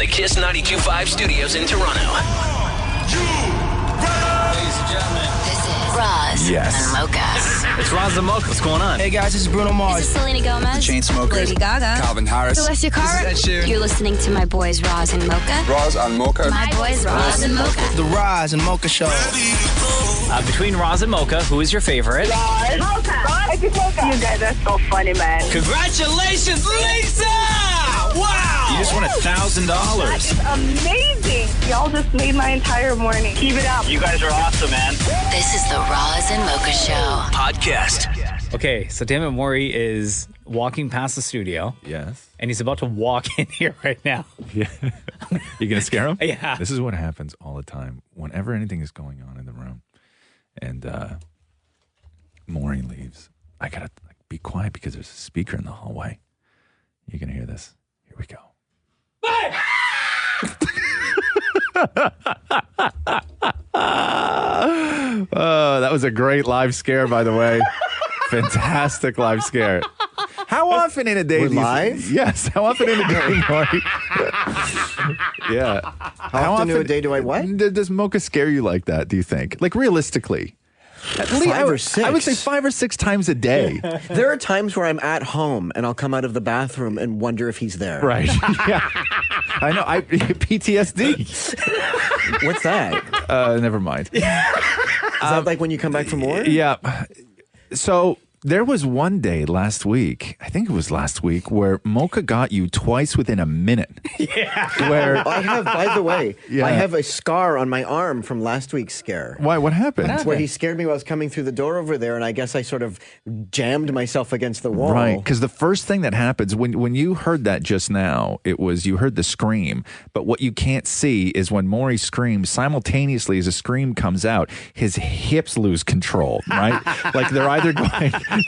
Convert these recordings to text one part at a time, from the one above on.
the Kiss 92.5 studios in Toronto. Ladies and gentlemen, This is Roz and Mocha. it's Roz Mocha. What's going on? Hey guys, this is Bruno Mars. This is Selena Gomez. The Chainsmokers. Lady Gaga. Calvin Harris. Celestia Cara. This is Ed Sheeran. You're listening to my boys Roz and Mocha. Roz and Mocha. My boys Roz and Mocha. The Roz and Mocha Show. Between Roz and Mocha, who is your favorite? Mocha. You guys are so funny, man. Congratulations, Lisa! Wow! You just won $1,000. That is amazing. Y'all just made my entire morning. Keep it up. You guys are awesome, man. This is the Roz and Mocha Show. Podcast. Okay, so Dammit Maury is walking past the studio. Yes. And he's about to walk in here right now. Yeah. You gonna scare him? Yeah. This is what happens all the time. Whenever anything is going on in the room, and Maury leaves, I gotta be quiet because there's a speaker in the hallway. You can hear this. Here we go. That was a great live scare, by the way. Fantastic live scare. How often in a day? We're live? Yes. How often in a day, Maury? Yeah. How often in a day do I what? Does Mocha scare you like that, do you think? Like, realistically? At least, Five or six. I would say 5 or 6 times a day. There are times where I'm at home and I'll come out of the bathroom and wonder if he's there. Right. Yeah. I know. PTSD. What's that? Never mind. Is that like when you come back from work? Yeah. So there was one day last week, I think it was last week, where Mocha got you twice within a minute. Yeah. Where I have, by the way, Yeah. I have a scar on my arm from last week's scare. Why? What happened? Where he scared me while I was coming through the door over there, and I guess I sort of jammed myself against the wall. Right, because the first thing that happens when you heard that just now, it was you heard the scream, but what you can't see is when Maury screams, simultaneously as a scream comes out, his hips lose control, right? Like they're either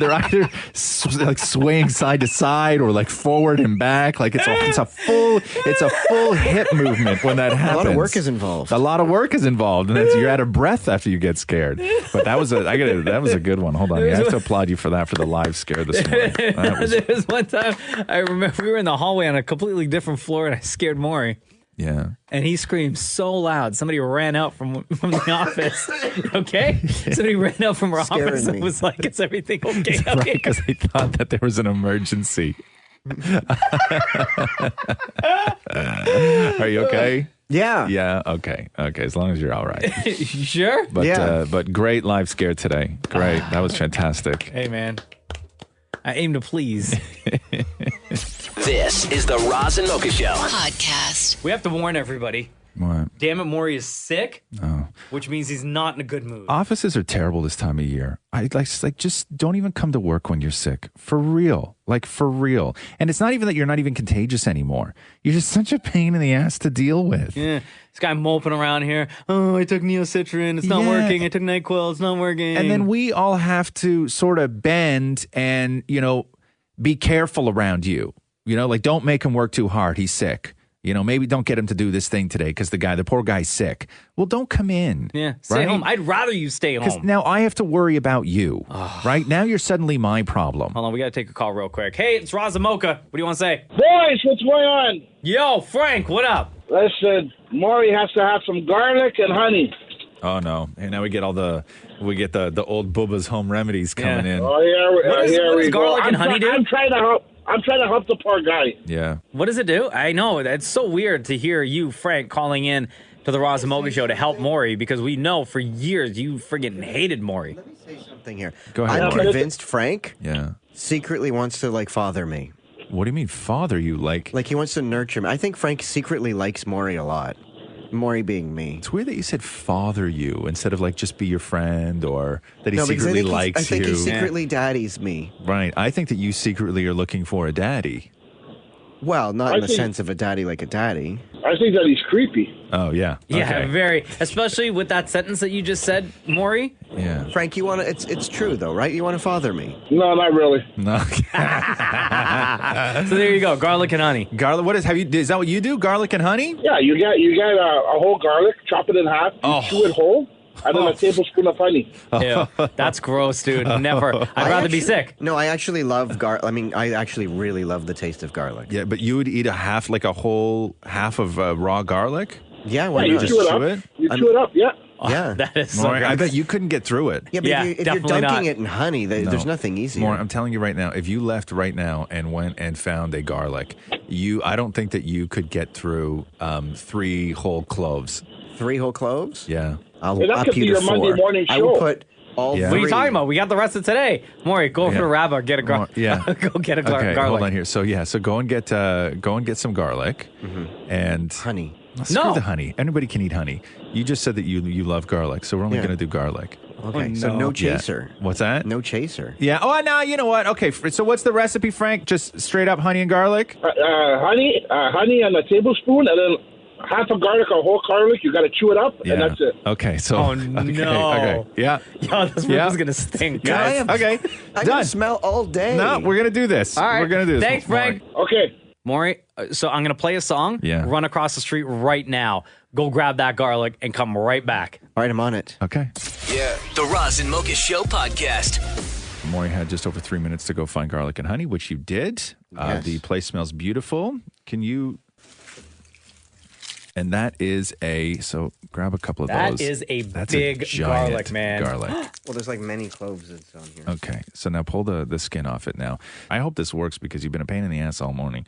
like swaying side to side or like forward and back, like it's a full hip movement when that happens. A lot of work is involved. A lot of work is involved, and you're out of breath after you get scared. But that was a good one. Hold on, I have to applaud you for that, for the live scare this morning. There was one time, I remember we were in the hallway on a completely different floor and I scared Maury. Yeah. And he screamed so loud. Somebody ran out from the office. Okay? Somebody ran out from our Scaring office and me. was like, is everything okay out Right, here? because they thought that there was an emergency. Are you okay? Yeah. Yeah. Okay. As long as you're all right. You sure? But Yeah. but great live scare today. Great. That was fantastic. Hey, man. I aim to please. This is the Roz and Mocha Show. Podcast. We have to warn everybody. What? Dammit Maury is sick, Oh. which means he's not in a good mood. Offices are terrible this time of year. I like just don't even come to work when you're sick. For real. Like for real. And it's not even that you're not even contagious anymore. You're just such a pain in the ass to deal with. Yeah, this guy moping around here. Oh, I took Neocitrin. It's not Yeah. working. I took NyQuil. It's not working. And then we all have to sort of bend and, be careful around you. Like don't make him work too hard. He's sick. Maybe don't get him to do this thing today because the poor guy's sick. Well, don't come in. Yeah, stay right? home. I'd rather you stay Because home. now I have to worry about you, right? Now you're suddenly my problem. Hold on, we got to take a call real quick. Hey, it's Roz and Mocha. What do you want to say? Boys, what's going on? Yo, Frank, what up? Listen, Maury has to have some garlic and honey. Oh no! And now we get the old Bubba's home remedies coming in. Oh, here we go. garlic and honey do? I'm trying to help the poor guy. Yeah. What does it do? I know. It's so weird to hear you, Frank, calling in to the Roz and Mocha Show to help Maury because we know for years you friggin' hated Maury. Let me say something here. Go ahead, I'm Maury. convinced Frank Yeah. secretly wants to father me. What do you mean, father? You like Like he wants to nurture me. I think Frank secretly likes Maury a lot. Maury being me. It's weird that you said father you instead of just be your friend or that he No, because secretly I likes think you. he secretly daddies me. Right. I think that you secretly are looking for a daddy. Well, not I in the think- sense of a daddy like a daddy. I think that he's creepy. Oh yeah. Yeah, Okay. very. Especially with that sentence that you just said, Maury. Yeah. Frank, you want to? It's true though, right? You want to father me? No, not really. No. So there you go, garlic and honey. Garlic. What is? Is that what you do? Garlic and honey? Yeah, you get a whole garlic, chop it in half, you chew it whole, and then a tablespoon of honey. Ew, that's gross, dude. Never. I'd rather be sick. No, I actually love garlic. I mean, I actually really love the taste of garlic. Yeah, but you would eat a whole half of raw garlic? Yeah, why You not? chew it up. You chew it up, yeah. Yeah. That is so Maury, I gross. bet you couldn't get through it. Yeah, but Yeah, if you're definitely dunking not. it in honey, there's nothing easier. Maury, I'm telling you right now, if you left right now and went and found a garlic, I don't think that you could get through 3 whole cloves. 3 whole cloves? Yeah. I'll Yeah, that up could you be to your Monday 4. morning I will show. put all Yeah. 3. What are you talking about? We got the rest of today. Maury, go for Yeah. the rabba, get a More- yeah. go get a Okay, garlic. hold on here. So go and get some garlic and honey. Screw No. the honey. Anybody can eat honey. You just said that you love garlic, so we're only Yeah. going to do garlic. Okay, so no. no Yeah. chaser. What's that? No chaser. Yeah. Oh, no. You know what? Okay. So what's the recipe, Frank? Just straight up honey and garlic. Honey and a tablespoon, and then half a garlic or whole garlic. You got to chew it up, and that's it. Okay. So. Oh, okay, no. Okay. Yeah. Yo, this Yeah. is gonna stink, Can I guys. have- Okay. I Done. can smell all day. No, we're gonna do this. All right. We're gonna do this. Thanks, Frank. Okay. Maury, so I'm going to play a song, Yeah. run across the street right now, go grab that garlic, and come right back. All right, I'm on it. Okay. Yeah. The Roz and Mocha Show podcast. Maury had just over 3 minutes to go find garlic and honey, which you did. Yes. The place smells beautiful. Can you? And that is so grab a couple of That those. is a That's big giant garlic, man. Garlic. Well, there's like many cloves that's on here. Okay, so now pull the skin off it now. I hope this works because you've been a pain in the ass all morning.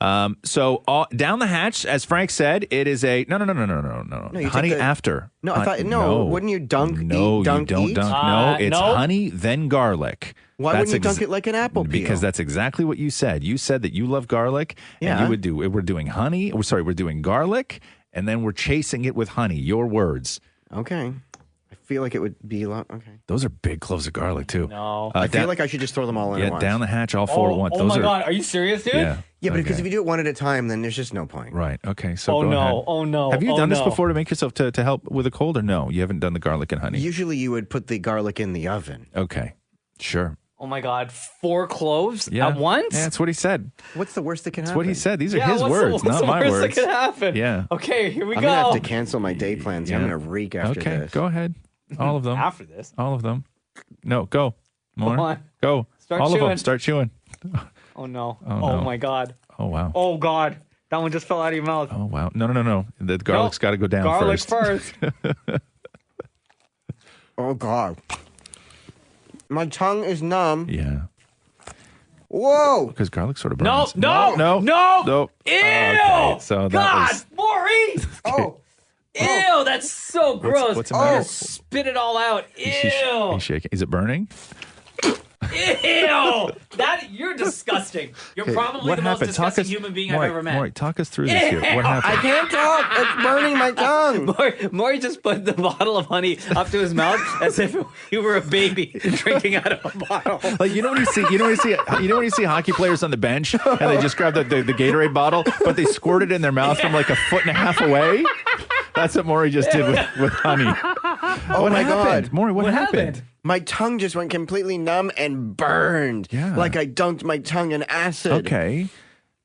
Down the hatch, as Frank said, it is a no. you take Honey the- after. No, I thought- no, wouldn't you dunk, No, eat, dunk, you don't eat? dunk. No, it's no. honey then garlic. Why That's wouldn't you dunk it like an apple peel? Because that's exactly what you said. You said that you love garlic, and Yeah. you would do. We're doing honey. We're doing garlic, and then we're chasing it with honey. Your words. Okay. I feel like it would be a lot. Okay. Those are big cloves of garlic too. No. I feel like I should just throw them all in at once. down the hatch, all 4 at once. Oh Those my are, God. Are you serious, dude? Yeah. Yeah, but because Okay. if you do it one at a time, then there's just no point. Right. Okay. So Oh, go no. ahead. Oh, no. Have you Oh, done this no. before to make yourself to help with a cold, or no? You haven't done the garlic and honey. Usually you would put the garlic in the oven. Okay. Sure. Oh my God. 4 cloves Yeah. at once? Yeah, that's what he said. What's the worst that can That's happen? what he said. These are Yeah, his what's words, the not my worst words. that could happen? Yeah. Okay, here we I'm go. going to have to cancel my day plans. I'm Yeah. going to reek after Okay. this. Go ahead. All of them. After this. All of them. No. Go. More. Come on. Go. Start All of chewing. them. Start chewing. Oh no. Oh, Oh no. my God. Oh wow. Oh God. That one just fell out of your mouth. Oh wow. No. The garlic's got to go down Garlic first. Oh, God. My tongue is numb. Yeah. Whoa. Because garlic sort of No, burns. no, No. no. No. Ew. Okay, so that God, was. Maury. Oh. Ew, that's so gross. what's the matter? Oh, spit it all out. Ew. He's shaking. Is it burning? Ew. You're disgusting. You're Okay, probably what the most happened? disgusting human being Maury, I've ever met. Maury, talk us through this here. What I happened? can't talk. It's burning my tongue. Maury just put the bottle of honey up to his mouth as if you were a baby drinking out of a bottle. Like you know when you see hockey players on the bench and they just grab the Gatorade bottle, but they squirt it in their mouth from like a foot and a half away. That's what Maury just did with honey. Oh, What my happened? God. Maury, what happened? My tongue just went completely numb and burned. Yeah. Like I dunked my tongue in acid. Okay,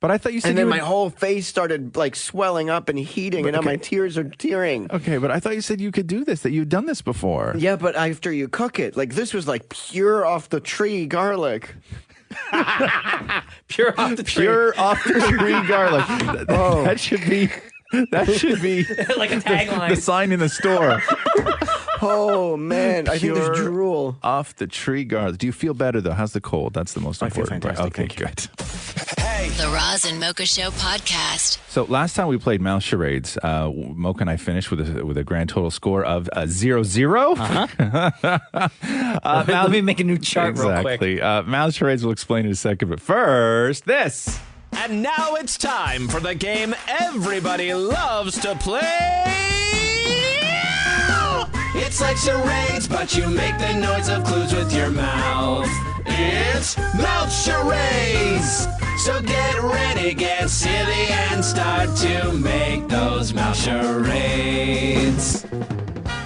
but I thought you said And then you my whole face started like swelling up and heating, and now my tears are tearing. Okay, but I thought you said you could do this, that you'd done this before. Yeah, but after you cook it, like this was like pure off the tree garlic. Pure off the tree. Pure off the tree garlic. That should be like a tagline. the sign in the store. Oh man, I think Pure there's drool. Off the tree garlic. Do you feel better though? How's the cold? That's the most I feel important part. fantastic, Okay, thank you. good. The Roz and Mocha Show podcast. So last time we played Mouth Charades, Mocha and I finished with a grand total score of 0-0. Let me make a new chart real quick. Exactly. Mouth Charades will explain in a second, but first, this. And now it's time for the game everybody loves to play. It's like charades, but you make the noise of clues with your mouth. It's Mouth Charades. So get ready, get silly, and start to make those mouth charades.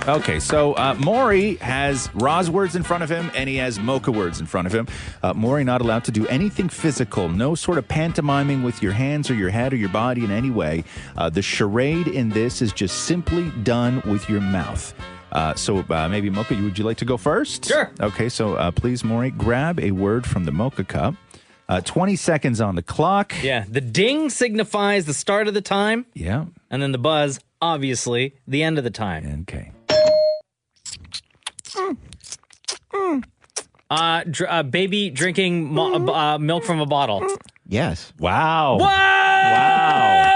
Okay, so Maury has Roz words in front of him, and he has Mocha words in front of him. Maury not allowed to do anything physical, no sort of pantomiming with your hands or your head or your body in any way. The charade in this is just simply done with your mouth. So maybe Mocha, would you like to go first? Sure. Okay, so please, Maury, grab a word from the Mocha Cup. 20 seconds on the clock. Yeah, the ding signifies the start of the time. Yeah. And then the buzz, obviously, the end of the time. Okay. Baby drinking milk from a bottle. Yes. Wow. What? Wow.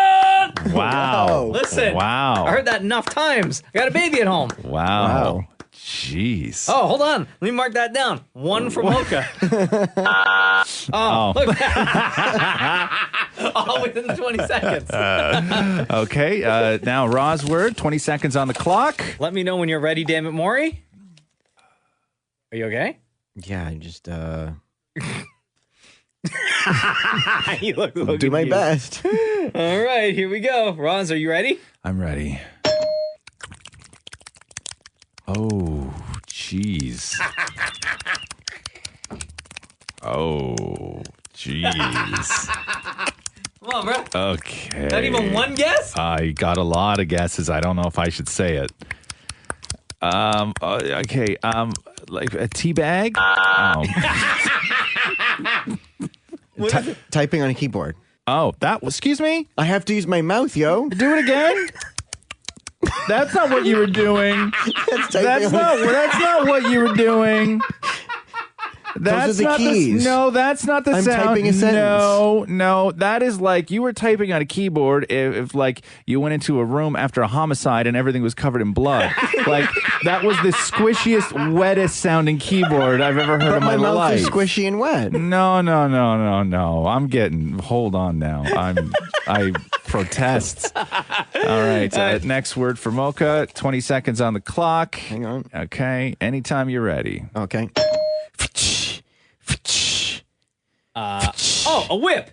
Wow. Listen. Wow. I heard that enough times. I got a baby at home. Wow. Jeez. Oh, hold on. Let me mark that down. One for Mocha. Look. All within the 20 seconds. Okay. Now, Roz word. 20 seconds on the clock. Let me know when you're ready, damn it, Maury. Are you okay? Yeah, I just You look do my best. All right, here we go. Roz, are you ready? I'm ready. Oh, jeez. Oh, jeez. Come on, bro. Okay. Not even one guess? I got a lot of guesses. I don't know if I should say it. Okay. Like a tea bag? Typing on a keyboard. Oh, that was, excuse me? I have to use my mouth, yo. Do it again? That's not what you were doing. That's not what you were doing. That's Those are the not keys. That's not the I'm sound. typing a sentence. No, that is like you were typing on a keyboard if like you went into a room after a homicide and everything was covered in blood. Like that was the squishiest, wettest sounding keyboard I've ever heard in my mouth life. is squishy and wet. No. Hold on now. I protest. All right. Next word for Mocha. 20 seconds on the clock. Hang on. Okay. Anytime you're ready. Okay. A whip.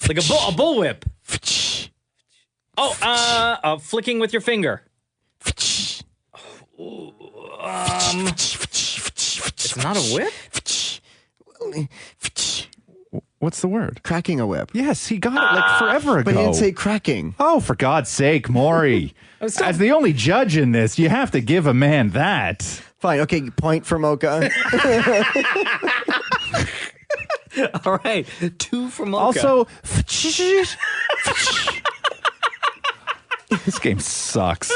Like a bullwhip. Flicking with your finger. It's not a whip? What's the word? Cracking a whip. Yes, he got it like forever ago. But he didn't say cracking. Oh, for God's sake, Maury. As the only judge in this, you have to give a man that. Fine. Okay, point for Mocha. All right. 2 for Mocha. Also, this game sucks.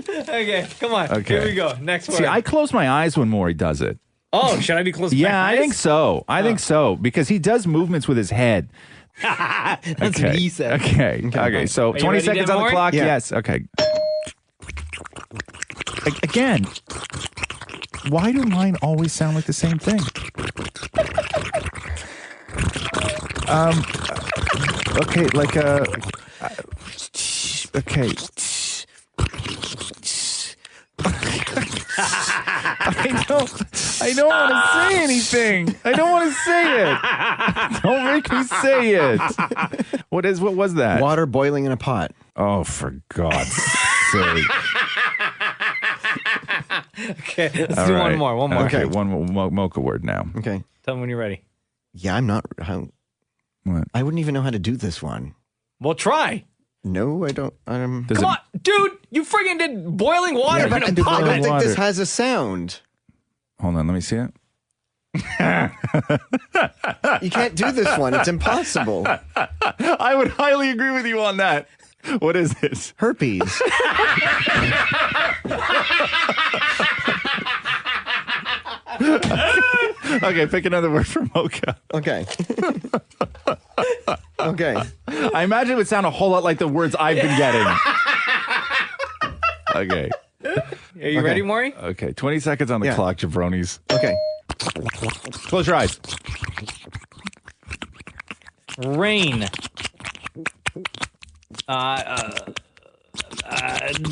Okay, come on. Okay. Here we go. Next word. See, I close my eyes when Maury does it. Oh, should I be closing my eyes? I think so. I think so because he does movements with his head. That's okay. what he said. Okay. So 20 seconds on the clock. Yeah. Yes. Okay. Again, why do mine always sound like the same thing? Okay, like okay. I don't want to say anything. I don't want to say it. Don't make me say it. What was that? Water boiling in a pot. Oh, for God's sake. Okay, let's do one more. Okay, one more Mocha word now. Okay. Tell me when you're ready. Yeah, I'm not. What? I wouldn't even know how to do this one. Well, try. No, I don't. Come on, dude. You friggin' did boiling water in a pot. I don't think this has a sound. Hold on, let me see it. You can't do this one. It's impossible. I would highly agree with you on that. What is this? Herpes. Okay, pick another word for Mocha. Okay. Okay. I imagine it would sound a whole lot like the words I've been getting. Okay. Are you ready, Maury? Okay, 20 seconds on the clock, jabronis. Okay. Close your eyes. Rain.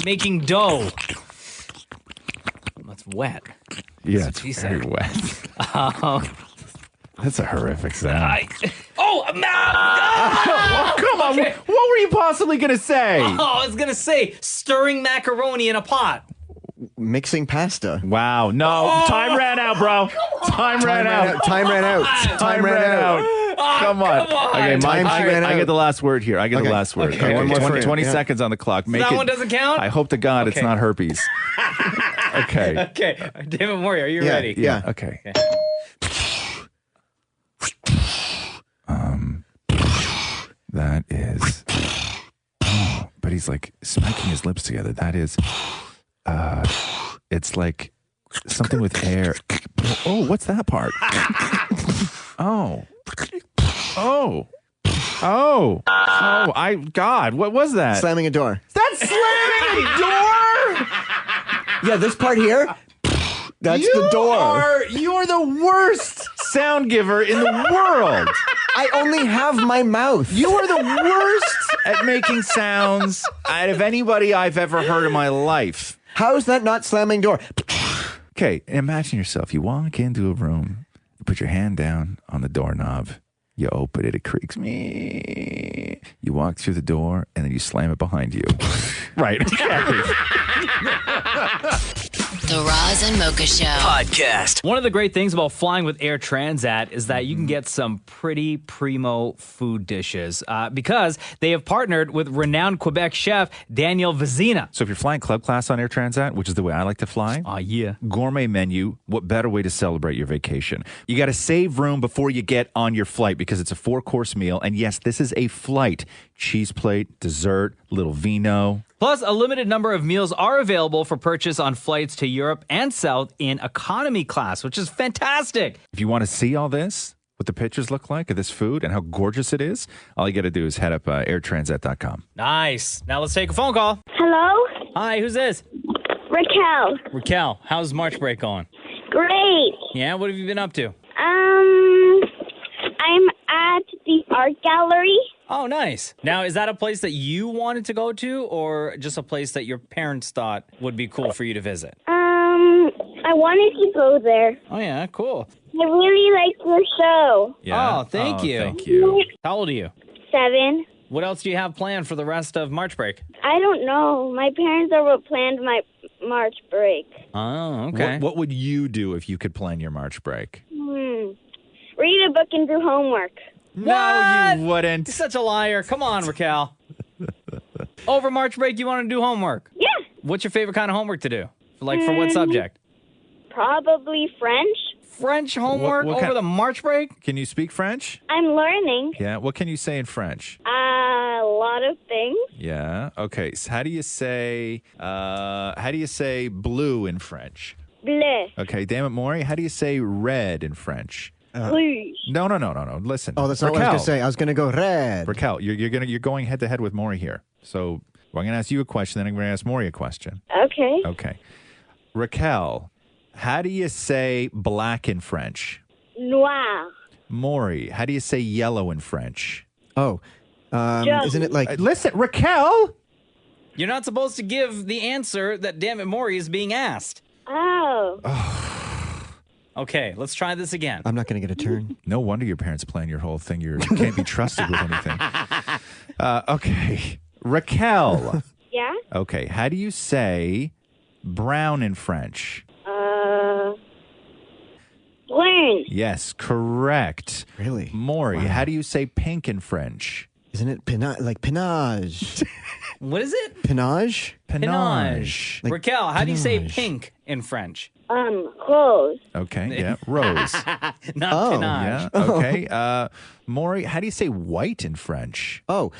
Making dough. That's wet. Yeah, That's it's what he very wet. That's a horrific sound. Come on, what were you possibly going to say? Oh, I was going to say stirring macaroni in a pot. Mixing pasta. Wow. No. Time ran out, bro. Time ran out. Time ran out. Time ran out. Come on. Okay, Mike, I get the last word here. I get the last word. Okay, one more for you. 20 Yeah. seconds on the clock. Make that it, one doesn't count? I hope to God it's not herpes. Okay. Okay. David Morey, are you Yeah, ready? yeah. Okay. That is. Oh, but he's like smacking his lips together. That is. It's like something with air. Oh, what's that part? Oh. God, what was that? Slamming a door. That's slamming a door? Yeah, this part here. That's the door. You are the worst sound giver in the world. I only have my mouth. You are the worst at making sounds out of anybody I've ever heard in my life. How is that not slamming door? Okay, imagine yourself. You walk into a room, you put your hand down on the doorknob, you open it, it creaks. Me. You walk through the door, and then you slam it behind you. Right. The Roz and Mocha Show Podcast. One of the great things about flying with Air Transat is that you can get some pretty primo food dishes because they have partnered with renowned Quebec chef Daniel Vizina. So if you're flying club class on Air Transat, which is the way I like to fly, Yeah. gourmet menu, what better way to celebrate your vacation? You got to save room before you get on your flight because it's a 4-course meal. And yes, this is a flight. Cheese plate, dessert, little vino. Plus, a limited number of meals are available for purchase on flights to Europe and South in economy class, which is fantastic. If you want to see all this, what the pictures look like of this food and how gorgeous it is, all you got to do is head up airtransat.com. Nice. Now let's take a phone call. Hello? Hi, who's this? Raquel. Raquel, how's March break going? Great. Yeah, what have you been up to? I'm at the art gallery. Oh, nice. Now, is that a place that you wanted to go to or just a place that your parents thought would be cool for you to visit? I wanted to go there. Oh, yeah, cool. I really like your show. Oh, thank you. Thank you. How old are you? 7. What else do you have planned for the rest of March break? I don't know. My parents already planned my March break. Oh, okay. What would you do if you could plan your March break? Read a book and do homework. No, you wouldn't. You're such a liar. Come on, Raquel. Over March break, you want to do homework? Yeah. What's your favorite kind of homework to do? Like for what subject? Probably French. French homework What over kind- the March break? Can you speak French? I'm learning Yeah. What can you say in French? a lot of things. Yeah. Okay. So how do you say blue in French? Bleu. Okay. Damn it, Maury. How do you say red in French? Rouge. No. Listen. Oh, that's not what I was going to say. I was going to go red. Raquel, you're going head to head with Maury here. So I'm going to ask you a question, then I'm going to ask Maury a question. Okay. Okay. Raquel, how do you say black in French? Noir. Maury, how do you say yellow in French? Oh, isn't it like... Listen, Raquel. You're not supposed to give the answer that Damn It Maury is being asked. Oh. Okay, let's try this again. I'm not going to get a turn. No wonder your parents plan your whole thing. You can't be trusted with anything. Okay. Raquel. Yeah? Okay. How do you say brown in French? Learn. Yes, correct. Really? Maury, Wow. how do you say pink in French? Isn't it pinage? What is it? Pinage? Pinage. Like Raquel, how do you say pinage. pink in French? Rose. Okay, yeah. Rose. Not Oh, pinage. Yeah, okay. Maury, how do you say white in French? Oh,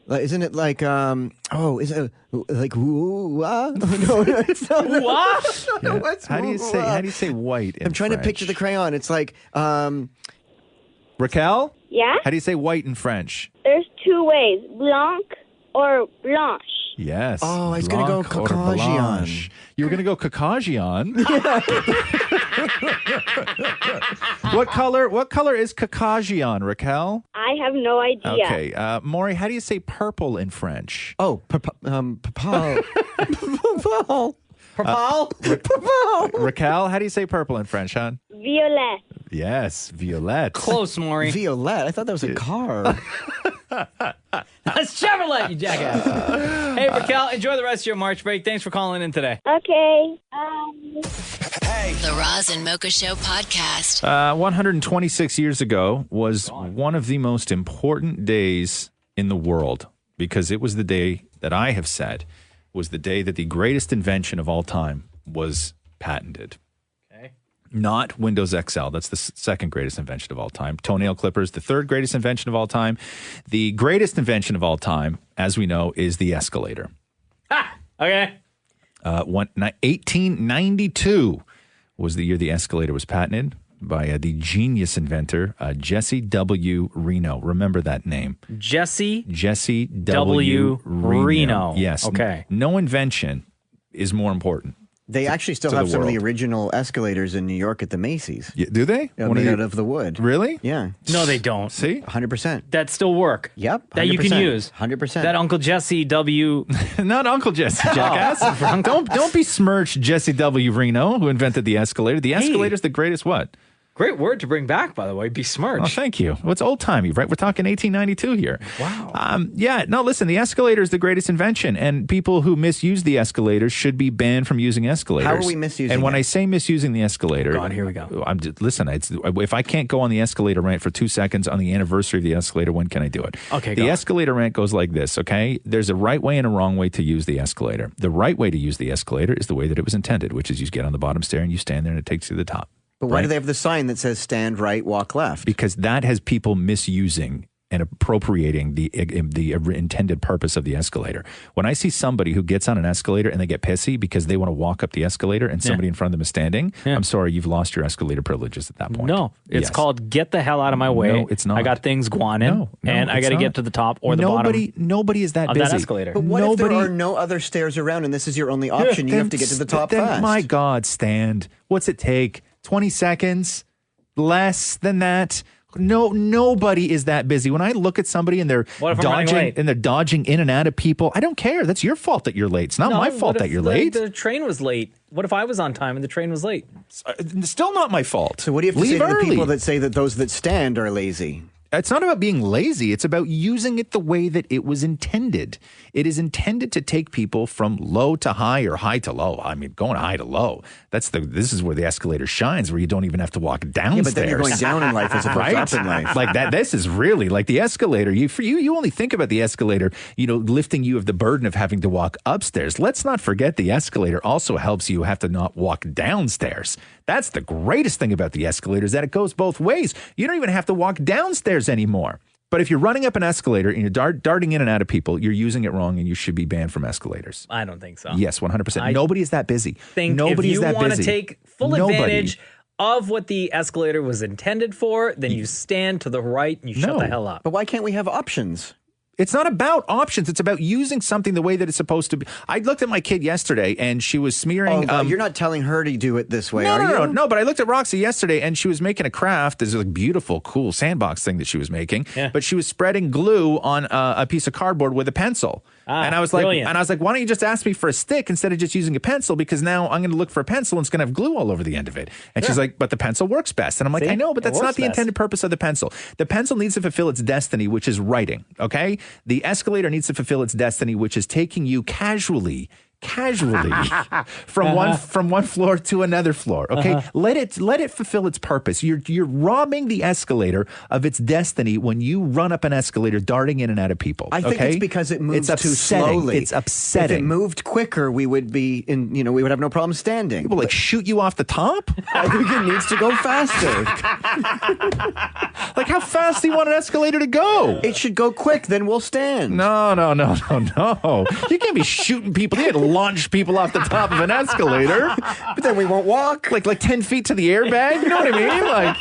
isn't it like, is it like, ooh, ah? No, it's not. What? Yeah. What's How do you ooh, say ah? how do you say white in I'm trying French? to picture the crayon. It's like, Raquel? Yeah? How do you say white in French? There's 2 ways. Blanc or blanche. Yes. Oh, I was gonna go Blanc or Caucasian. blanche. You were going to go Caucasian? What color is Caucasian, Raquel? I have no idea. Okay. Maury, how do you say purple in French? oh, papa. Purple? Raquel, how do you say purple in French, hon? Violet. Yes, violette. Close, Maury. Violet. I thought that was a car. That's Chevrolet, you jackass. Hey, right, Raquel, enjoy the rest of your March break. Thanks for calling in today. Okay. The Roz and Mocha Show podcast. 126 years ago was one of the most important days in the world because it was the day that I have said was the day that the greatest invention of all time was patented. Okay. Not Windows XL. That's the second greatest invention of all time. Toenail clippers, the third greatest invention of all time. The greatest invention of all time, as we know, is the escalator. Okay. 1892 was the year the escalator was patented by the genius inventor, Jesse W. Reno. Remember that name. Jesse W. Reno. Yes. Okay. No invention is more important. They actually still to have the some of the world. original escalators in New York at the Macy's. Yeah, do they? Made out of the wood. Really? Yeah. No, they don't. See? 100%. That still work. Yep. That you can 100%. use. 100%. That Uncle Jesse W. Not Uncle Jesse, jackass. Don't besmirch Jesse W. Reno, who invented the escalator. The escalator's the greatest what? Great word to bring back, by the way. Besmirch. Oh, thank you. Well, it's old-timey, right? We're talking 1892 here. Wow. Listen, the escalator is the greatest invention, and people who misuse the escalators should be banned from using escalators. How are we misusing And when it? I say misusing the escalator... God, here we go. If I can't go on the escalator rant for 2 seconds on the anniversary of the escalator, when can I do it? Okay, The go on. escalator rant goes like this, okay? There's a right way and a wrong way to use the escalator. The right way to use the escalator is the way that it was intended, which is you get on the bottom stair and you stand there and it takes you to the top. But why do they have the sign that says stand right, walk left? Because that has people misusing and appropriating the intended purpose of the escalator. When I see somebody who gets on an escalator and they get pissy because they want to walk up the escalator and somebody in front of them is standing, I'm sorry, you've lost your escalator privileges at that point. No, it's Yes. called get the hell out of my way. No, it's not. I got things going in, No, and I it's got to not. get to the top or the bottom Nobody is that of busy. that escalator. But what if Nobody- there are no other stairs around and this is your only option? You have to get to the top then, fast. My God, stand. What's it take? 20 seconds? Less than that? No, nobody is that busy. When I look at somebody and they're What if I'm running late? dodging in and out of people, I don't care. That's your fault that you're late. It's not my fault that you're late. The train was late. What if I was on time and the train was late? Still not my fault. So what do you have to Leave say to the early. people that say that those that stand are lazy? It's not about being lazy. It's about using it the way that it was intended. It is intended to take people from low to high or high to low. I mean, going high to low. This is where the escalator shines, where you don't even have to walk downstairs. Yeah, but then you're going down in life as opposed to up in life. Like that. This is really like the escalator. You only think about the escalator, lifting you of the burden of having to walk upstairs. Let's not forget the escalator also helps you have to not walk downstairs. That's the greatest thing about the escalator is that it goes both ways. You don't even have to walk downstairs anymore. But if you're running up an escalator and you're darting in and out of people, you're using it wrong and you should be banned from escalators. I don't think so. Yes, 100%. Nobody is that busy. Nobody if you want to take full Nobody. advantage of what the escalator was intended for, then you stand to the right and you shut the hell up. But why can't we have options? It's not about options. It's about using something the way that it's supposed to be. I looked at my kid yesterday, and she was smearing. You're not telling her to do it this way, no, are you? No. But I looked at Roxy yesterday, and she was making a craft. This like beautiful, cool sandbox thing that she was making. Yeah. But she was spreading glue on a piece of cardboard with a pencil. And I was like, brilliant. why don't you just ask me for a stick instead of just using a pencil? Because now I'm going to look for a pencil and it's going to have glue all over the end of it. And she's like, but the pencil works best. And I'm like, See? I know, but It that's not works the best. intended purpose of the pencil. The pencil needs to fulfill its destiny, which is writing. Okay, the escalator needs to fulfill its destiny, which is taking you casually from one floor to another floor. Okay, let it fulfill its purpose. You're robbing the escalator of its destiny when you run up an escalator, darting in and out of people. I think it's because it moves too slowly. It's upsetting. If it moved quicker, we would be in. We would have no problem standing. People like shoot you off the top. I think it needs to go faster. Like how fast do you want an escalator to go? It should go quick. Then we'll stand. No. You can't be shooting people. You can't launch people off the top of an escalator. But then we won't walk. Like 10 feet to the airbag. You know what I mean? Like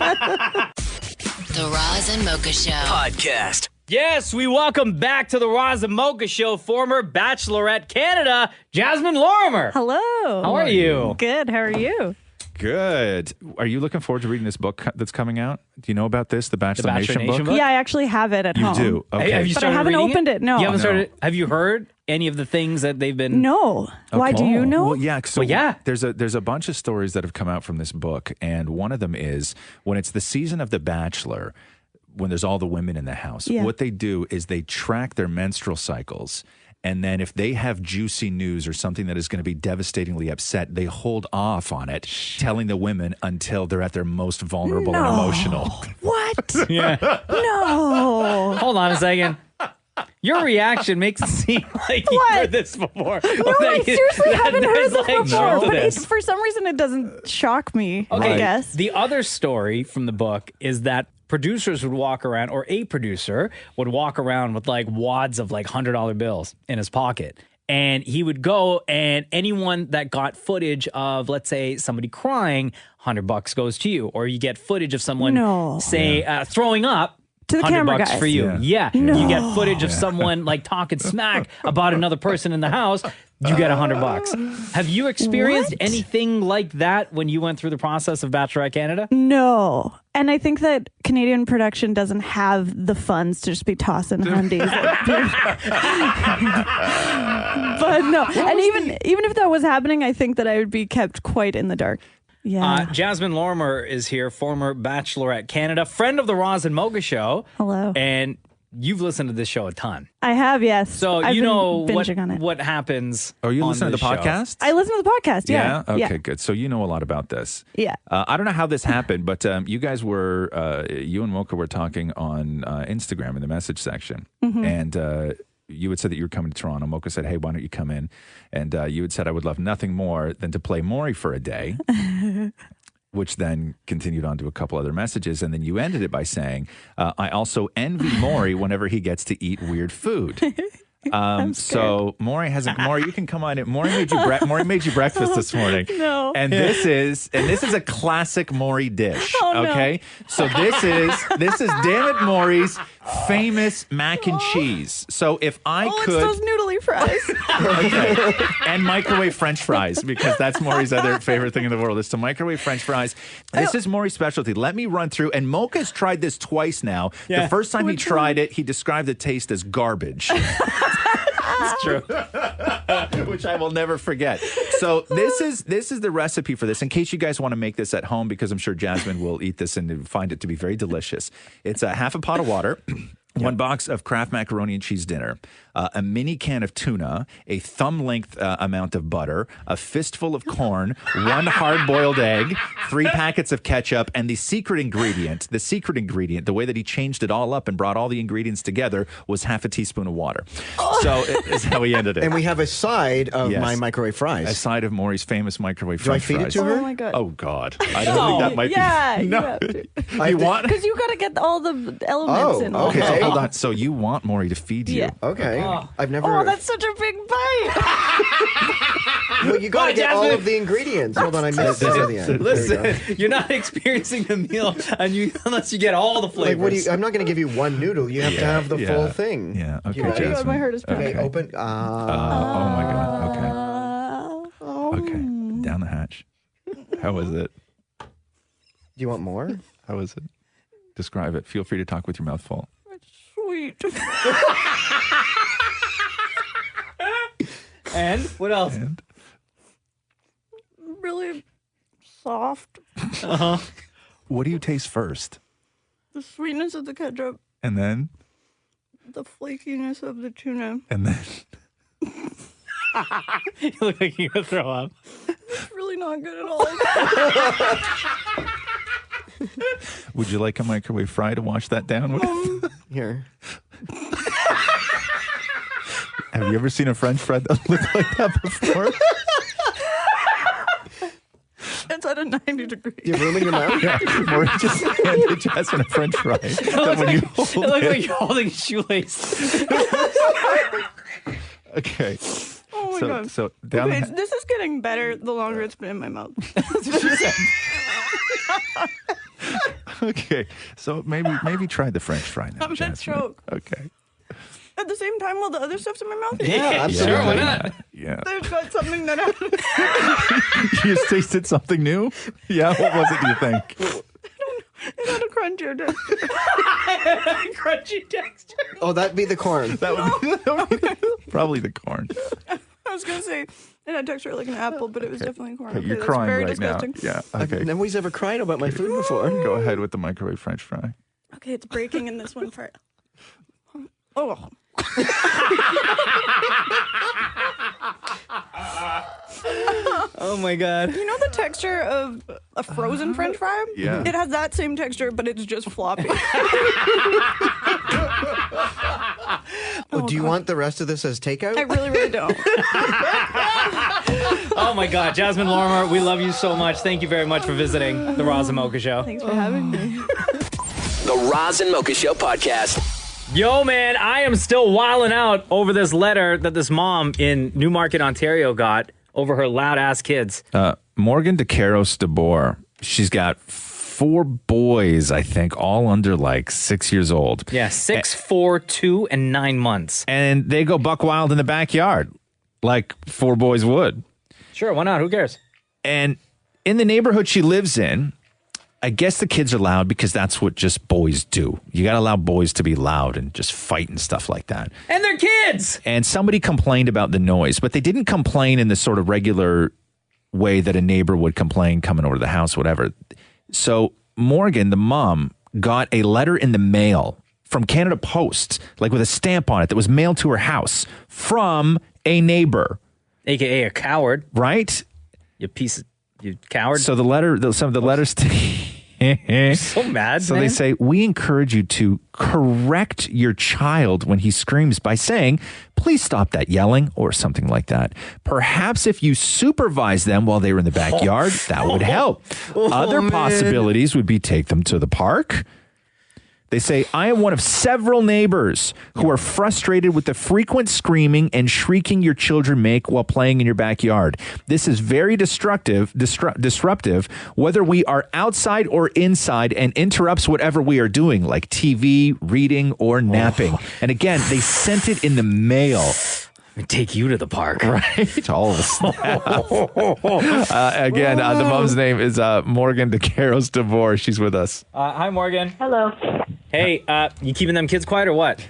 The Roz and Mocha Show Podcast. Yes, we welcome back to the Roz and Mocha Show former Bachelorette Canada, Jasmine Lorimer. Hello. How are you? Good. How are you? good. Are you looking forward to reading this book that's coming out? Do you know about this, the Bachelor Nation book? Yeah, I actually have it at You home. do? Okay. Have you But I started haven't reading opened it. No. You haven't No. started. Have you heard any of the things that they've been? No. Why do you know? Well, yeah. So Well, yeah. There's a bunch of stories that have come out from this book, and one of them is when it's the season of The Bachelor, when there's all the women in the house. Yeah. What they do is they track their menstrual cycles, And then if they have juicy news or something that is going to be devastatingly upset, they hold off on it, telling the women until they're at their most vulnerable and emotional. What? Yeah. No. Hold on a second. Your reaction makes it seem like you've What? heard this before. No, I seriously haven't heard there's this like before. no to But this. for some reason, it doesn't shock me, Okay. I guess. The other story from the book is that producers would walk around, or a producer would walk around with like wads of like $100 bills in his pocket. And he would go, and anyone that got footage of, let's say, somebody crying, $100 goes to you. Or you get footage of someone, say, throwing up. To the camera $100 guys. for you. Yeah. No. You get footage of someone like talking smack about another person in the house. You get $100. Have you experienced What? anything like that when you went through the process of Bachelorette Canada? No. And I think that Canadian production doesn't have the funds to just be tossing hundies. But no. And even if that was happening, I think that I would be kept quite in the dark. Yeah. Jasmine Lorimer is here, former Bachelorette Canada, friend of the Roz and Mocha Show. Hello. And you've listened to this show a ton. I have, yes. So I've you been know binging on it. what happens. Are you on listening to this the show. podcast? I listen to the podcast, yeah. Okay, good. So you know a lot about this. Yeah. I don't know how this happened, but you guys were, you and Mocha were talking on Instagram in the message section. Mm-hmm. And you had said that you were coming to Toronto. Mocha said, hey, why don't you come in? And you had said, I would love nothing more than to play Maury for a day. Which then continued on to a couple other messages. And then you ended it by saying, I also envy Maury whenever he gets to eat weird food. So Maury you can come on in. Maury made you breakfast this morning. No. And this is a classic Maury dish. Oh, no. Okay. So this is damn it Maury's famous mac and cheese. So if I could it's those noodly fries. Okay. And microwave French fries, because that's Maury's other favorite thing in the world is to microwave French fries. This is Maury's specialty. Let me run through. And Mocha's tried this twice now. Yeah. The first time he tried it, he described the taste as garbage. That's true. Which I will never forget. So this is the recipe for this. In case you guys want to make this at home, because I'm sure Jasmine will eat this and find it to be very delicious. It's a half a pot of water. 1 box of Kraft macaroni and cheese dinner, a mini can of tuna, a thumb-length amount of butter, a fistful of corn, 1 hard-boiled egg, 3 packets of ketchup, and the secret ingredient, the way that he changed it all up and brought all the ingredients together was half a teaspoon of water. So is how he ended it. And we have a side of Yes. my microwave fries. A side of Maury's famous microwave Do I French feed it fries. to her? Oh my God. Oh, God. I don't think that might yeah, be... you No. have to. You want... Because you got to get all the elements in. okay. So hold on. So you want Maury to feed you? Yeah. Okay. I've never... Oh, that's such a big bite. Well, you got to get all Jasmine. of the ingredients. Hold on, I missed some of the end. There we go. Listen, you're not experiencing the meal unless you get all the flavors. Like, what do you... I'm not going to give you one noodle. You have to have the full thing. Yeah. Okay, You know? Oh my God, Jasmine. my heart is Okay, pounding. open... Oh my God. Okay. Oh. Okay. Down the hatch. How was it? Do you want more? How was it? Describe it. Feel free to talk with your mouth full. Sweet. And what else? And Really soft. what do you taste first? The sweetness of the ketchup. And then? The flakiness of the tuna. And then? You look like you're going to throw up. It's really not good at all. Would you like a microwave fry to wash that down with? Here. Have you ever seen a French fry that looked like that before? It's at a 90 degrees. Do you have room in your mouth? Yeah. Or just handed Jasmine a French fry. That when you It hold looks like it. you're holding a shoelace. Okay. Oh my God. So down Okay, the this is getting better the longer it's been in my mouth. Okay. So maybe try the French fry now. I'm gonna Jasmine. choke. Okay. At the same time while the other stuff's in my mouth? Yeah, absolutely. Sure, why not? Yeah. There's got something that happened. You just tasted something new? Yeah. What was it, do you think? It had a crunchier texture. Crunchy texture. Oh, that'd be the corn. That would be probably the corn. I was going to say it had texture like an apple, but it was definitely corn. Okay, you're that's crying very right disgusting. now. Yeah. Okay. Nobody's ever cried about my food before. Go ahead with the microwave French fry. Okay, it's breaking in this one part. Oh. Oh my God. You know the texture of a frozen French fry? Yeah. It has that same texture, but it's just floppy. Do you want the rest of this as takeout? I really, really don't. Oh my God. Jasmine Lorimer, we love you so much. Thank you very much for visiting the Roz and Mocha Show. Thanks for having me. The Roz and Mocha Show podcast. Yo, man, I am still wilding out over this letter that this mom in Newmarket, Ontario got over her loud-ass kids. Morgan DeCaros DeBoer, she's got 4 boys, I think, all under like 6 years old. Yeah, 6, 4, 2, and 9 months. And they go buck wild in the backyard like 4 boys would. Sure, why not? Who cares? And in the neighborhood she lives in, I guess the kids are loud because that's what just boys do. You got to allow boys to be loud and just fight and stuff like that. And they're kids! And somebody complained about the noise, but they didn't complain in the sort of regular way that a neighbor would complain coming over to the house, whatever. So Morgan, the mom, got a letter in the mail from Canada Post, like with a stamp on it that was mailed to her house from a neighbor. AKA a coward. Right? You coward. So the letter, some of the letters to... So mad, So man. they say, we encourage you to correct your child when he screams by saying, please stop that yelling or something like that. Perhaps if you supervise them while they were in the backyard, that would help. Other possibilities would be take them to the park. They say, I am one of several neighbors who are frustrated with the frequent screaming and shrieking your children make while playing in your backyard. This is very disruptive, whether we are outside or inside, and interrupts whatever we are doing, like TV, reading, or napping. And again, they sent it in the mail. Take you to the park. Right? All of us. Again, the mom's name is Morgan DeCaros DeVore. She's with us. Hi, Morgan. Hello. Hey, you keeping them kids quiet or what?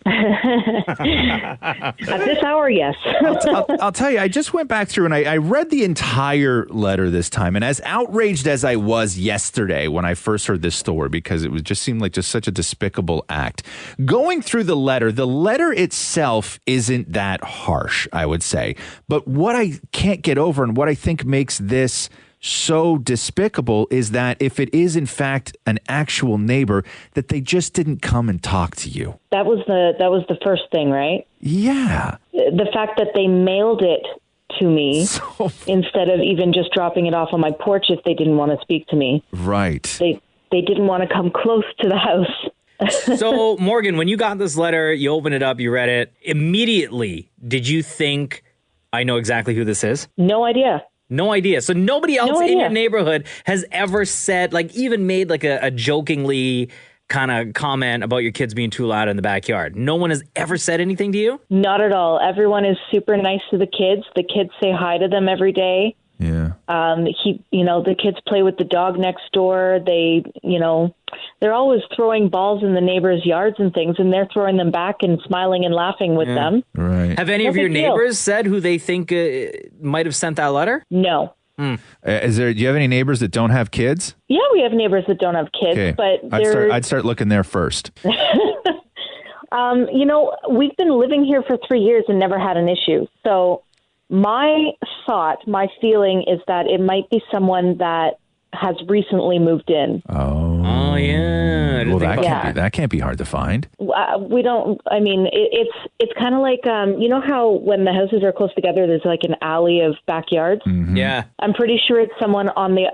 At this hour, yes. I'll tell you, I just went back through and I read the entire letter this time. And as outraged as I was yesterday when I first heard this story, because it was just seemed like just such a despicable act, going through the letter itself isn't that harsh, I would say. But what I can't get over and what I think makes this so despicable is that if it is in fact an actual neighbor, that they just didn't come and talk to you. That was the first thing, right? Yeah. The fact that they mailed it to me instead of even just dropping it off on my porch if they didn't want to speak to me. Right. They didn't want to come close to the house. So, Morgan, when you got this letter, you opened it up, you read it, immediately, did you think, I know exactly who this is? No idea. No idea. So nobody else in your neighborhood has ever said, like, even made like a jokingly kind of comment about your kids being too loud in the backyard. No one has ever said anything to you? Not at all. Everyone is super nice to the kids. The kids say hi to them every day. Yeah. The kids play with the dog next door. They're always throwing balls in the neighbors' yards and things, and they're throwing them back and smiling and laughing with them. Right. Have any of your neighbors said who they think might have sent that letter? No. Do you have any neighbors that don't have kids? Yeah, we have neighbors that don't have kids, Okay. but I'd start looking there first. We've been living here for 3 years and never had an issue. So my feeling is that it might be someone that has recently moved in. Oh yeah. Well, that can't be hard to find. We don't. I mean, it's kind of like you know how when the houses are close together, there's like an alley of backyards. Mm-hmm. Yeah, I'm pretty sure it's someone on the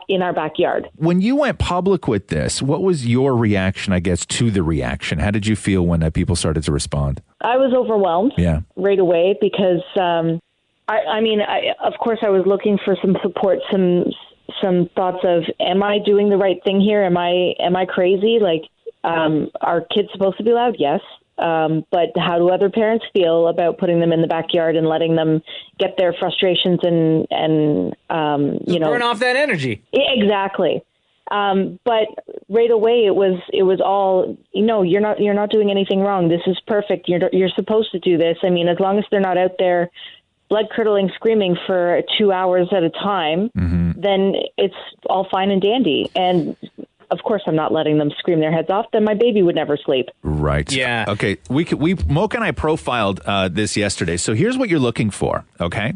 in our backyard. When you went public with this, what was your reaction? I guess to the reaction. How did you feel when people started to respond? I was overwhelmed. Yeah. Right away because of course I was looking for some support, some thoughts of, am I doing the right thing here? Am I crazy? Like, are kids supposed to be loud? Yes. But how do other parents feel about putting them in the backyard and letting them get their frustrations and burn off that energy? Exactly. But right away it was all, you're not doing anything wrong. This is perfect. You're supposed to do this. I mean, as long as they're not out there blood-curdling screaming for 2 hours at a time, then it's all fine and dandy. And of course I'm not letting them scream their heads off. Then my baby would never sleep. Right. Yeah. Okay. Mocha and I profiled this yesterday. So here's what you're looking for. Okay,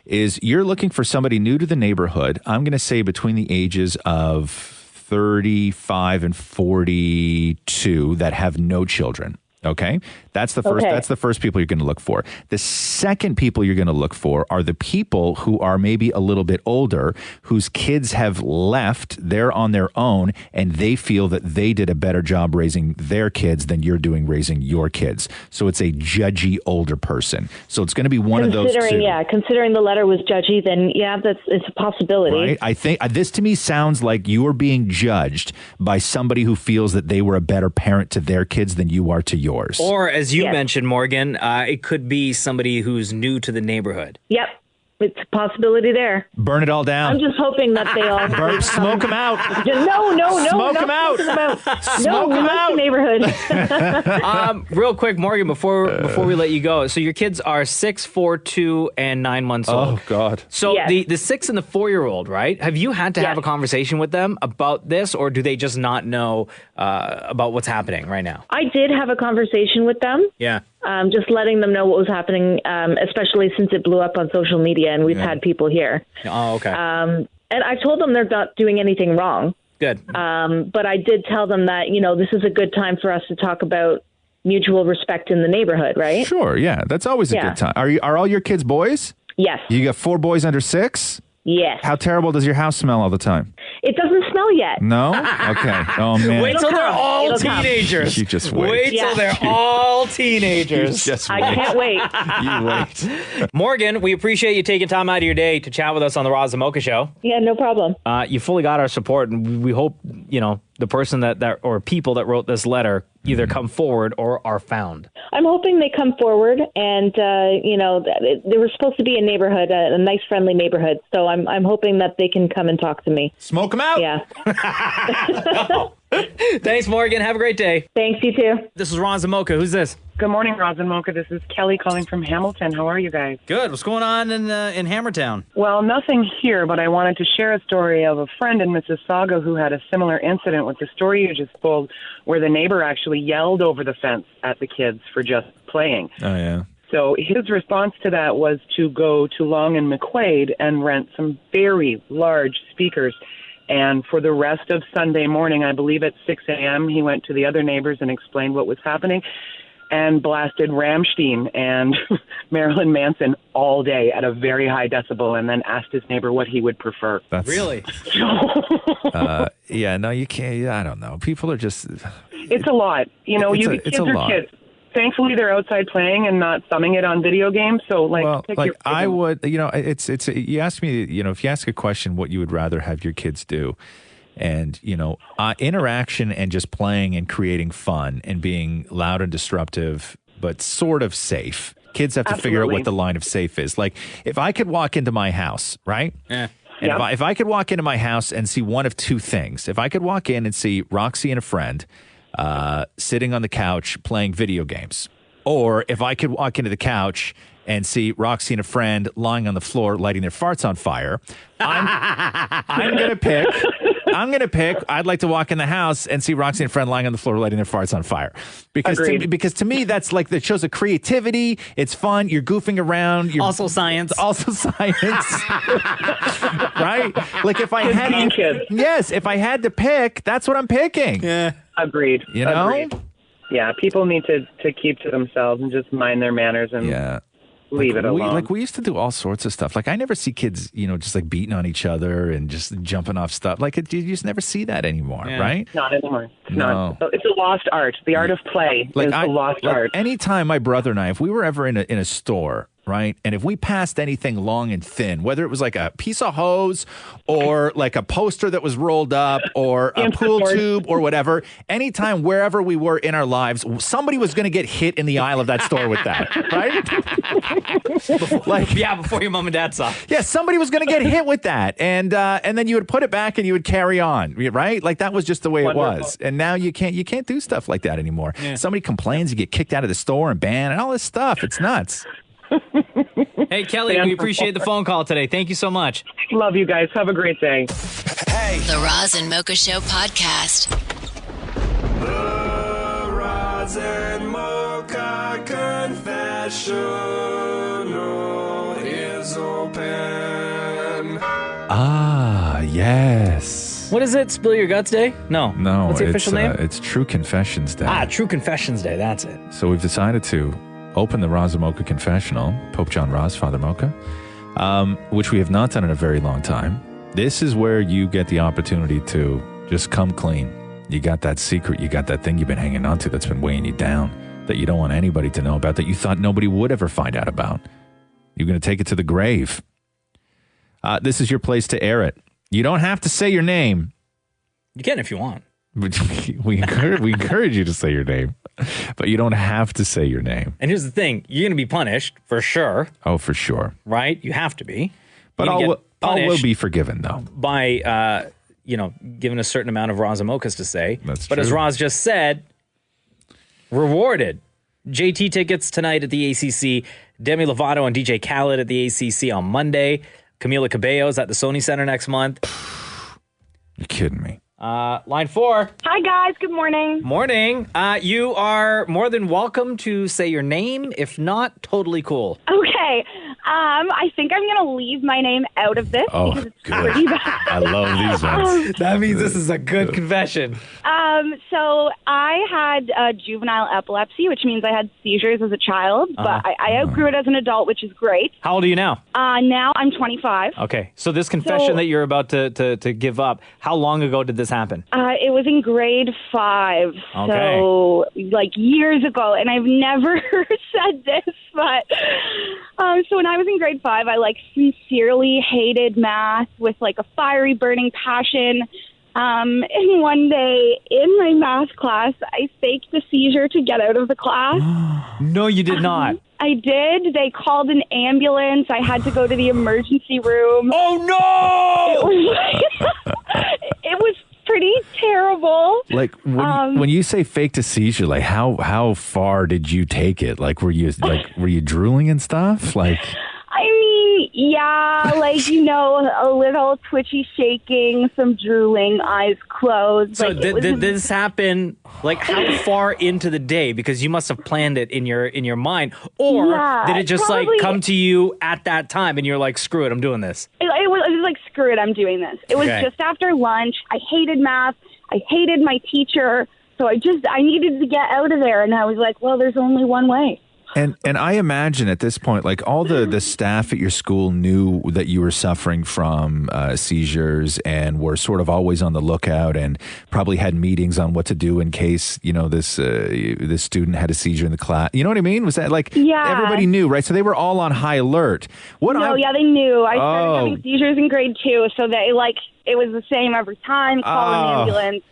is you're looking for somebody new to the neighborhood. I'm going to say between the ages of 35 and 42 that have no children. Okay, that's the first. Okay. That's the first people you're going to look for. The second people you're going to look for are the people who are maybe a little bit older, whose kids have left. They're on their own, and they feel that they did a better job raising their kids than you're doing raising your kids. So it's a judgy older person. So it's going to be one of those two. Considering the letter was judgy, then it's a possibility. Right? I think this to me sounds like you're being judged by somebody who feels that they were a better parent to their kids than you are to yours. Or, as you mentioned, Morgan, it could be somebody who's new to the neighborhood. Yep. It's a possibility there. Burn it all down. I'm just hoping that they all smoke them out. No, smoke them out. Smoke them out. Neighborhood. Real quick, Morgan, before we let you go, so your kids are 6, 4, 2, and 9 months old. Oh God. So the 6 and the 4-year-old, right? Have you had to have a conversation with them about this, or do they just not know about what's happening right now? I did have a conversation with them. Yeah. Just letting them know what was happening, especially since it blew up on social media and we've had people here. Oh, okay. And I told them they're not doing anything wrong. Good. But I did tell them that, this is a good time for us to talk about mutual respect in the neighborhood, right? Sure, yeah. That's always a good time. Are all your kids boys? Yes. You got 4 boys under 6? Yes. How terrible does your house smell all the time? It doesn't smell yet. No? Okay. Oh, man. Wait till they're all It'll come. teenagers. You just wait. Wait till they're all teenagers. Just I can't wait. You wait. Morgan, we appreciate you taking time out of your day to chat with us on the Roz Mocha Show. Yeah, no problem. You fully got our support, and we hope, the person that or people that wrote this letter either come forward or are found. I'm hoping they come forward, and they were supposed to be a neighborhood, a nice, friendly neighborhood. So I'm hoping that they can come and talk to me. Smoke them out. Yeah. Thanks, Morgan. Have a great day. Thanks, you too. This is Roz Mocha. Who's this? Good morning, Roz and Mocha. This is Kelly calling from Hamilton. How are you guys? Good. What's going on in Hammertown? Well, nothing here, but I wanted to share a story of a friend in Mississauga who had a similar incident with the story you just told, where the neighbor actually yelled over the fence at the kids for just playing. Oh, yeah. So his response to that was to go to Long and McQuaid and rent some very large speakers. And for the rest of Sunday morning, I believe at 6 a.m., he went to the other neighbors and explained what was happening and blasted Rammstein and Marilyn Manson all day at a very high decibel, and then asked his neighbor what he would prefer. Really? Yeah, no, you can't. I don't know. People are just... It's a lot. Kids are kids. Thankfully, they're outside playing and not thumbing it on video games. So, pick your I would, it's. You ask me, if you ask a question, what you would rather have your kids do, and interaction and just playing and creating fun and being loud and disruptive, but sort of safe. Kids have to figure out what the line of safe is. Like, if I could walk into my house, right? Yeah. And if I could walk into my house and see one of two things, if I could walk in and see Roxy and a friend sitting on the couch playing video games, or if I could walk into the couch and see Roxy and a friend lying on the floor lighting their farts on fire, I'm going to pick. I'd like to walk in the house and see Roxy and a friend lying on the floor lighting their farts on fire, because to me that's like, that shows a creativity. It's fun. You're goofing around. You're also science. Right? Like if I had to pick, that's what I'm picking. Yeah. Agreed. Agreed. Yeah, people need to keep to themselves and just mind their manners and leave it alone. We used to do all sorts of stuff. Like I never see kids, just like beating on each other and just jumping off stuff. Like you just never see that anymore, right? Not anymore. It's a lost art. The art of play is a lost art. Anytime my brother and I, if we were ever in a store, right, and if we passed anything long and thin, whether it was like a piece of hose or like a poster that was rolled up or a pool tube or whatever, anytime wherever we were in our lives, somebody was going to get hit in the aisle of that store with that, right? Before your mom and dad saw. Yeah, somebody was going to get hit with that, and then you would put it back and you would carry on, right? Like that was just the way it was. And now you can't do stuff like that anymore. Yeah. Somebody complains, you get kicked out of the store and banned and all this stuff. It's nuts. Hey, Kelly, we appreciate the phone call today. Thank you so much. Love you guys. Have a great day. The Roz and Mocha Show podcast. The Roz and Mocha Confessional is open. Ah, yes. What is it? Spill Your Guts Day? No. What's the official name? It's True Confessions Day. True Confessions Day. That's it. So we've decided to open the Roz and Mocha Confessional, Pope John Roz, Father Mocha, which we have not done in a very long time. This is where you get the opportunity to just come clean. You got that secret, you got that thing you've been hanging on to that's been weighing you down, that you don't want anybody to know about, that you thought nobody would ever find out about. You're going to take it to the grave. This is your place to air it. You don't have to say your name. You can if you want. We encourage you to say your name, but you don't have to say your name. And here's the thing. You're going to be punished for sure. Oh, for sure. Right? You have to be. But all will be forgiven, though. By, given a certain amount of Roz and Mochas to say. That's but true. as Roz just said, rewarded. JT tickets tonight at the ACC. Demi Lovato and DJ Khaled at the ACC on Monday. Camila Cabello's at the Sony Center next month. You're kidding me. Line 4. Hi, guys. Good morning. Morning. You are more than welcome to say your name. If not, totally cool. Okay. I think I'm going to leave my name out of this because it's pretty bad. I love these ones. That means this is a good confession. So I had juvenile epilepsy, which means I had seizures as a child, but I outgrew it as an adult, which is great. How old are you now? Now I'm 25. Okay. So this confession that you're about to give up, how long ago did this happen? It was in grade 5, Okay. so like years ago, and I've never said this, but so when I was in grade 5, I like sincerely hated math with like a fiery burning passion. And one day in my math class, I faked a seizure to get out of the class. No, you did not. I did. They called an ambulance. I had to go to the emergency room. Oh, no! It was pretty terrible. Like when you say faked a seizure, like how far did you take it? Like were you drooling and stuff? Like I mean, yeah, like a little twitchy shaking, some drooling, eyes closed. So like, did this happen like how far into the day? Because you must have planned it in your mind, or did it just probably, like come to you at that time and you're like, screw it, I'm doing this? It was like, screw it, I'm doing this. It was just after lunch. I hated math. I hated my teacher. So I needed to get out of there. And I was like, well, there's only one way. And I imagine at this point, like all the staff at your school knew that you were suffering from seizures and were sort of always on the lookout and probably had meetings on what to do in case, this student had a seizure in the class. You know what I mean? Was that like everybody knew, right? So they were all on high alert. They knew. I started having seizures in grade 2, so it was the same every time. Call an ambulance.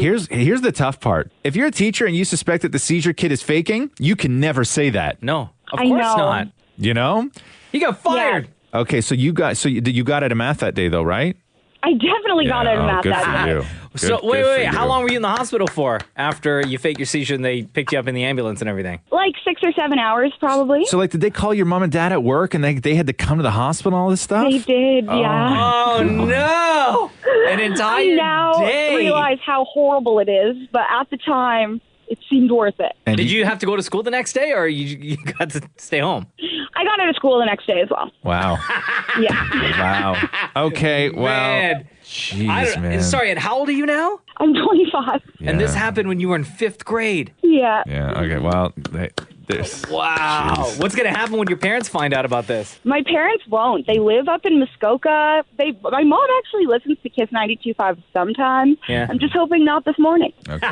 Here's the tough part. If you're a teacher and you suspect that the seizure kid is faking, you can never say that. No, of course not. You know? You got fired. Yeah. Okay, so you got out of math that day though, right? I definitely got out of math that day. So wait. How long were you in the hospital for after you faked your seizure and they picked you up in the ambulance and everything? Like 6 or 7 hours, probably. So, did they call your mom and dad at work and they had to come to the hospital and all this stuff? They did, yeah. Oh, no. An entire I now day. realize how horrible it is, but at the time, it seemed worth it. And did you have to go to school the next day or you got to stay home? I got out of school the next day as well. Wow. Yeah. Wow. Okay, well. Man. Jeez, man. Sorry, and how old are you now? I'm 25. Yeah. And this happened when you were in 5th grade. Yeah. Yeah, okay, well, wow. Jeez. What's going to happen when your parents find out about this? My parents won't. They live up in Muskoka. My mom actually listens to Kiss 92.5 sometimes. Yeah. I'm just hoping not this morning. Okay.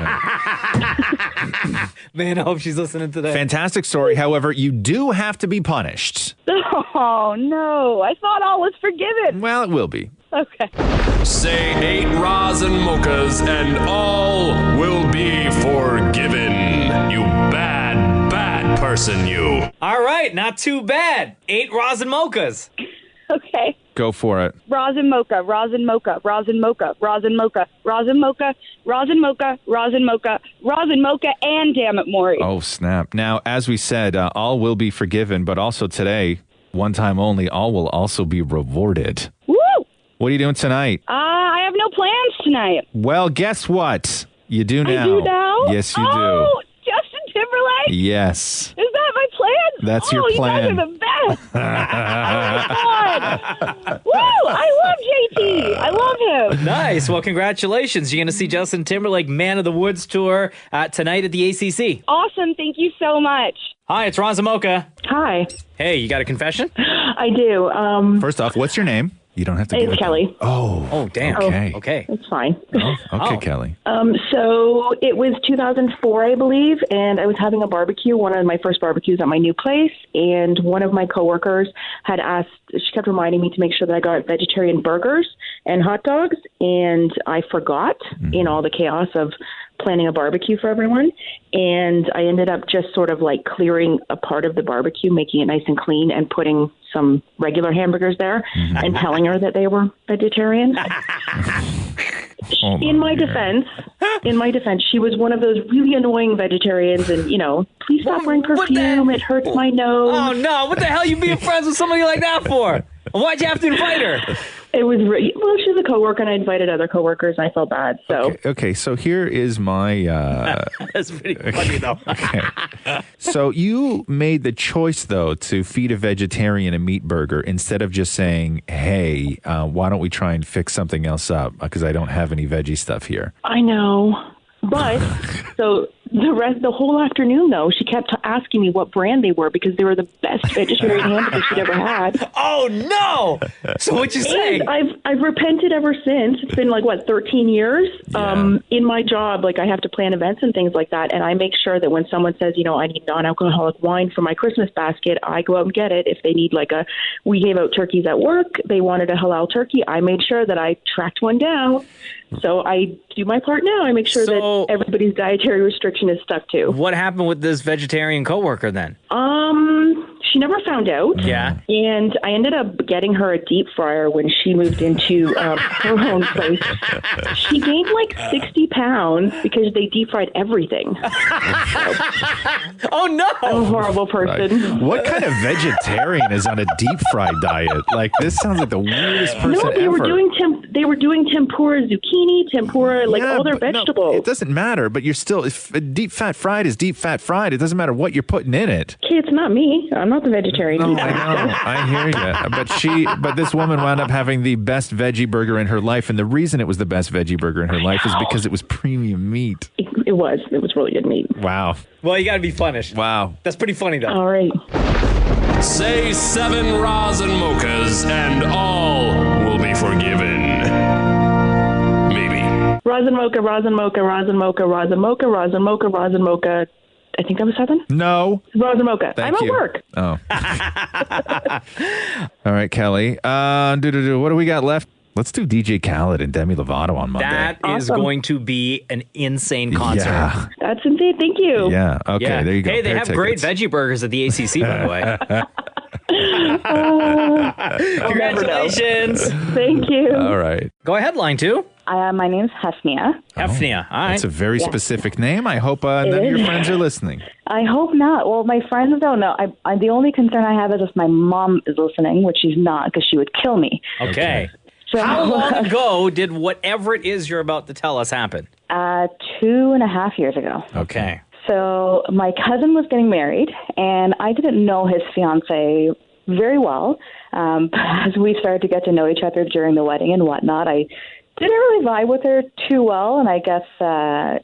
Man, I hope she's listening today. Fantastic story. However, you do have to be punished. Oh, no. I thought all was forgiven. Well, it will be. Okay. Say 8 Roz and Mochas and all will be forgiven. You bad, bad person, you. All right, not too bad. 8 Roz and Mochas. Okay. Go for it. Roz and Mocha, Roz and Mocha, Roz and Mocha, Roz and Mocha, Roz and Mocha, Roz and Mocha, Roz and Mocha, Roz and Mocha, and damn it, Maury. Oh, snap. Now, as we said, all will be forgiven, but also today, one time only, all will also be rewarded. Woo! What are you doing tonight? I have have no plans tonight. Well, guess what? You do now. I do now? Yes, you Oh, Justin Timberlake? do. Yes. Is that my plan? That's your plan. You guys are the best. Oh, my God. Woo! I love JT. I love him. Nice. Well, congratulations. You're going to see Justin Timberlake Man of the Woods tour tonight at the ACC. Awesome. Thank you so much. Hi, it's Roz Mocha. Hi. Hey, you got a confession? I do. First off, what's your name? You don't have to give It's it. Kelly. Oh, damn. Okay. Okay. It's fine. Okay, Kelly. So it was 2004, I believe, and I was having a barbecue, one of my first barbecues at my new place, and one of my coworkers had asked, she kept reminding me to make sure that I got vegetarian burgers and hot dogs, and I forgot in all the chaos of planning a barbecue for everyone, and I ended up just sort of like clearing a part of the barbecue, making it nice and clean, and putting some regular hamburgers there and telling her that they were vegetarian. In my defense, she was one of those really annoying vegetarians, and please stop wearing perfume. It hurts my nose. Oh, no. What the hell are you being friends with somebody like that for? Why'd you have to invite her? It was well, she's a coworker, and I invited other coworkers, and I felt bad. So Okay, so here is my... That's pretty funny, though. Okay. So you made the choice, though, to feed a vegetarian a meat burger instead of just saying, hey, why don't we try and fix something else up? Because I don't have any veggie stuff here. I know, but so the whole afternoon, though, she kept asking me what brand they were because they were the best vegetarian hamburgers she'd ever had. Oh no! So what'd you say? And I've repented ever since. It's been 13 years. Yeah. In my job, I have to plan events and things like that, and I make sure that when someone says, I need non-alcoholic wine for my Christmas basket, I go out and get it. If they need we gave out turkeys at work, they wanted a halal turkey, I made sure that I tracked one down. So I do my part now. I make sure that everybody's dietary restriction is stuck to. What happened with this vegetarian coworker then? She never found out. Yeah. And I ended up getting her a deep fryer when she moved into her own place. She gained 60 pounds because they deep fried everything. Oh no! I'm a horrible person. Right. What kind of vegetarian is on a deep fried diet? This sounds like the weirdest person No, they ever. They were doing tempura zucchini, tempura, all their vegetables. No, it doesn't matter, but you're still, if deep fat fried is deep fat fried, it doesn't matter what you're putting in it. Okay, it's not me. I'm not the vegetarian. No, I know. I hear you. But this woman wound up having the best veggie burger in her life, and the reason it was the best veggie burger in her life is because it was premium meat. It was really good meat. Wow. Well, you got to be punished. Wow. That's pretty funny, though. All right. Say 7 Roz and Mochas, and all will be forgiven. Maybe. Roz and Mocha, Roz and Mocha, Roz and Mocha, Roz and Mocha, Roz and Mocha, Roz and Mocha. I think that was 7? No. Roz and Mocha. Thank I'm you. at work. Oh. All right, Kelly. What do we got left? Let's do DJ Khaled and Demi Lovato on Monday. That is going to be an insane concert. Yeah. That's insane. Thank you. Yeah. Okay, Yeah. there you go. Hey, they Pair have tickets. great veggie burgers at the ACC, by the way. Congratulations. Thank you. All right. Go ahead, line 2. My name's Hefnia. Hefnia. All right. That's a very specific name. I hope none of your friends are listening. I hope not. Well, my friends don't know. I the only concern I have is if my mom is listening, which she's not, because she would kill me. Okay. So, how long ago did whatever it is you're about to tell us happen? 2.5 years ago. Okay. So my cousin was getting married, and I didn't know his fiance very well. But as we started to get to know each other during the wedding and whatnot, I didn't really vibe with her too well, and I guess,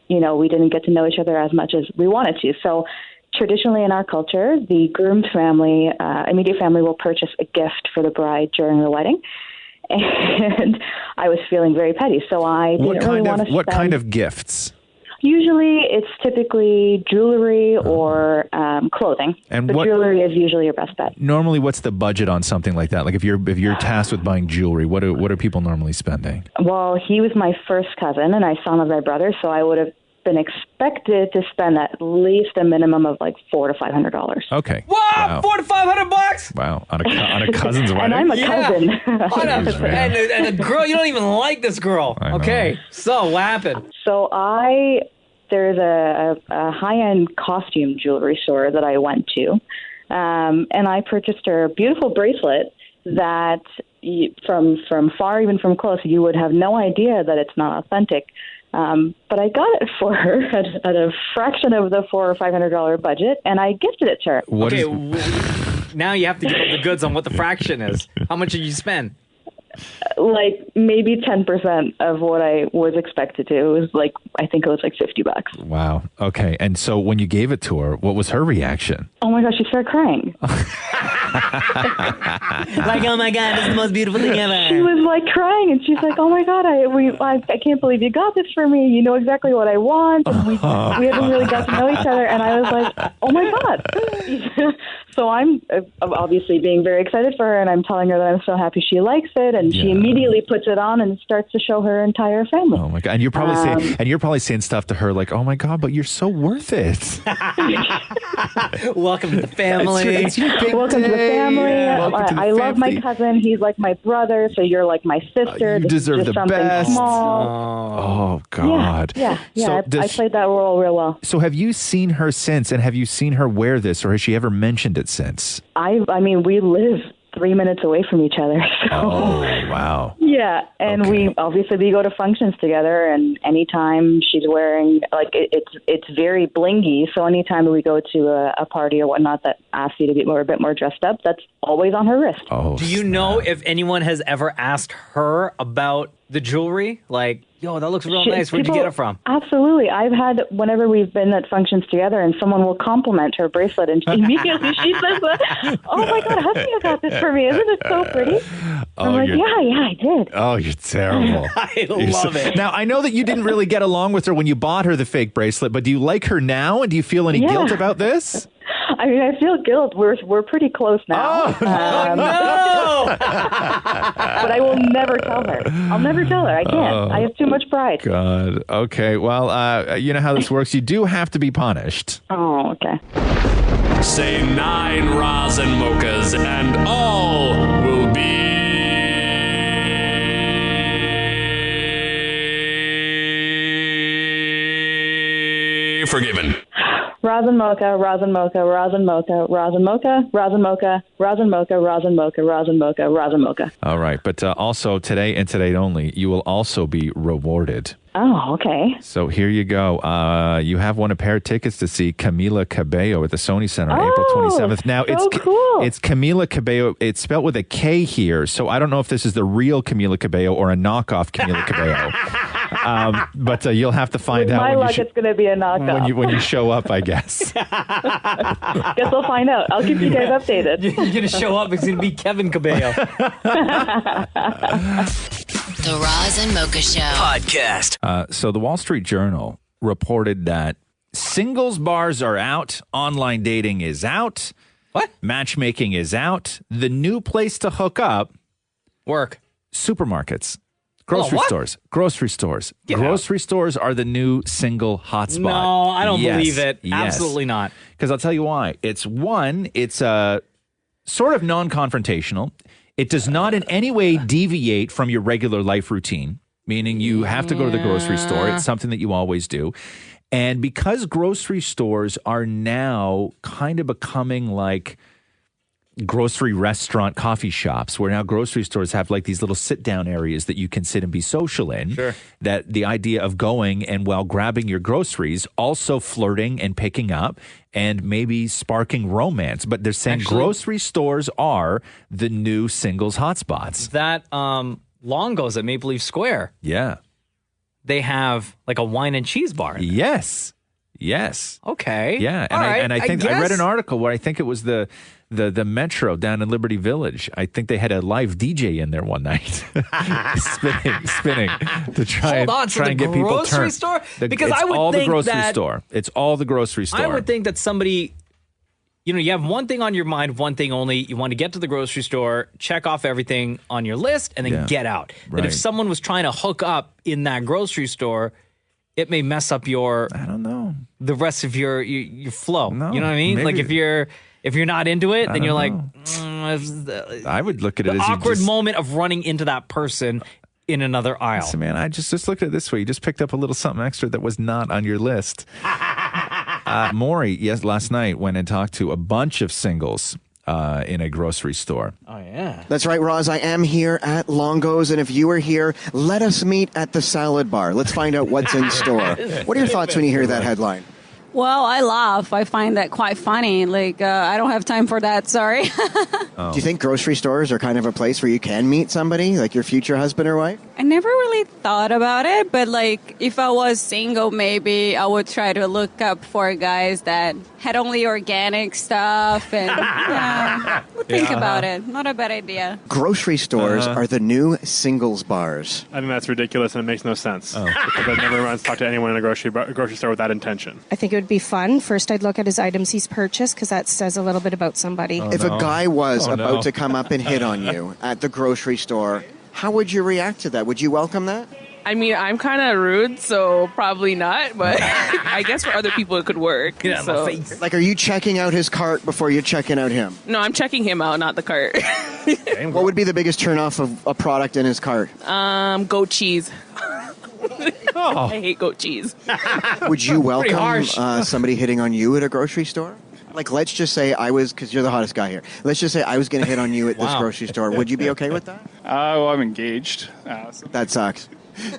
we didn't get to know each other as much as we wanted to. So traditionally in our culture, the groom's family, immediate family, will purchase a gift for the bride during the wedding. And I was feeling very petty, so I didn't really want to spend... What kind of gifts? Usually, it's typically jewelry or clothing. And but what- jewelry is usually your best bet. Normally, what's the budget on something like that? Like if you're tasked with buying jewelry, what are people normally spending? Well, he was my first cousin, and I saw him as my brother, so I would have been expected to spend at least a minimum of $400 to $500. Okay. Wow, $400 to $500. Wow, on a cousin's wedding. And I'm a cousin. and the girl, you don't even like this girl. Okay, so what happened? So there's a high-end costume jewelry store that I went to, and I purchased her a beautiful bracelet that from far, even from close, you would have no idea that it's not authentic. But I got it for her at a fraction of the $400 or $500 budget, and I gifted it to her. Now you have to give up the goods on what the fraction is. How much did you spend? Like maybe 10% of what I was expected to. It was like, I think it was like $50. Wow. Okay. And so when you gave it to her, what was her reaction? Oh my gosh, she started crying. Like, oh my God, this is the most beautiful thing ever. She was like crying, and she's like, oh my God, I can't believe you got this for me. You know exactly what I want. And we haven't really got to know each other. And I was like, oh my God. So I'm obviously being very excited for her, and I'm telling her that I'm so happy she likes it, and she immediately puts it on and starts to show her entire family. Oh my God. And you're probably saying stuff to her like, oh my God, but you're so worth it. Welcome to the family. It's your big Welcome to the family. I love my cousin. He's like my brother, so you're like my sister. You deserve the best. Small. Oh God. Yeah. So I played that role real well. So have you seen her since, and have you seen her wear this, or has she ever mentioned it since? I mean, we live 3 minutes away from each other. So. Oh, wow. Yeah, and we go to functions together, and anytime she's wearing, like, it's very blingy, so anytime we go to a party or whatnot that asks you to be a bit more dressed up, that's always on her wrist. Oh, do you know if anyone has ever asked her about the jewelry? Like, yo, that looks real nice. Where'd you get it from? Absolutely. I've had, whenever we've been at functions together and someone will compliment her bracelet, and immediately she says, oh my God, husband, you got this for me. Isn't it so pretty? I'm like, yeah, I did. Oh, you're terrible. I love it. Now, I know that you didn't really get along with her when you bought her the fake bracelet, but do you like her now? And do you feel any guilt about this? I mean, I feel guilt. We're pretty close now. Oh, no! But I will never tell her. I'll never tell her. I can't. I have too much pride. God. Okay. Well, you know how this works. You do have to be punished. Oh, okay. Say 9 Roz and Mochas, and all will be forgiven. Roz and Mocha, Roz and Mocha, Roz and Mocha, Roz and Mocha, Roz and Mocha, Roz and Mocha, Roz and Mocha, Roz and Mocha, Roz and Mocha. All right. But also today and today only, you will also be rewarded. Oh, okay. So here you go. You have won a pair of tickets to see Camila Cabello at the Sony Center on April 27th. Now, cool. It's Camila Cabello. It's spelled with a K here, so I don't know if this is the real Camila Cabello or a knockoff Camila Cabello. But you'll have to find out. My luck, it's going to be a knockoff. When you show up, I guess. Guess we'll find out. I'll keep you guys updated. You're going to show up. It's going to be Kevin Cabello. The Roz and Mocha Show podcast. So the Wall Street Journal reported that singles bars are out, online dating is out, matchmaking is out. The new place to hook up, supermarkets. Grocery stores. Grocery stores. Grocery stores are the new single hotspot. No, I don't believe it. Yes. Absolutely not. Because I'll tell you why. It's sort of non-confrontational. It does not in any way deviate from your regular life routine, meaning you have to go to the grocery store. It's something that you always do. And because grocery stores are now kind of becoming like grocery restaurant coffee shops, where now grocery stores have like these little sit down areas that you can sit and be social in. Sure. That the idea of going and while grabbing your groceries, also flirting and picking up and maybe sparking romance. But they're saying grocery stores are the new singles hotspots. That Longo's at Maple Leaf Square. Yeah. They have like a wine and cheese bar. Yes. Okay. Yeah. And I think I read an article where I think it was the Metro down in Liberty Village. I think they had a live DJ in there one night, spinning to try and get people turned. Store? Because I would think it's all the grocery store. I would think that somebody, you have one thing on your mind, one thing only. You want to get to the grocery store, check off everything on your list, and then get out. Right. That if someone was trying to hook up in that grocery store, it may mess up the rest of your flow. No, you know what I mean? maybe. Like if you're not into it, then you're like, I would look at it as the awkward moment of running into that person in another aisle. So man, I just looked at it this way. You just picked up a little something extra that was not on your list. Maury, last night went and talked to a bunch of singles in a grocery store. Oh, yeah? Yeah. That's right, Roz. I am here at Longo's, and if you are here, let us meet at the salad bar. Let's find out what's in store. What are your thoughts when you hear that headline? Well, I laugh. I find that quite funny. Like, I don't have time for that. Sorry. Do you think grocery stores are kind of a place where you can meet somebody, like your future husband or wife? I never really thought about it, but like, if I was single, maybe I would try to look up for guys that had only organic stuff and think about it. Not a bad idea. Grocery stores are the new singles bars. I think that's ridiculous and it makes no sense. Because I've never once talked to anyone in a grocery store with that intention. I think it would be fun. First, I'd look at his items he's purchased because that says a little bit about somebody. If a guy was about to come up and hit on you at the grocery store, how would you react to that? Would you welcome that? I mean, I'm kind of rude, so probably not, but I guess for other people it could work. Get out of my face. Like, are you checking out his cart before you're checking out him? No, I'm checking him out, not the cart. What would be the biggest turnoff of a product in his cart? Goat cheese. I hate goat cheese. Would you welcome somebody hitting on you at a grocery store? Like, let's just say because you're the hottest guy here. Let's just say I was going to hit on you at this grocery store. Would you be okay with that? Well, I'm engaged. That sucks.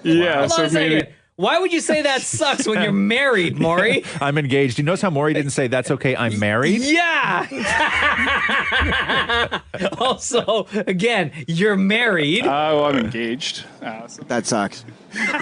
Yeah, Hold on a second. Why would you say that sucks when you're married, Maury? I'm engaged. You notice how Maury didn't say, that's okay, I'm married? Yeah. Also, again, you're married. Well, I'm engaged. That sucks.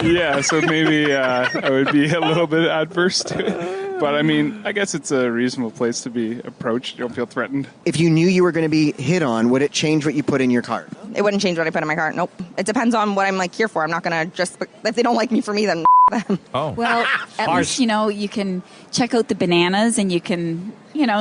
Yeah, so maybe I would be a little bit adverse to it. But, I mean, I guess it's a reasonable place to be approached. You don't feel threatened. If you knew you were going to be hit on, would it change what you put in your cart? It wouldn't change what I put in my cart. Nope. It depends on what I'm like here for. I'm not going to just, if they don't like me for me, then them. Oh. Well, at least, you can check out the bananas and you can,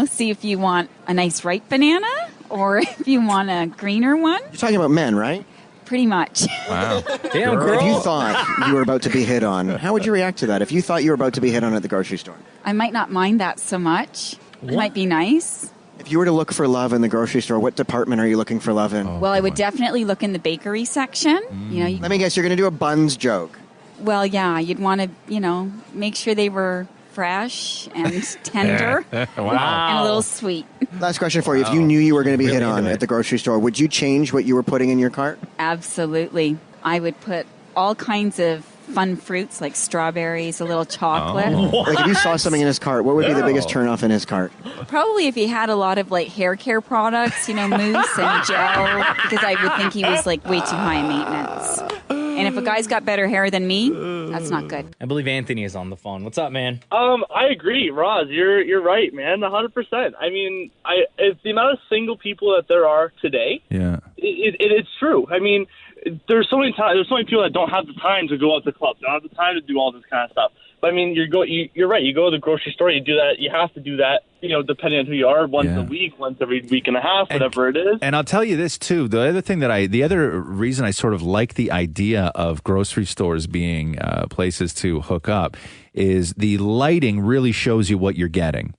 see if you want a nice ripe banana or if you want a greener one. You're talking about men, right? Pretty much. Wow. Damn, girl. If you thought you were about to be hit on, how would you react to that? If you thought you were about to be hit on at the grocery store? I might not mind that so much. It might be nice. If you were to look for love in the grocery store, what department are you looking for love in? Well, I would definitely look in the bakery section. Let me guess, you're going to do a buns joke. Well, yeah, you'd want to, make sure they were fresh and tender and a little sweet. Last question for you. If you knew you were going to be hit on at the grocery store, would you change what you were putting in your cart? Absolutely. I would put all kinds of fun fruits like strawberries, a little chocolate. Like if you saw something in his cart, what would be the biggest turnoff in his cart? Probably if he had a lot of like hair care products, mousse and gel, because I would think he was like way too high in maintenance. And if a guy's got better hair than me, that's not good. I believe Anthony is on the phone. What's up, man? I agree, Roz. You're right, man. 100%. I mean, it's the amount of single people that there are today. Yeah, it's true. I mean, there's so many people that don't have the time to go out to clubs, don't have the time to do all this kind of stuff. But I mean, you're right. You go to the grocery store, you do that. You have to do that. Depending on who you are, once a week, once every week and a half, whatever it is. And I'll tell you this too. The other reason I sort of like the idea of grocery stores being places to hook up is the lighting really shows you what you're getting.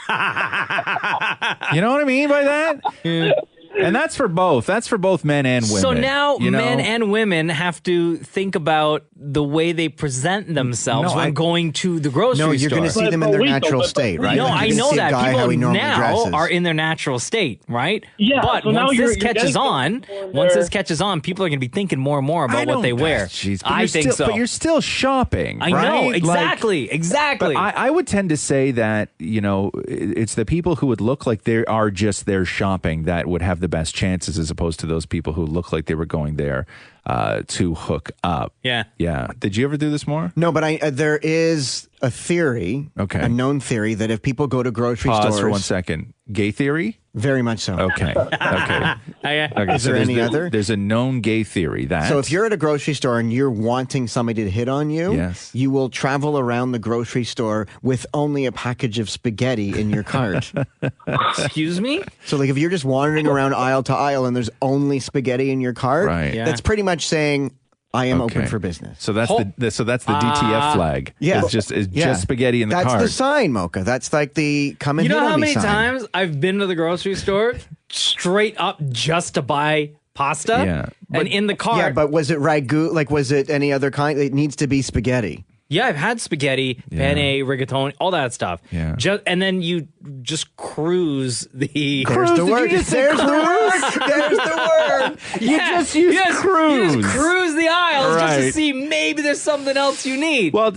You know what I mean by that? Yeah. And that's for both. That's for both men and women. So now men and women have to think about the way they present themselves when going to the grocery store. No, you're going to see them in their natural state, right? No, I know that. People now dresses. are in their natural state, right? Yeah. But so once this catches on, people are going to be thinking more and more about what they wear. I think so. But you're still shopping, I know, exactly. But I would tend to say that, it's the people who would look like they are just there shopping that would have the best chances as opposed to those people who look like they were going there to hook up. Yeah. Yeah. Did you ever do this more? No, but there is a theory, a known theory, that if people go to grocery stores... Pause for 1 second. Gay theory? Very much so. Okay. Is there any other? There's a known gay theory that... So if you're at a grocery store and you're wanting somebody to hit on you, you will travel around the grocery store with only a package of spaghetti in your cart. Excuse me? So like if you're just wandering around aisle to aisle and there's only spaghetti in your cart, that's pretty much saying... I am open for business. So that's the DTF flag. Yeah, it's just spaghetti in the cart. That's the sign, Mocha. That's like the come and hit on me sign. You know how many times I've been to the grocery store straight up just to buy pasta? Yeah, and in the cart. Yeah, but was it ragu? Like, was it any other kind? It needs to be spaghetti. Yeah, I've had spaghetti, penne, rigatoni, all that stuff. Yeah. And then you just cruise the... There's the word. There's the word. You just use cruise. You just cruise the aisles just to Right. see maybe there's something else you need. Well,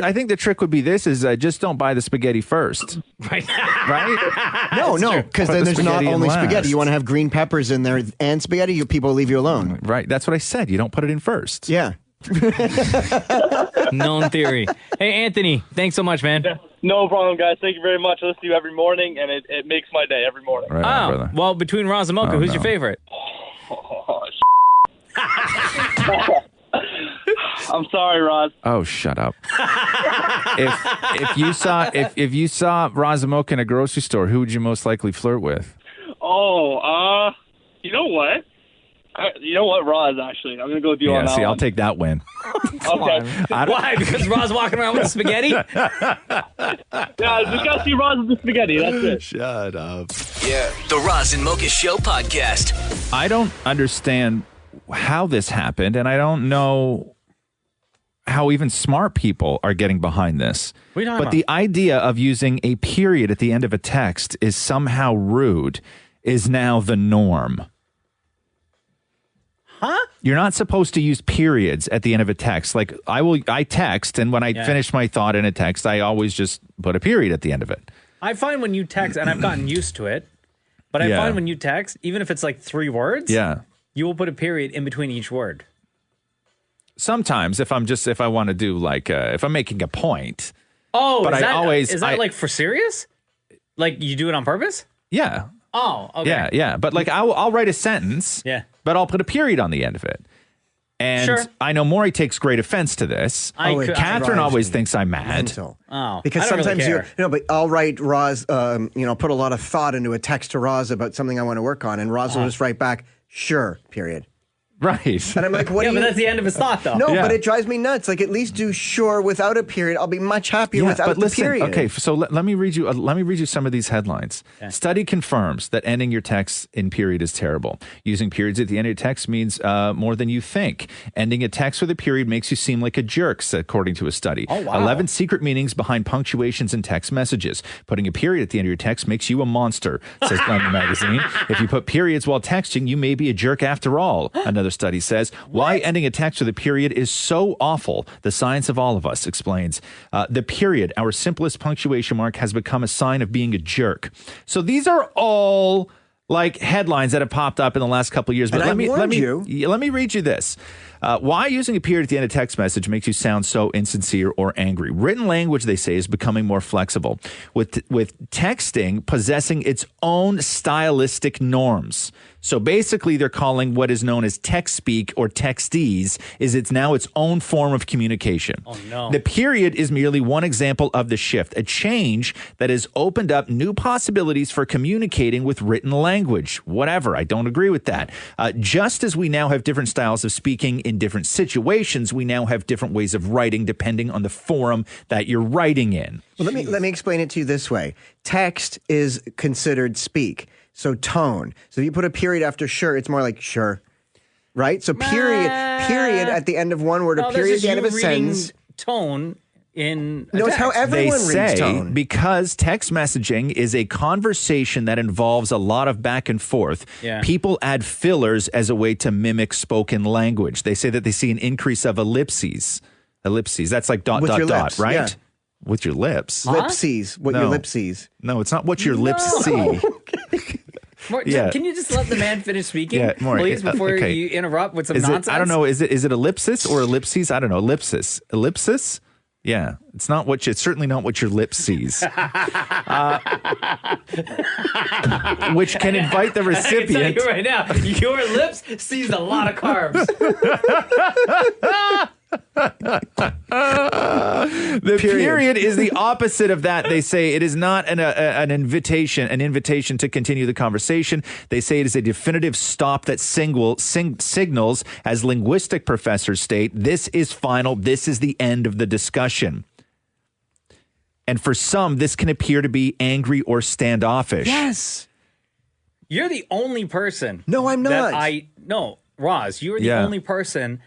I think the trick would be this: is just don't buy the spaghetti first. Right. Right? No, because then there's not only spaghetti. You want to have green peppers in there and spaghetti. People leave you alone. Right. That's what I said. You don't put it in first. Yeah. Known theory. Hey, Anthony, thanks so much, man. No problem, guys. Thank you very much. I listen to you every morning, and it makes my day every morning. Right well, between Roz and Mocha, who's your favorite? I'm sorry, Roz. Oh, shut up. if you saw Roz and Mocha in a grocery store, who would you most likely flirt with? You know what? Roz, actually. I'm going to go with you on that I'll one. take that win. Okay. Why? Because Roz walking around with spaghetti? Yeah, just got to see Roz with the spaghetti. That's it. Shut up. Yeah. The Roz and Mocha Show podcast. I don't understand how this happened, and I don't know how even smart people are getting behind this. What are you talking But the idea of using a period at the end of a text is somehow rude is now the norm. Huh? You're not supposed to use periods at the end of a text. Like I text, and when I finish my thought in a text, I always just put a period at the end of it. I find when you text, and I've gotten used to it, but I find when you text, even if it's like 3 words, you will put a period in between each word. Sometimes if I want to do like if I'm making a point. Oh, but is that like for serious? Like you do it on purpose? Yeah. Oh, okay. Yeah. But like I'll write a sentence. Yeah. But I'll put a period on the end of it. And Sure. I know Maury takes great offense to this. Catherine always thinks I'm mad. Oh, Because I don't sometimes really care. but I'll write Roz, put a lot of thought into a text to Roz about something I want to work on, and Roz will just write back, sure, period. Right. And I'm like, what do you... but that's the end of his thought, though. No, but it drives me nuts. Like, at least do sure without a period. I'll be much happier without the period. Okay, so let me read you some of these headlines. Okay. Study confirms that ending your text in period is terrible. Using periods at the end of your text means more than you think. Ending a text with a period makes you seem like a jerk, according to a study. Oh, wow. 11 secret meanings behind punctuations in text messages. Putting a period at the end of your text makes you a monster, says Glamour magazine. If you put periods while texting, you may be a jerk after all. Another study says, why ending a text with a period is so awful. The Science of All of Us explains. The period, our simplest punctuation mark, has become a sign of being a jerk. So these are all like headlines that have popped up in the last couple of years. But let me read you this. Why using a period at the end of text message makes you sound so insincere or angry. Written language, they say, is becoming more flexible, with texting possessing its own stylistic norms. So basically, they're calling what is known as text speak or textese it's now its own form of communication. Oh, no. The period is merely one example of the shift, a change that has opened up new possibilities for communicating with written language. Whatever, I don't agree with that. Just as we now have different styles of speaking in different situations, we now have different ways of writing depending on the forum that you're writing in. Well, let me explain it to you this way. Text is considered speak. So tone. So if you put a period after sure, it's more like sure. Right? So period at the end of one word, or period at the end of a sentence. Tone in No, it's how everyone reads tone. Because text messaging is a conversation that involves a lot of back and forth, people add fillers as a way to mimic spoken language. They say that they see an increase of ellipses. Ellipses. That's like dot, With dot, your dot, lips, right? yeah. With your lips. Lipsies. What your lipsies. No, it's not what your lips see. Can you just let the man finish speaking, please, before you interrupt with some nonsense? I don't know. Is it ellipsis or ellipses? I don't know. Ellipsis. Ellipsis? Yeah. It's certainly not what your lips sees. Which can invite the recipient. I can tell you right now, your lips sees a lot of carbs. The period is the opposite of that. They say it is not an invitation to continue the conversation. They say it is a definitive stop that signals, as linguistic professors state, this is final. This is the end of the discussion. And for some, this can appear to be angry or standoffish. Yes. You're the only person. No, I'm not. No, Roz, you are the only person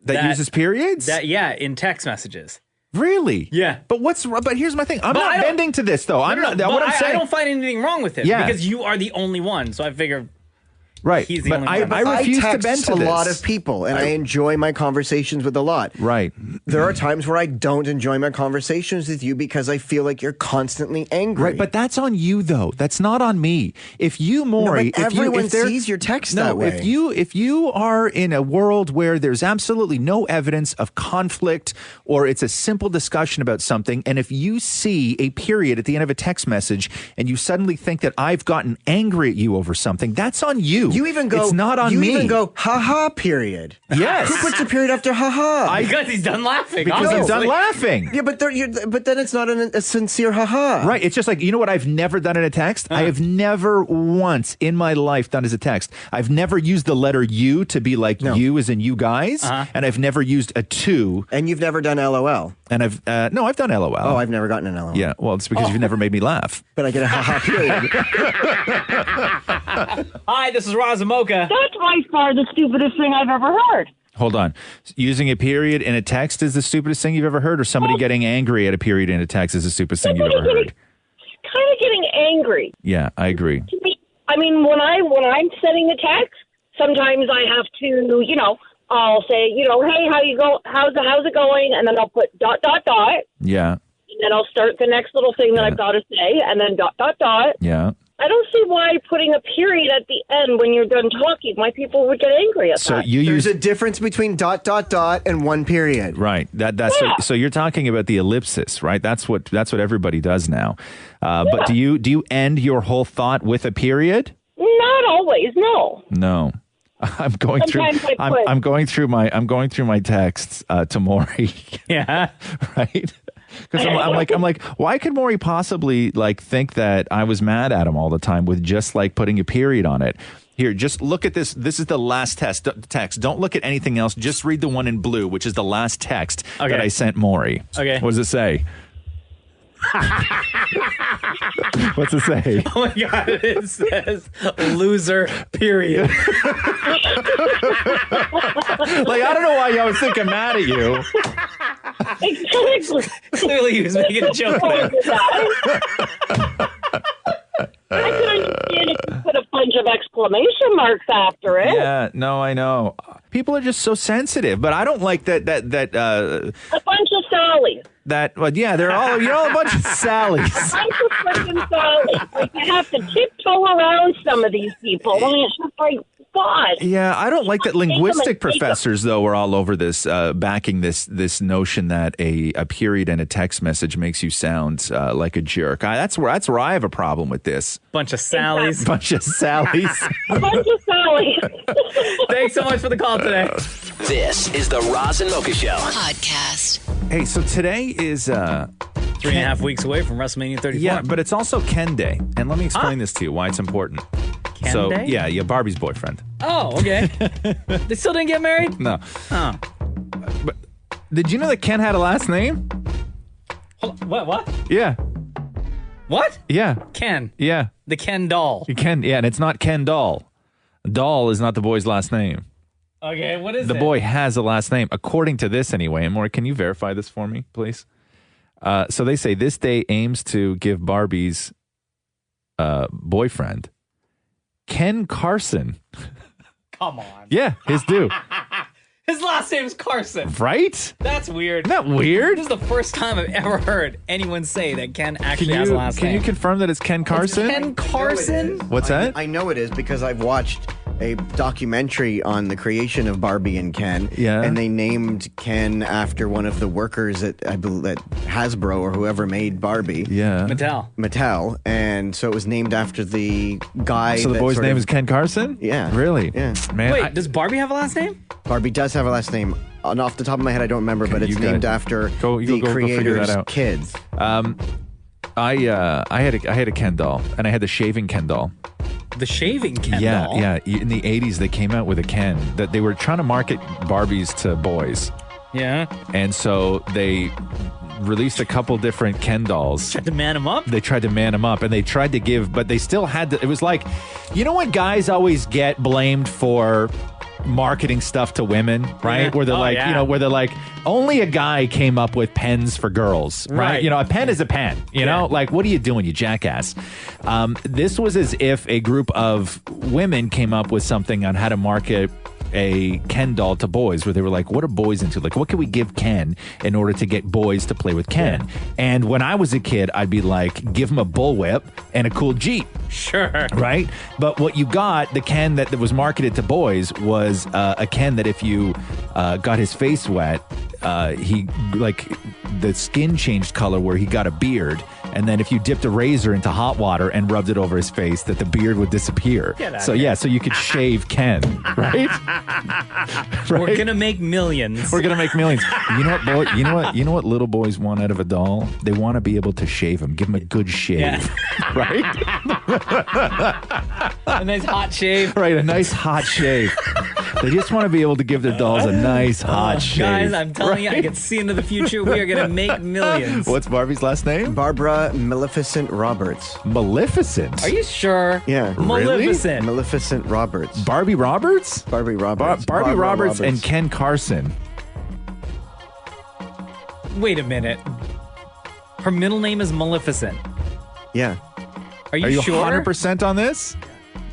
that uses periods? In text messages. Really? Yeah. But here's my thing. I'm not bending to this though. I'm not. What I'm saying. I don't find anything wrong with it because you are the only one. So I figure. Right. He's the but only I one. refuse to text bend to a this. lot of people, and I enjoy my conversations with a lot. Right. There are times where I don't enjoy my conversations with you because I feel like you're constantly angry. Right, but that's on you though. That's not on me. If you, Maury, but everyone sees your text that way. If you are in a world where there's absolutely no evidence of conflict or it's a simple discussion about something, and if you see a period at the end of a text message and you suddenly think that I've gotten angry at you over something, that's on you. You even go. It's not on me. You even go, ha-ha, period. Yes. Who puts a period after ha-ha? Because he's done laughing. Because I'm done laughing. Yeah, but then it's not a sincere ha-ha. Right. It's just like, you know what I've never done in a text? I have never once in my life done as a text. I've never used the letter U to be like you as in you guys. And I've never used a to. And you've never done LOL. And I've done LOL. Oh, I've never gotten an LOL. Yeah. Well, it's because you've never made me laugh. But I get a ha-ha period. Hi, this is Roz Mocha. That's by far the stupidest thing I've ever heard. Hold on. Using a period in a text is the stupidest thing you've ever heard, or somebody getting angry at a period in a text is the stupidest thing you've ever heard? Kind of getting angry. Yeah, I agree. I mean, when I'm sending a text, sometimes I have to, I'll say, hey, how's it going? And then I'll put ... Yeah. And then I'll start the next little thing that I've got to say, and then ... Yeah. I don't see why putting a period at the end when you're done talking, why people would get angry at that. There's a difference between ... and one period. Right. So you're talking about the ellipsis, right? That's what everybody does now. But do you end your whole thought with a period? Not always, no. No. I'm going through my texts to Maury. Yeah. Right. Because I'm like, why could Maury possibly think that I was mad at him all the time with just putting a period on it? Here, just look at this. This is the last text. Don't look at anything else. Just read the one in blue, which is the last text that I sent Maury. Okay. What does it say? What's it say? Oh my God, it says loser, period. I don't know why I was thinking mad at you. Exactly. Clearly he was making a joke there. I can understand if you put a bunch of exclamation marks after it. Yeah, no, I know. People are just so sensitive, but I don't like that. A bunch of Sallies. You're all a bunch of Sallies. A bunch of freaking Sallies. You have to tiptoe around some of these people. I mean, it's just like, God. Yeah, I don't like that linguistic professors, though, are all over this, backing this notion that a period in a text message makes you sound like a jerk. That's where I have a problem with this. Bunch of Sallies. A bunch of Sallies. Thanks so much for the call today. This is the Roz and Mocha Show Podcast. Hey, so today is 3.5 weeks away from WrestleMania 34. Yeah, but it's also Ken Day, and let me explain this to you why it's important. Ken Day? Yeah, Barbie's boyfriend. Oh, okay. They still didn't get married? No. Oh. But did you know that Ken had a last name? What? Yeah. What? Yeah. Ken. Yeah. The Ken doll. And it's not Ken Doll. Doll is not the boy's last name. Okay, what is it? The boy has a last name, according to this anyway. And Maury, can you verify this for me, please? So they say this day aims to give Barbie's boyfriend, Ken Carson. Come on. Yeah, his due. His last name's Carson. Right? That's weird. Isn't that weird? This is the first time I've ever heard anyone say that Ken actually has a last name. Can you confirm that it's Ken Carson? It's Ken Carson? What's that? I know it is because I've watched a documentary on the creation of Barbie and Ken. Yeah. And they named Ken after one of the workers at Hasbro or whoever made Barbie. Yeah. Mattel. And so it was named after the guy. So the boy's name is Ken Carson? Yeah. Really? Yeah. Man, Wait, does Barbie have a last name? Barbie does have a last name. And off the top of my head, I don't remember, but it's named after the creator's kids. I had a Ken doll, and I had the shaving Ken doll. The shaving Ken doll? Yeah. In the 80s, they came out with a Ken that they were trying to market Barbies to boys. Yeah. And so they released a couple different Ken dolls. Tried to man him up? They tried to man him up, and they tried to give, but they still had to, it was like, you know what guys always get blamed for marketing stuff to women, right? Yeah. Where they're where they're like, only a guy came up with pens for girls, right? Right. A pen is a pen, you know? Like, what are you doing, you jackass? This was as if a group of women came up with something on how to market a Ken doll to boys, where they were like, what are boys into? Like, what can we give Ken in order to get boys to play with Ken? And when I was a kid, I'd be like, give him a bullwhip and a cool Jeep. Sure. Right? But what you got, the Ken that was marketed to boys was a Ken that if you got his face wet, he, like, the skin changed color where he got a beard. And then if you dipped a razor into hot water and rubbed it over his face, that the beard would disappear. So you could shave Ken, right? We're gonna make millions. We're gonna make millions. You know what, boy? You know what little boys want out of a doll? They want to be able to shave him. Give him a good shave, right? A nice hot shave. Right, a nice hot shave. They just want to be able to give their dolls a nice hot shave. Guys, I'm telling you, I can see into the future. We are gonna make millions. What's Barbie's last name? Barbara Maleficent Roberts. Maleficent? Are you sure? Yeah. Maleficent. Really? Maleficent Roberts. Barbie Roberts? Barbie Roberts. Barbie Roberts and Ken Carson. Wait a minute. Her middle name is Maleficent. Yeah. Are you sure? 100% on this?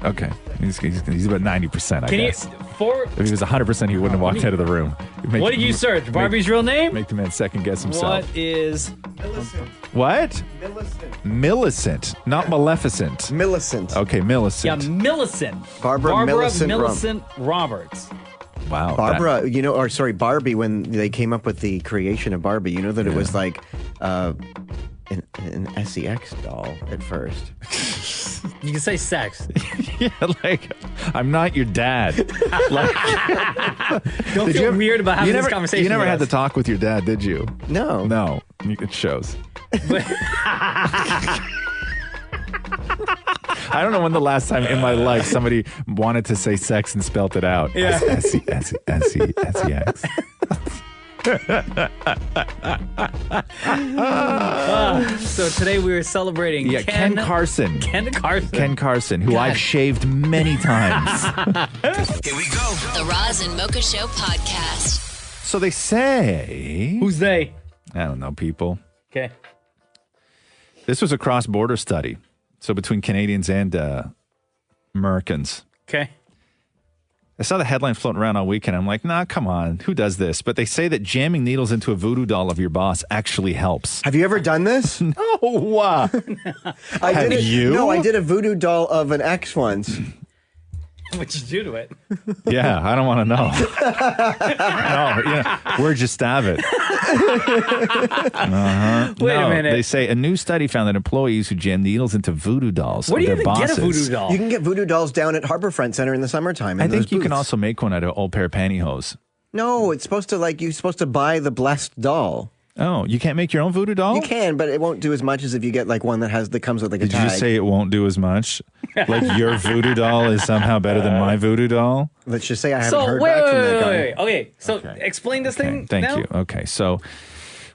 Okay. He's about 90%, I guess. If he was 100%, he wouldn't have walked out of the room. What did you search? Barbie's real name? Make the man second guess himself. What is... What? Millicent. Not Maleficent. Millicent. Okay, Millicent. Yeah, Millicent. Barbara Millicent Roberts. Wow. Barbara, Barbie, when they came up with the creation of Barbie, you know that it was like an sex doll at first. You can say sex. Yeah, like, I'm not your dad. Don't feel weird about having this conversation. You never with had us. to talk with your dad, did you? No. No. It shows. I don't know when the last time in my life somebody wanted to say sex and spelt it out. Yeah. S-E-X. So today we were celebrating Ken Carson. Ken Carson, who I've shaved many times. Here we go. The Roz and Mocha Show podcast. So they say... Who's they? I don't know, people. Okay. This was a cross-border study. So between Canadians and Americans. Okay. I saw the headline floating around all weekend. I'm like, nah, come on. Who does this? But they say that jamming needles into a voodoo doll of your boss actually helps. Have you ever done this? No. Have you? No, I did a voodoo doll of an ex once. What'd you do to it? Yeah, I don't want to know. No, yeah. Where'd you stab it? Wait a minute. They say a new study found that employees who jam needles into voodoo dolls Where of do you their even bosses. get a voodoo doll? You can get voodoo dolls down at Harborfront Center in the summertime. I think you can also make one out of an old pair of pantyhose. No, it's supposed to you're supposed to buy the blessed doll. Oh, you can't make your own voodoo doll? You can, but it won't do as much as if you get one that comes with a tag. Did you just say it won't do as much? Like your voodoo doll is somehow better than my voodoo doll? Let's just say I haven't heard back from that guy. Okay, so explain this thing Thank now. you. Okay, so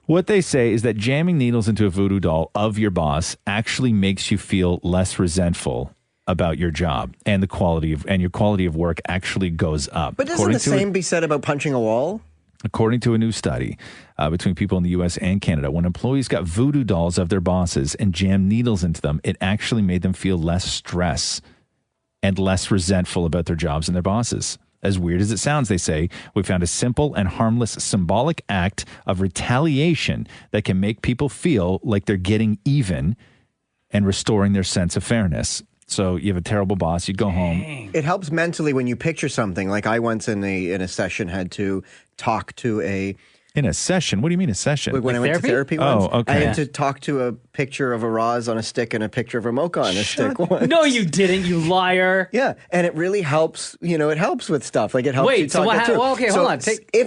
what they say is that jamming needles into a voodoo doll of your boss actually makes you feel less resentful about your job, and your quality of work actually goes up. But doesn't the same be said about punching a wall? According to a new study between people in the U.S. and Canada, when employees got voodoo dolls of their bosses and jammed needles into them, it actually made them feel less stress and less resentful about their jobs and their bosses. As weird as it sounds, they say, we found a simple and harmless symbolic act of retaliation that can make people feel like they're getting even and restoring their sense of fairness. So you have a terrible boss, you go home. It helps mentally when you picture something. Like I once in a session had to talk to a... In a session? What do you mean a session? When I went to therapy once, okay. I had to talk to a picture of a Roz on a stick and a picture of a Mocha on a stick once. No, you didn't, you liar. Yeah, and it really helps, it helps with stuff. Like it helps you talk it through. Okay, hold on.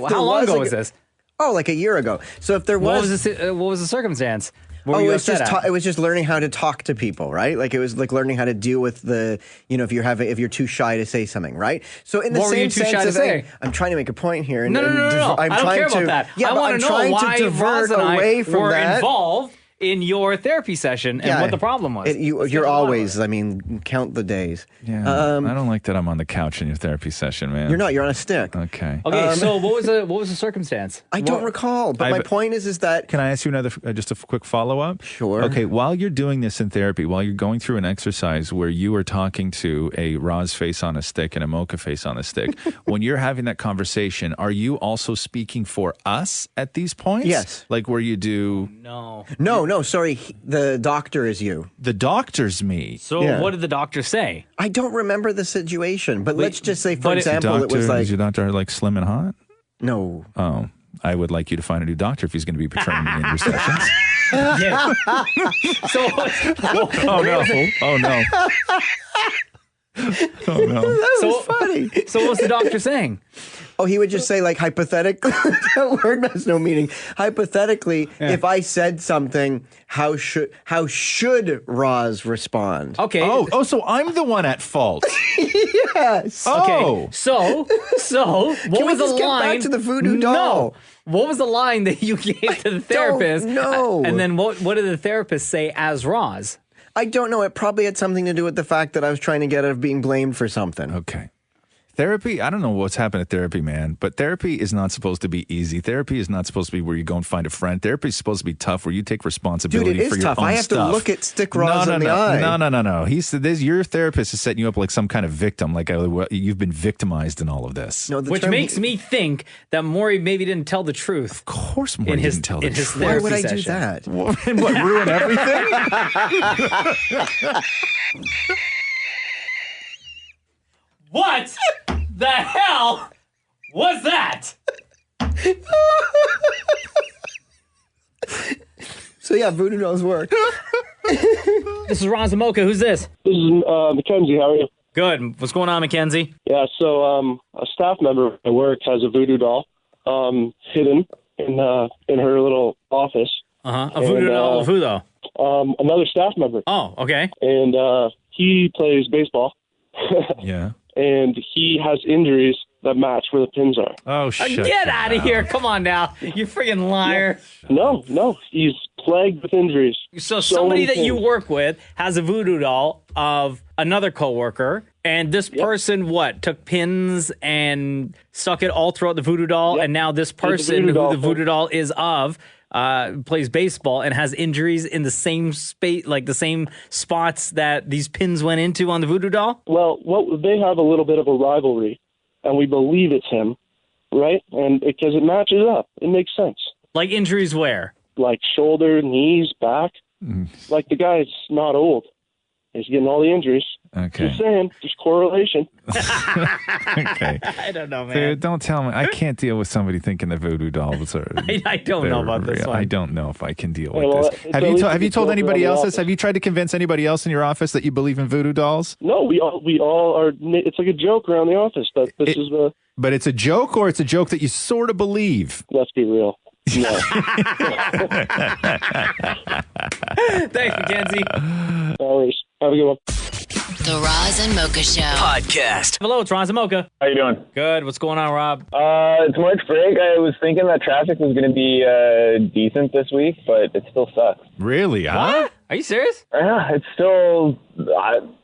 How long ago was this? Oh, like a year ago. So if there was... What was the circumstance? It was just learning how to talk to people, right? Like it was like learning how to deal with the, if you're too shy to say something, right? So in the same sense of, I'm trying to make a point here. No. I don't care about that. Yeah, I want to know why Roz and I were involved in your therapy session and what the problem was. You're always, count the days. Yeah, I don't like that I'm on the couch in your therapy session, man. You're not. You're on a stick. Okay. Okay, so what was the circumstance? I don't recall, but my point is that... Can I ask you just a quick follow-up? Sure. Okay, while you're doing this in therapy, while you're going through an exercise where you are talking to a Roz face on a stick and a Mocha face on a stick, when you're having that conversation, are you also speaking for us at these points? Yes. Like where you do... No, sorry. The doctor is you. The doctor's me. So what did the doctor say? I don't remember the situation, but let's just say, for example, it was like... Is your doctor like slim and hot? No. Oh, I would like you to find a new doctor if he's going to be portraying me in your sessions. Yeah. Oh no! Oh no! Oh no! That was funny. So what was the doctor saying? Oh, he would just say, like, hypothetically, that word has no meaning. Hypothetically, if I said something, how should Roz respond? Okay. Oh, so I'm the one at fault. Yes. Okay. So what was the just get line? back to the voodoo doll? No. What was the line that you gave to the therapist? No. And then what did the therapist say as Roz? I don't know. It probably had something to do with the fact that I was trying to get out of being blamed for something. Okay. Therapy, I don't know what's happened at therapy, man, but therapy is not supposed to be easy. Therapy is not supposed to be where you go and find a friend. Therapy is supposed to be tough, where you take responsibility Dude, it is for your tough. own I have stuff. to look at Stick Roz in the eye. No. Your therapist is setting you up like some kind of victim, like you've been victimized in all of this. No, Which makes me think that Maury maybe didn't tell the truth. Of course Maury didn't tell the truth. Why would I session. do that? What, ruin everything? What the hell was that? So yeah, voodoo dolls work. This is Roz Mocha. Who's this? This is Mackenzie. How are you? Good. What's going on, Mackenzie? Yeah, so a staff member at work has a voodoo doll hidden in her little office. A voodoo doll of who, though? Another staff member. Oh, okay. And he plays baseball. Yeah. And he has injuries that match where the pins are. Oh, shit. Get out of here. Come on now. You friggin' liar. No. He's plagued with injuries. So somebody that you work with has a voodoo doll of another coworker, and this person, took pins and stuck it all throughout the voodoo doll, and now this person who the voodoo doll is of plays baseball and has injuries in the same space, like the same spots that these pins went into on the voodoo doll? Well, they have a little bit of a rivalry, and we believe it's him, right? And because it matches up, it makes sense. Like injuries where? Like shoulder, knees, back. Like the guy's not old. He's getting all the injuries. Okay. Just saying, there's correlation. Okay. I don't know, man. Dude, don't tell me. I can't deal with somebody thinking the voodoo dolls are. I don't know about this one. I don't know if I can deal with this. Have you told anybody else this? Have you tried to convince anybody else in your office that you believe in voodoo dolls? No, we all are. It's like a joke around the office. That this is the. But it's a joke, or it's a joke that you sort of believe. Let's be real. No. Thanks, Mackenzie. Always. Have a good one. The Roz and Mocha Show podcast. Hello, it's Roz and Mocha. How you doing? Good. What's going on, Rob? It's March break. I was thinking that traffic was going to be decent this week, but it still sucks. Really? What? Are you serious? Yeah, it's still.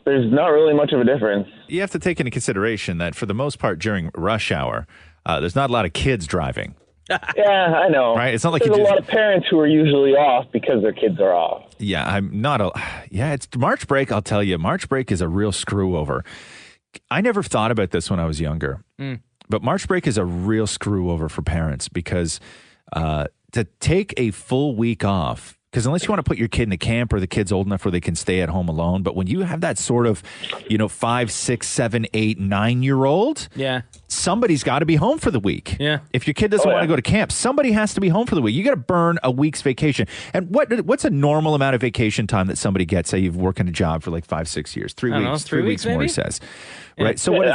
There's not really much of a difference. You have to take into consideration that for the most part during rush hour, there's not a lot of kids driving. Yeah, I know. Right? It's not like there's a lot of parents who are usually off because their kids are off. Yeah, I'm not a. Yeah, it's March break. I'll tell you, March break is a real screw over. I never thought about this when I was younger, but March break is a real screw over for parents because to take a full week off. Because unless you want to put your kid in a camp or the kid's old enough where they can stay at home alone, but when you have that sort of, 5, 6, 7, 8, 9-year-old, somebody's got to be home for the week. Yeah. If your kid doesn't want to go to camp, somebody has to be home for the week. You got to burn a week's vacation. And what's a normal amount of vacation time that somebody gets? Say you've worked in a job for like 5, 6 years, 3 weeks. 3 weeks, Maury maybe? says. Yeah. Right. So what?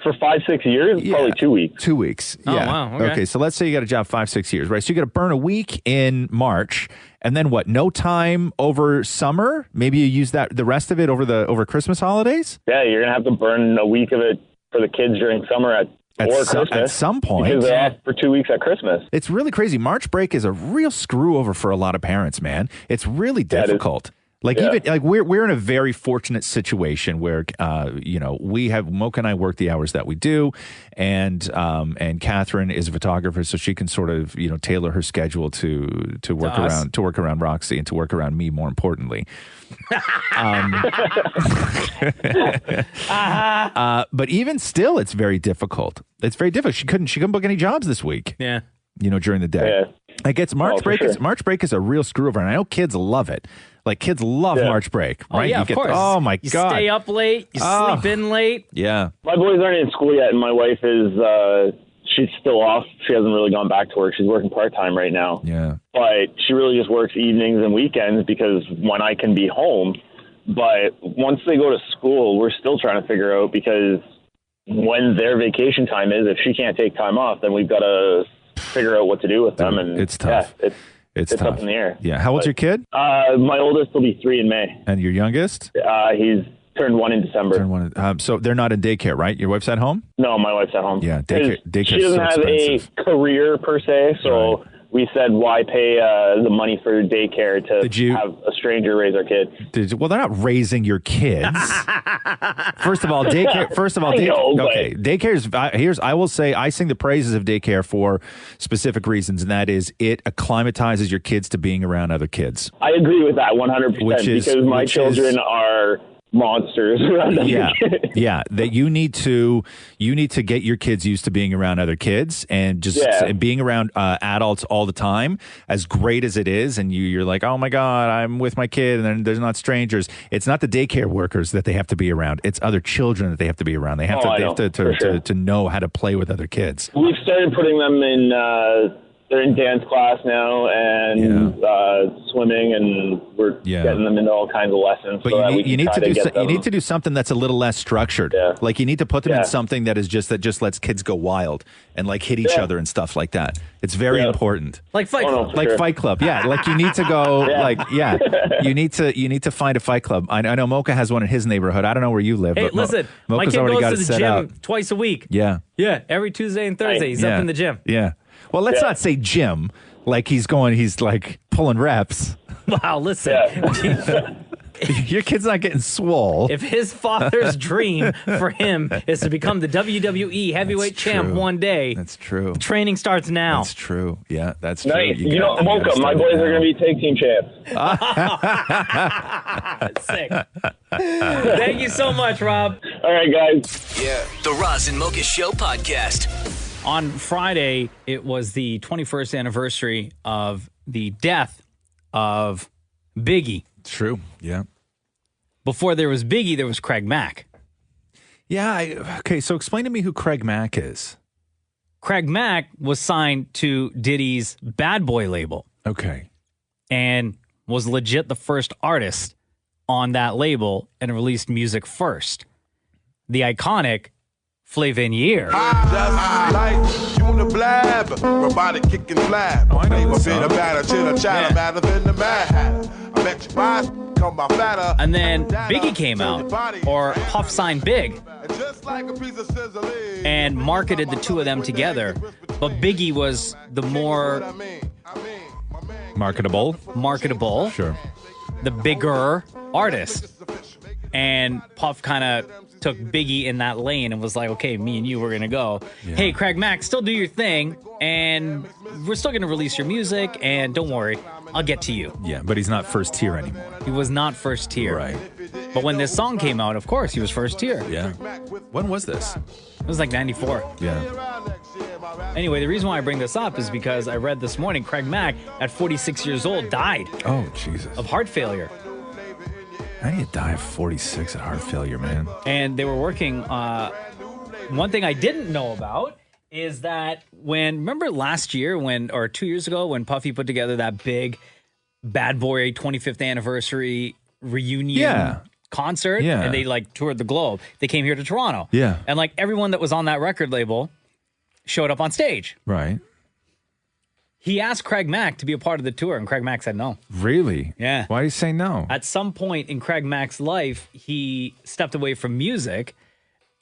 For 5, 6 years, probably 2 weeks. 2 weeks. Oh, Yeah. wow, okay. So let's say you got a job 5, 6 years, right? So you got to burn a week in March, and then what? No time over summer? Maybe you use the rest of it over Christmas holidays? Yeah, you're gonna have to burn a week of it for the kids during summer at Christmas. At some point. Because they're off for 2 weeks at Christmas. It's really crazy. March break is a real screw over for a lot of parents, man. It's really difficult. We're in a very fortunate situation where we have Mocha and I work the hours that we do, and Catherine is a photographer, so she can sort of tailor her schedule to work around Roxy and to work around me, more importantly. But even still, it's very difficult. It's very difficult. She couldn't book any jobs this week. Yeah. During the day. Yeah. Like March break is a real screw over, and I know kids love it. Like kids love March break, right? Oh, yeah, of course. Oh my you God. You stay up late, you sleep in late. Yeah. My boys aren't in school yet, and my wife is, she's still off. She hasn't really gone back to work. She's working part-time right now. Yeah. But she really just works evenings and weekends because when I can be home. But once they go to school, we're still trying to figure out, because when their vacation time is, if she can't take time off, then we've got to figure out what to do with them. And it's tough. Yeah, it's tough. up in the air. Yeah. How old's your kid? My oldest will be 3 in May. And your youngest? He's turned 1 in December. So they're not in daycare, right? Your wife's at home? No, my wife's at home. Yeah, daycare. She doesn't have a career per se, so we said, why pay the money for daycare to have a stranger raise our kid? Well, they're not raising your kids. First of all, daycare. Daycare. I will say, I sing the praises of daycare for specific reasons, and that is it acclimatizes your kids to being around other kids. I agree with that 100%, because my children are monsters around other kids. Yeah, that you need to get your kids used to being around other kids and just being around adults all the time, as great as it is. And you're like, oh my God, I'm with my kid, and then there's not strangers. It's not the daycare workers that they have to be around. It's other children that they have to be around. They have to know how to play with other kids. We've started putting them in. They're in dance class now and swimming, and we're getting them into all kinds of lessons. But you need to do something that's a little less structured. Yeah. Like you need to put them in something that lets kids go wild and like hit each other and stuff like that. It's very important. Like Fight Club. Fight Club. Yeah. Like you need to go. You need to find a fight club. I know Mocha has one in his neighborhood. I don't know where you live. Hey, but listen, my kid goes to the gym twice a week. Yeah. Yeah. Every Tuesday and Thursday, he's up in the gym. Yeah. Well, let's not say gym. Like he's like pulling reps. Wow, listen. Your kid's not getting swole. If his father's dream for him is to become the WWE heavyweight champ one day, that's true. Training starts now. That's true. Yeah, that's true. Nice. Mocha, my boys are going to be tag team champs. Sick. Thank you so much, Rob. All right, guys. Yeah. The Roz and Mocha Show podcast. On Friday, it was the 21st anniversary of the death of Biggie. True. Yeah. Before there was Biggie, there was Craig Mack. Yeah. Okay. So explain to me who Craig Mack is. Craig Mack was signed to Diddy's Bad Boy label. Okay. And was legit the first artist on that label and released music first. The iconic Flavinier. Just like you in the blab, robotic kicking flab. I know this song. And then Biggie came out, or Puff signed Big, and marketed the two of them together. But Biggie was the more marketable, sure, the bigger artist. And Puff kind of took Biggie in that lane and was like, okay, me and you, we're going to go. Yeah. Hey, Craig Mack, still do your thing, and we're still going to release your music, and don't worry, I'll get to you. Yeah, but he's not first tier anymore. He was not first tier. Right. But when this song came out, of course, he was first tier. Yeah. When was this? It was like 94. Yeah. Anyway, the reason why I bring this up is because I read this morning Craig Mack, at 46 years old, died. Oh, Jesus. Of heart failure. How do you die at 46 at heart failure, man? And they were working. One thing I didn't know about is that remember last year or 2 years ago when Puffy put together that big Bad Boy 25th anniversary reunion concert, and they like toured the globe. They came here to Toronto. Yeah. And like everyone that was on that record label showed up on stage. Right. He asked Craig Mack to be a part of the tour, and Craig Mack said no. Really? Yeah. Why do you say no? At some point in Craig Mack's life, he stepped away from music,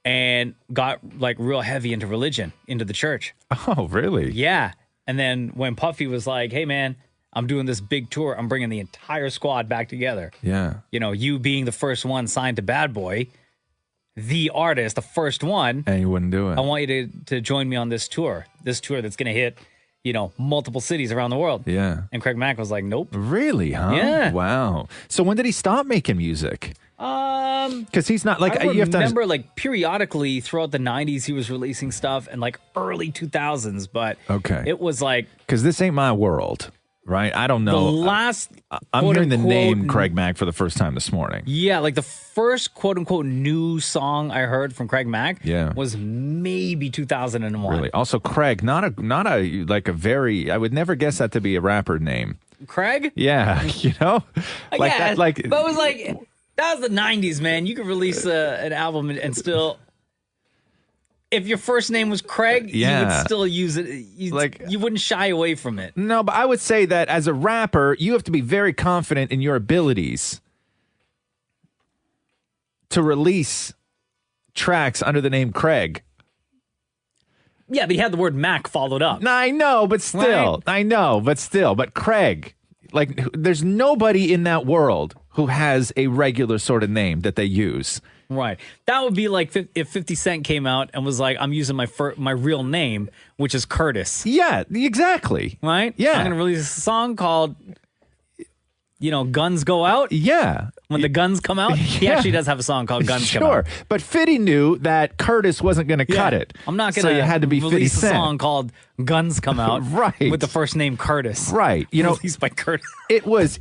and got like real heavy into religion, into the church. Oh, really? Yeah. And then when Puffy was like, hey, man, I'm doing this big tour. I'm bringing the entire squad back together. Yeah. You know, you being the first one signed to Bad Boy, the artist, the first one. And you wouldn't do it. I want you to join me on this tour that's going to hit, you know, multiple cities around the world. Yeah. And Craig Mack was like, nope. Really, huh? Yeah. Wow. So when did he stop making music? Because he's not like I you have to remember like periodically throughout the 90s he was releasing stuff and like early 2000s, but Okay. it was like Because this ain't my world, right? I don't know. the last I'm hearing the quote-unquote, name Craig Mack for the first time this morning. Yeah, like the first quote unquote new song I heard from Craig Mack Yeah. was maybe 2001. Really. Also, Craig, not a like a very. I would never guess that to be a rapper name. Craig? Yeah, you know, like yeah, that. Like, but it was like that was the 90s, man. You could release an album and still, if your first name was Craig, you Yeah. would still use it. You wouldn't shy away from it. no, but I would say that as a rapper, you have to be very confident in your abilities to release tracks under the name Craig. Yeah, but he had the word Mac followed up. I know, but still. Right? I know, but still. But Craig, like, there's nobody in that world who has a regular sort of name that they use. Right. That would be like if 50 Cent came out and was like, I'm using my real name, which is Curtis. Yeah, exactly. Right? Yeah. I'm going to release a song called, you know, Guns Go Out. Yeah. When the guns come out. He Yeah. actually does have a song called Guns Come Sure, Out. but Fitty knew that Curtis wasn't going to cut it. I'm not going So you had to be 50 release a Cent. song called Guns Come Out Right. with the first name Curtis. Right. You know, Released by Curtis. It was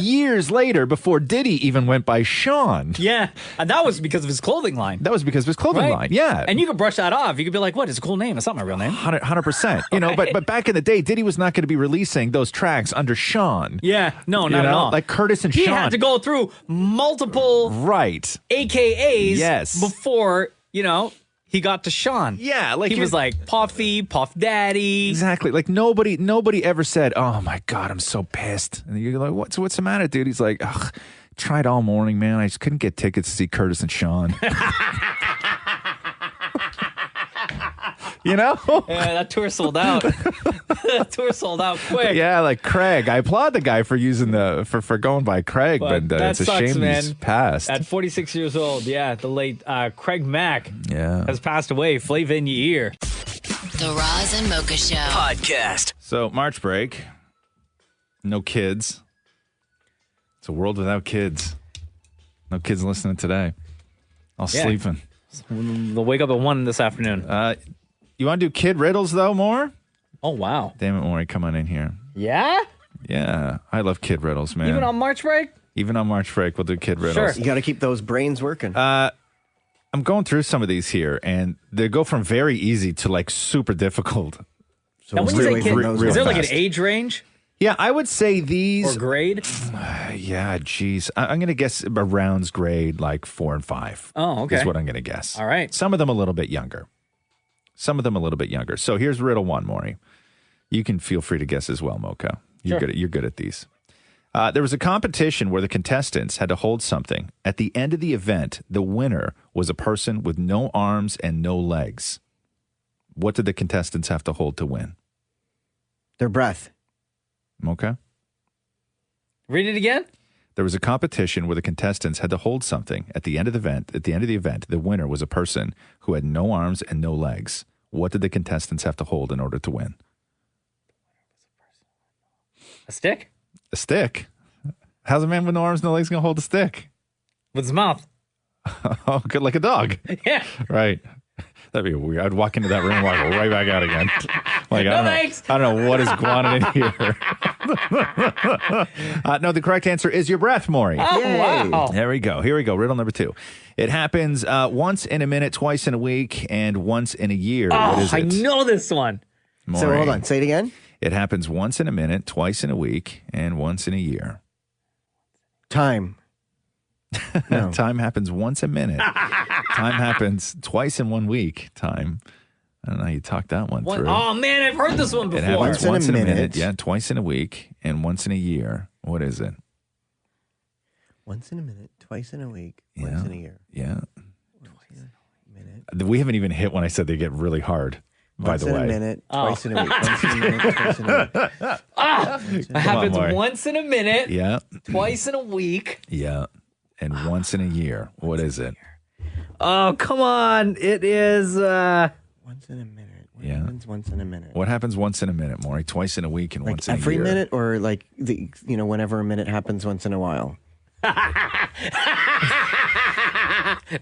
years later before Diddy even went by Sean. Yeah. And that was because of his clothing line. That was because of his clothing Right? line. Yeah. And you could brush that off. You could be like, what? It's a cool name. It's not my real name. 100%. You know, but back in the day, Diddy was not going to be releasing those tracks under Sean. Yeah. No, You not at know, all. like Curtis and he Sean. had to go through multiple Right. AKAs Yes. before, you know, he got to Sean. Yeah, like he you're- was like Puffy, Puff Daddy. Exactly. Like nobody ever said, "Oh my God, I'm so pissed." And you're like, "What's the matter, dude?" He's like, "Ugh, tried all morning, man. I just couldn't get tickets to see Curtis and Sean." You know? Yeah, that tour sold out. That tour sold out quick. Yeah, like Craig. I applaud the guy for using for going by Craig, but that it's a sucks, shame man. he's passed. At 46 years old, yeah, the late Craig Mack Yeah. has passed away. Flavor in your ear. The Roz and Mocha Show podcast. So March break, no kids. It's a world without kids. No kids listening today. All Yeah. sleeping. They'll wake up at 1 this afternoon. You want to do kid riddles though, more? Oh wow! Damn it, Maury, come on in here. Yeah? Yeah, I love kid riddles, man. Even on March break? Even on March break, we'll do kid riddles. You got to keep those brains working. I'm going through some of these here, and they go from very easy to like super difficult. So And when you say kid, is there like an age range Yeah, I would say these. or grade? Yeah, geez. I'm going to guess around grade like 4 and 5. Oh, okay. Is what I'm going to guess. All right. Some of them a little bit younger. So here's riddle 1, Maury. You can feel free to guess as well, Mocha. You're good at these. There was a competition where the contestants had to hold something. At the end of the event, the winner was a person with no arms and no legs. What did the contestants have to hold to win? Their breath. Mocha? Read it again. There was a competition where the contestants had to hold something. At the end of the event, the winner was a person who had no arms and no legs. What did the contestants have to hold in order to win? A stick? A stick? How's a man with no arms and no legs going to hold a stick? With his mouth. Oh, good, like a dog. Yeah. Right. That'd be weird. I'd walk into that room and walk right back out again. Like, No thanks. I don't know what is going on in here. No, the correct answer is your breath, Maury. Oh, wow. There we go. Here we go. Riddle number 2. It happens once in a minute, twice in a week, and once in a year. What Oh, is it? I know this one. Maury? So hold on. Say it again. It happens once in a minute, twice in a week, and once in a year. Time. No. Time happens once a minute. Time happens twice in 1 week. Time. I don't know how you talk that one through. Oh, man, I've heard this one It before. happens once in a minute. Yeah, twice in a week, and once in a year. What is it? Once in a minute, twice in a week, once in a year. Yeah. We haven't even hit when I said they get really hard. By the way, once in a minute, twice in a week, once in a minute, twice in a week. It happens once in a minute. Yeah. Twice in a week. Yeah. And once in a year. What is it? Oh, come on. It is once in a minute. What happens once in a minute? What happens once in a minute, Maury? Twice in a week and once in a year. Every minute, or like whenever a minute happens once in a while.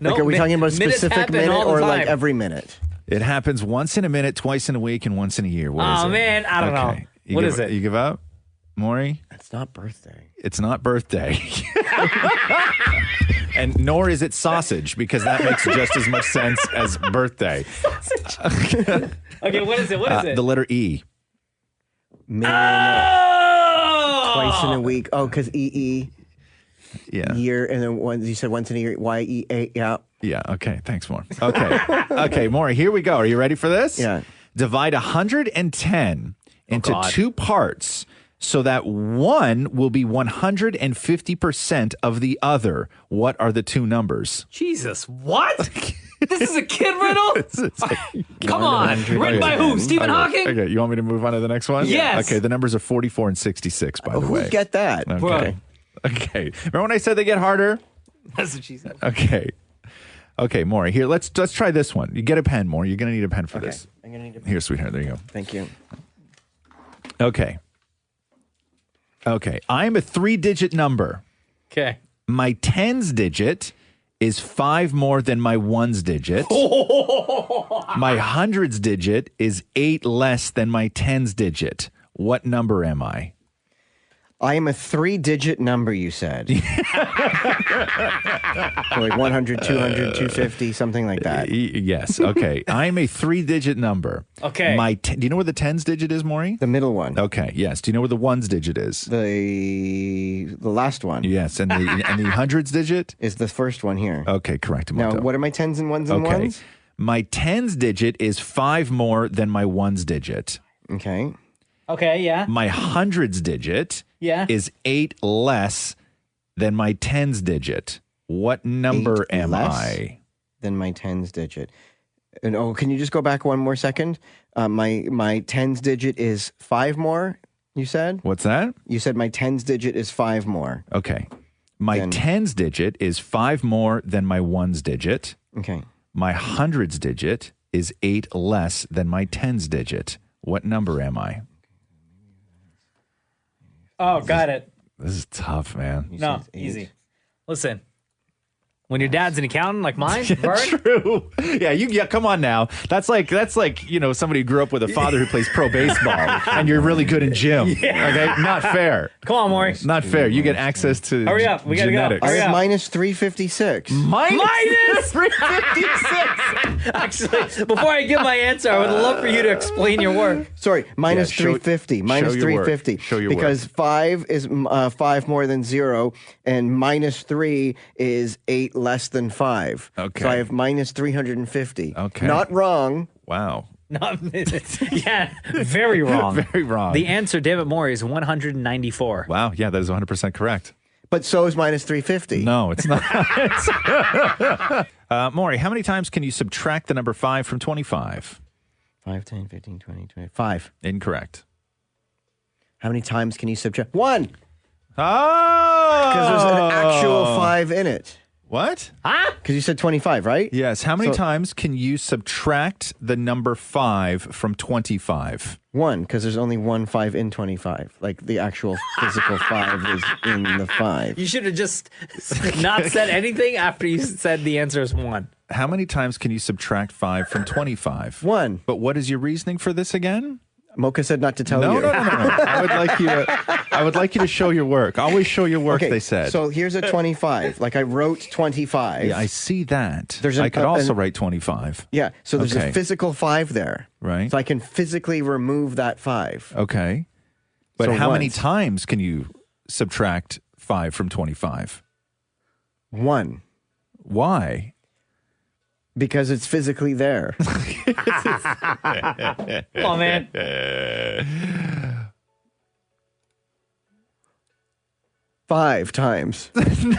No, are we talking about a minutes specific happen minute all the or like time. every minute? It happens once in a minute, twice in a week, and once in a year. What is it? Man, I don't know. What is it? You give up, Maury? It's not birthday. It's not birthday. And nor is it sausage, because that makes just as much sense as birthday. Okay, what is it? What is it? The letter E. Minute. Twice in a week. Oh, because EE. Yeah. Year, and then you said once in a year. YEA. Yeah. Yeah. Okay. Thanks, Maury. Okay. Okay, Maury, here we go. Are you ready for this? Yeah. Divide 110 into God. 2 parts so that one will be 150% of the other. What are the 2 numbers? Jesus, what? This is a kid riddle? Come on. Written by who? Stephen Hawking? Okay, you want me to move on to the next one? Yes. Okay, the numbers are 44 and 66, by the way. Who'd get that? Okay. Okay. Remember when I said they get harder? That's what she said. Okay. Okay, Maury, here, let's try this one. You get a pen, Maury. You're going to need a pen for Okay. this. I'm gonna need a pen. Here, sweetheart. There you go. Thank you. Okay. Okay. I'm a 3-digit number. Okay. My tens digit is 5 more than my ones digit. My hundreds digit is 8 less than my tens digit. What number am I? I am a 3-digit number, you said. So like 100, 200, 250, something like that. Yes. Okay. I'm a 3-digit number. Okay. Do you know where the tens digit is, Maury? The middle one. Okay. Yes. Do you know where the ones digit is? The last one. Yes. And the hundreds digit is the first one here. Okay. Correct. Now, what are my tens and ones and ones? My tens digit is 5 more than my ones digit. Okay. Okay, yeah. My hundreds digit is 8 less than my tens digit. What number am I? Than my tens digit. And can you just go back one more second? My tens digit is 5 more, you said? What's that? You said my tens digit is 5 more. Okay. My tens digit is 5 more than my ones digit. Okay. My hundreds digit is 8 less than my tens digit. What number am I? Oh, got it. This is tough, man. No, easy. Listen, when your dad's an accountant like mine, Vern, True. Yeah, come on now. That's like somebody who grew up with a father who plays pro baseball and you're really good in gym. Yeah. Okay? Not fair. Come on, Maury. Not fair. You get access to Hurry up. We gotta go. genetics. Hurry I up. have minus 356. Minus 356. Actually, before I give my answer, I would love for you to explain your work. Sorry, minus 350. Minus show your work. 350. Show your work. Because 5 is 5 more than 0, and minus 3 is 8 less than 5. Okay. So I have minus 350. Okay. Not wrong. Wow. Yeah, very wrong. Very wrong. The answer, David Maury, is 194. Wow. Yeah, that is 100% correct. But so is minus 350. No, it's not. Maury, how many times can you subtract the number 5 from 25? 5, 10, 15, 20, 25. Incorrect. How many times can you subtract? 1. Oh! Because there's an actual 5 in it. What? Huh? Because you said 25, right? Yes. How many So- times can you subtract the number 5 from 25? 1, because there's only 1 5 in 25. Like the actual physical 5 is in the 5. You should have just not said anything after you said the answer is 1. How many times can you subtract 5 from 25? 1. But what is your reasoning for this again? Mocha said not to tell No. you. I would like you to show your work. Always show your work, Okay, they said. So here's a 25. Like I wrote 25. Yeah, I see that. There's I could also write 25. Yeah, so there's Okay. a physical 5 there. Right. So I can physically remove that 5. Okay. But So how many once. times can you subtract 5 from 25? 1. Why? Because it's physically there. Come on, man. 5 times.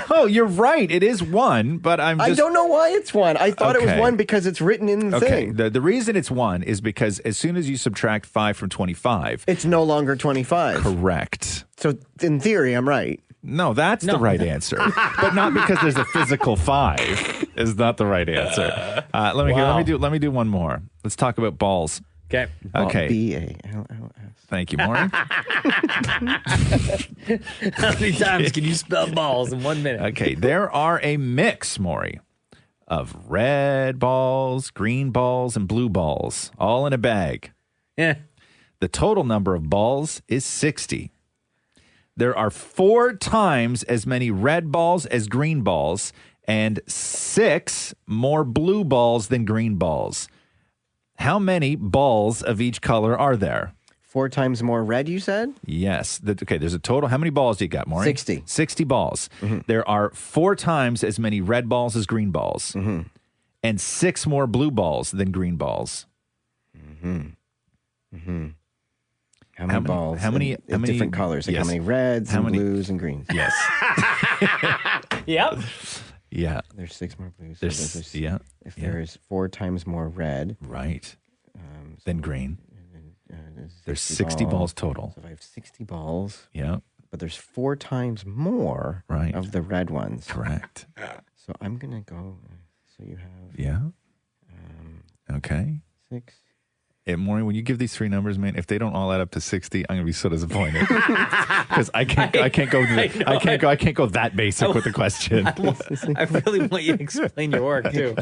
No, you're right. It is 1, but I don't know why it's 1. I thought it was Okay. 1 because it's written in the thing. The reason it's 1 is because as soon as you subtract 5 from 25, it's no longer 25. Correct. So in theory, I'm right. No, that's the right answer, but not because there's a physical 5 is not the right answer. Let me do one more. Let's talk about balls. Okay. Okay. B-A-L-L-S. Thank you, Maury. How many times can you spell balls in 1 minute? Okay, there are a mix, Maury, of red balls, green balls, and blue balls, all in a bag. Yeah. The total number of balls is 60. There are 4 times as many red balls as green balls, and 6 more blue balls than green balls. How many balls of each color are there? 4 times more red, you said? Yes. Okay, there's a total. How many balls do you got, Maury? 60. 60 balls. There are 4 times as many red balls as green balls, and 6 more blue balls than green balls. How many balls? How many? In different colors? Like yes. how many reds, How and many- blues, and greens? Yes. Yep. Yeah. There's 6 more blues. There's- yeah, If yeah. there is 4 times more red, Right. Then green. There's 60 60 balls total. So if I have 60 balls, Yeah. but there's 4 times more Right. of the red ones. Correct. So I'm gonna go. So you have Yeah. Okay. 6. Hey, Maury, when you give these 3 numbers, man, if they don't all add up to 60, I'm gonna be so disappointed because I can't go that basic with the question. I really want you to explain your work, too.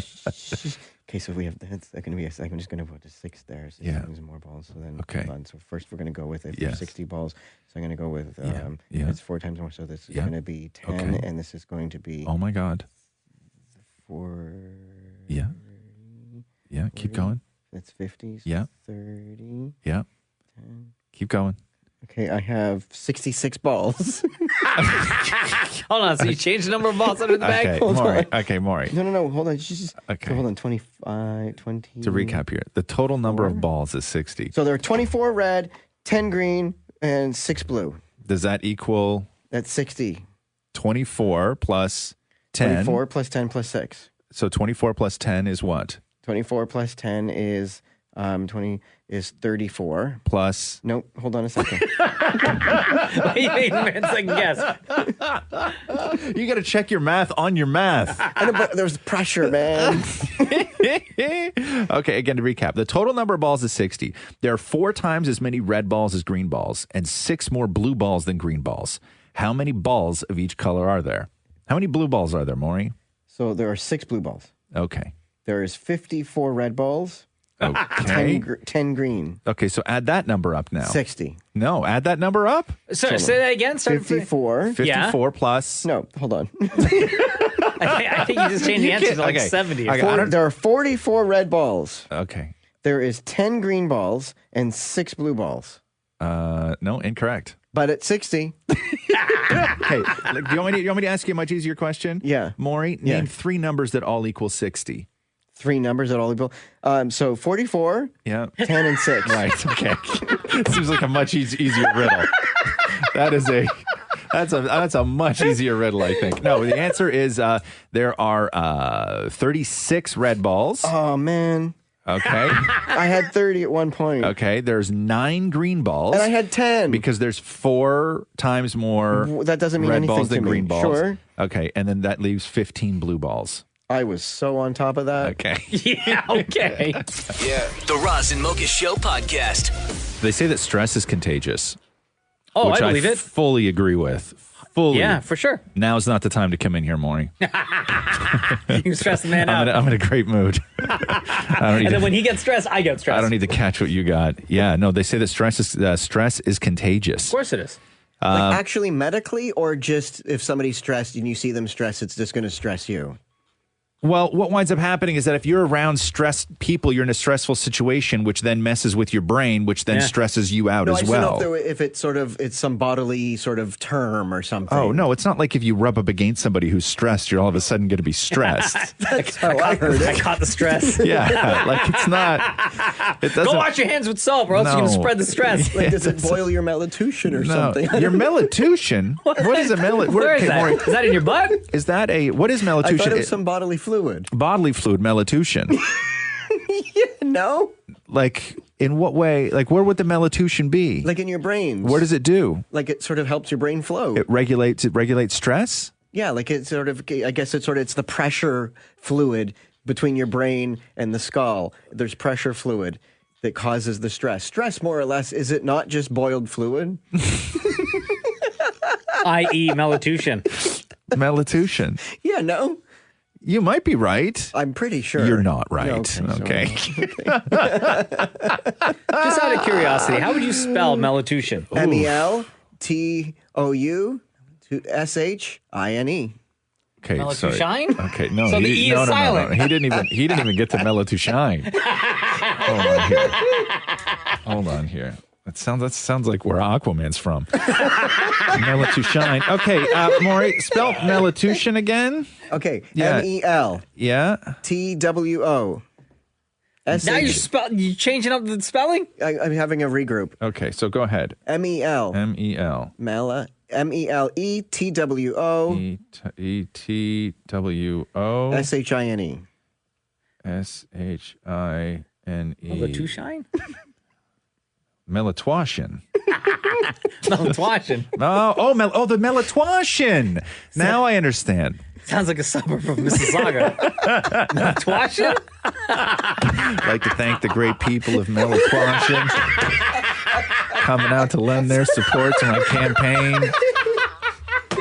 Okay, so we have that's going to be. I'm just going to put a 6 there. So Yeah. there's more balls. So then, Okay. hold on. So first, we're going to go with if Yes. there's 60 balls. So I'm going to go with. Yeah. It's 4 times more. So this is Yeah. going to be 10, Okay. and this is going to be. Oh my God. 4. Yeah. Yeah. Keep going. That's 50. Yeah. 30. Yeah. 10. Keep going. Okay, I have 66 balls. Hold on. So you changed the number of balls under the bag? Okay, Hold Maury. on. Okay, Maury. No. Hold on. Just, Okay. So hold on. 25, 20. To recap here, the total number of balls is 60. So there are 24 red, 10 green, and 6 blue. Does that equal That's 60. 24 plus 10? 24 plus 10 plus 6. So 24 plus 10 is what? 24 plus 10 is 20 is 34. Plus. Nope. Hold on a second. Wait, man, second guess. You got to check your math on your math. I know, but there's pressure, man. Okay, again, to recap, the total number of balls is 60. There are 4 times as many red balls as green balls, and 6 more blue balls than green balls. How many balls of each color are there? How many blue balls are there, Maury? So there are 6 blue balls. Okay. There is 54 red balls. Okay. 10 green. Okay, so add that number up now. 60. No, add that number up. Sorry, say that again. Start 54. 54 plus. No, hold on. I think you just changed the answer to like Okay. 70. Okay. There are 44 red balls. Okay. There is 10 green balls and 6 blue balls. No, incorrect. But at 60. Okay, do you want me to ask you a much easier question? Yeah. Maury, Yeah. name 3 numbers that all equal 60. 3 numbers at all equal. So 44, Yeah. 10, and 6. Right. Okay. Seems like a much easier riddle. That's a much easier riddle, I think. No, the answer is there are 36 red balls. Oh, man. Okay. I had 30 at one point. Okay. There's 9 green balls. And I had 10. Because there's 4 times more That doesn't mean red anything balls to than me. green balls. Sure. Okay. And then that leaves 15 blue balls. I was so on top of that. Okay. Yeah, okay. Yeah. The Roz and Mocha Show podcast. They say that stress is contagious. Oh, which I believe it. fully agree with. Fully. Yeah, for sure. Now's not the time to come in here, Maury. You can stress the man out. I'm in a great mood. And then when he gets stressed, I get stressed. I don't need to catch what you got. Yeah, no, they say that stress is contagious. Of course it is. Like actually medically, or just if somebody's stressed and you see them stressed, it's just going to stress you? Well, what winds up happening is that if you're around stressed people, you're in a stressful situation, which then messes with your brain, which then stresses you out as I just well. don't know if it's it's some bodily sort of term or something. Oh, no, it's not like if you rub up against somebody who's stressed, you're all of a sudden going to be stressed. That's how I heard it. I caught the stress. Yeah, like it's not. It doesn't. Go wash your hands with soap, or else you're going to spread the stress. Like, does it boil your melatonin or something? Your melatonin? What is a melatonin? Where is that? Is that in your butt? Is that what is melatonin? I thought it was some bodily fluid. Bodily fluid, melatonin. No. Like, in what way? Like, where would the melatonin be? Like in your brain. What does it do? Like it sort of helps your brain flow. It regulates stress? Yeah, like it's sort of, I guess it's the pressure fluid between your brain and the skull. There's pressure fluid that causes the stress. Stress, more or less, is it not just boiled fluid? I.e. melatonin. Melatonin. Yeah, no. You might be right. I'm pretty sure. You're not right. Okay. Just out of curiosity, how would you spell melatonin? MELTOUSHINE. Okay, Melatonin? sorry. Okay, no. So the E is silent. No. He didn't even get to melatonin. Hold on here. That sounds like where Aquaman's from. Melatonin. Okay, Maury, spell melatonin again. Okay, Yeah. MEL. Yeah. TWO. Now you're changing up the spelling? I'm having a regroup. Okay, so go ahead. MEL. MEL. MELETWO. ETWO. SHINE. SHINE. Melatonin? Melatonin. Melatonin. The melatonin. Now I understand. Sounds like a suburb of Mississauga. Melatonin? I'd like to thank the great people of Melatonin coming out to lend their support to my campaign.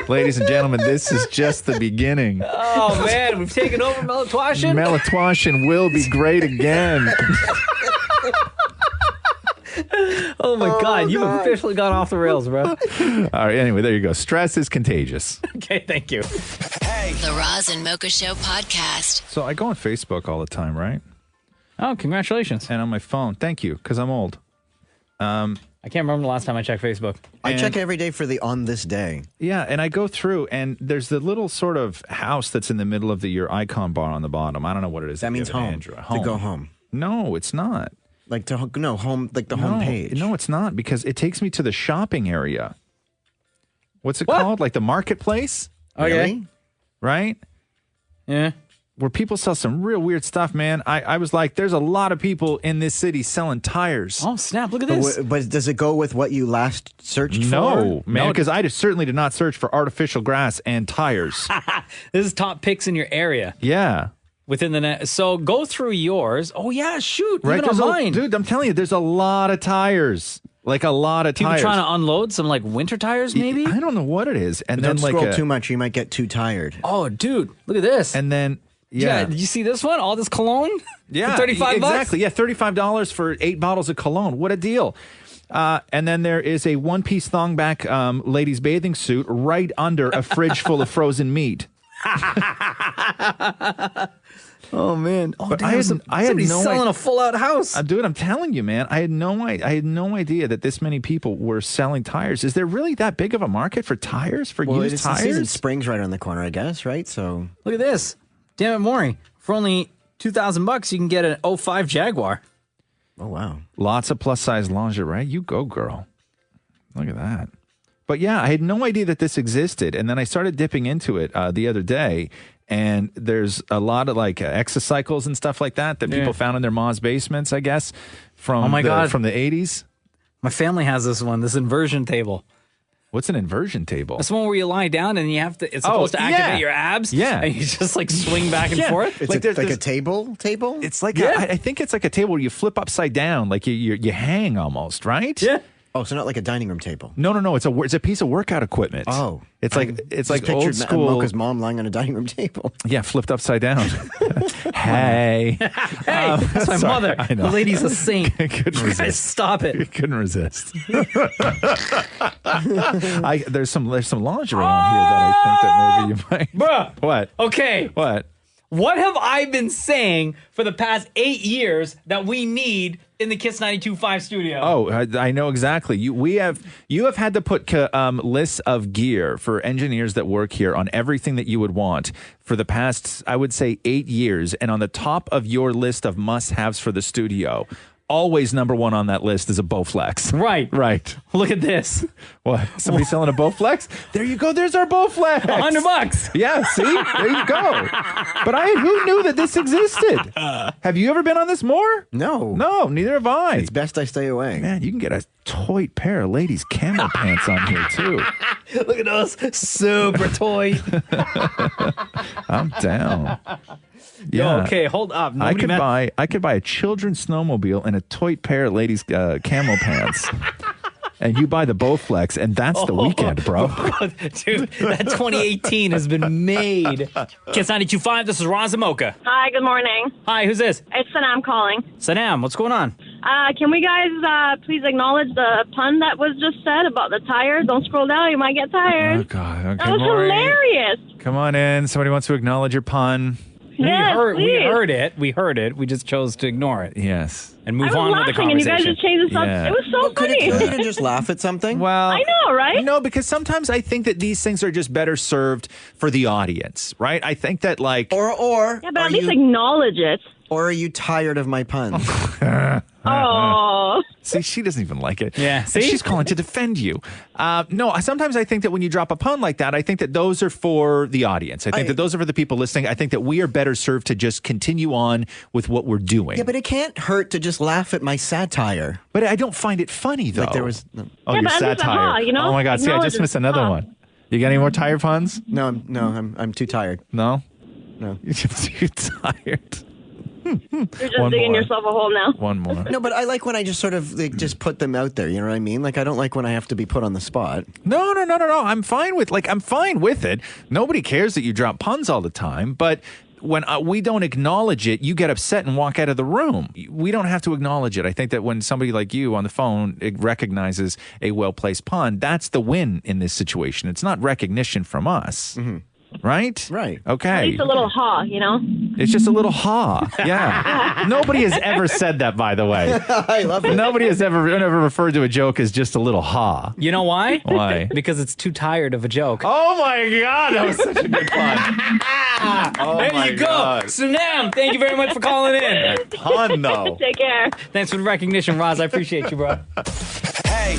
Ladies and gentlemen, this is just the beginning. Oh, man, we've taken over Melatonin? Melatonin will be great again. Oh, my God. You've officially gone off the rails, bro. All right, anyway, there you go. Stress is contagious. Okay, thank you. The Roz and Mocha Show podcast. So I go on Facebook all the time, right? Oh, congratulations. And on my phone. Thank you, because I'm old. I can't remember the last time I checked Facebook. I check it every day for the on this day. Yeah, and I go through, and there's the little sort of house that's in the middle of your icon bar on the bottom. I don't know what it is. That means home. Android. To go home. No, it's not. Like home, like the home page. No, it's not, because it takes me to the shopping area. What's it called? Like the marketplace? Okay. Really? Right? Yeah. Where people sell some real weird stuff, man. I was like, there's a lot of people in this city selling tires. Oh, snap. Look at this. But does it go with what you last searched for? No, man, because I certainly did not search for artificial grass and tires. This is top picks in your area. Yeah. Within the net. So go through yours. Oh, yeah, shoot. Right? Even on mine. Dude, I'm telling you, there's a lot of tires. Like a lot of People tires. trying to unload some like winter tires, maybe? I don't know what it is. And But then don't scroll too much, you might get too tired. Oh, dude, look at this. And then, yeah. Did you see this one? All this cologne? Yeah. For $35? Exactly. Yeah, $35 for 8 bottles of cologne. What a deal. And then there is a one-piece thong-back ladies' bathing suit right under a fridge full of frozen meat. Oh man! Oh, but damn, I had somebody's no selling a full-out house. Dude, I'm telling you, man. I had no idea that this many people were selling tires. Is there really that big of a market for tires? For used tires? Season Springs right on the corner, I guess. Right? So look at this. Damn it, Maury! For only $2,000, you can get an 05 Jaguar. Oh wow! Lots of plus-size lingerie. You go, girl. Look at that. But yeah, I had no idea that this existed, and then I started dipping into it the other day. And there's a lot of like exocycles and stuff like that people found in their mom's basements, I guess, from from the 80s. My family has this one, this inversion table. What's an inversion table? It's the one where you lie down and you have to. It's supposed to activate your abs. Yeah, and you just like swing back and forth. It's like a table. It's like I think it's like a table where you flip upside down, like you hang almost, right? Yeah. Oh, so not like a dining room table. No. It's a piece of workout equipment. Oh, it's like old school. Mocha's mom lying on a dining room table. Yeah, flipped upside down. Hey, that's my mother. I know. The lady's a saint. Couldn't resist. Guys, stop it. Couldn't resist. There's some lingerie on here that I think that maybe you might. Bruh. What? Okay. What? What have I been saying for the past 8 years that we need in the Kiss 92.5 studio? Oh, I know exactly. You have had to put lists of gear for engineers that work here on everything that you would want for the past, I would say, 8 years. And on the top of your list of must-haves for the studio, always number one on that list is a Bowflex. Right. Look at this. What? Somebody selling a Bowflex? There you go. There's our Bowflex. $100. Yeah, see? There you go. But who knew that this existed? Have you ever been on this more? No. No, neither have I. It's best I stay away. Man, you can get a tight pair of ladies' camel pants on here, too. Look at those. Super toy. I'm down. Yo, okay, hold up. I could buy a children's snowmobile and a tight pair of ladies' camel pants. And you buy the Bowflex, and that's the weekend, bro. Dude, that 2018 has been made. Kiss 92.5, this is Roz Mocha. Hi, good morning. Hi, who's this? It's Sanam calling. Sanam, what's going on? Can we guys please acknowledge the pun that was just said about the tire? Don't scroll down, you might get tired. Oh, God. Okay, that was hilarious. Come on in. Somebody wants to acknowledge your pun. Yes, we heard it. We just chose to ignore it. Yes. And move on with the conversation. And you guys just changed the subject. Yeah. It was so funny. Couldn't you just laugh at something? Well, I know, right? No, because sometimes I think that these things are just better served for the audience, right? I think that or yeah, but at least acknowledge it. Or are you tired of my puns? Oh. See, she doesn't even like it. Yeah. See? She's calling to defend you. No, sometimes I think that when you drop a pun like that, I think that those are for the audience. I think that those are for the people listening. I think that we are better served to just continue on with what we're doing. Yeah, but it can't hurt to just laugh at my satire. But I don't find it funny, though. Like there was... Oh, yeah, your but satire. you know? Oh, my God. See, I just missed another one. You got any more tire puns? No, I'm too tired. No? No. You're too tired. You're just digging yourself a hole now. One more. No, but I like when I just sort of just put them out there. You know what I mean? Like I don't like when I have to be put on the spot. No. I'm fine with it. Nobody cares that you drop puns all the time, but when we don't acknowledge it, you get upset and walk out of the room. We don't have to acknowledge it. I think that when somebody like you on the phone recognizes a well-placed pun, that's the win in this situation. It's not recognition from us. Mm-hmm. Right? Right. Okay. At least a little ha, you know? It's just a little ha. Yeah. Nobody has ever said that, by the way. I love it. Nobody has ever referred to a joke as just a little ha. You know why? Why? Because it's too tired of a joke. Oh, my God. That was such a good pun. Oh, there my you go. God. Sanam, thank you very much for calling in. Pun, though. Take care. Thanks for the recognition, Roz. I appreciate you, bro.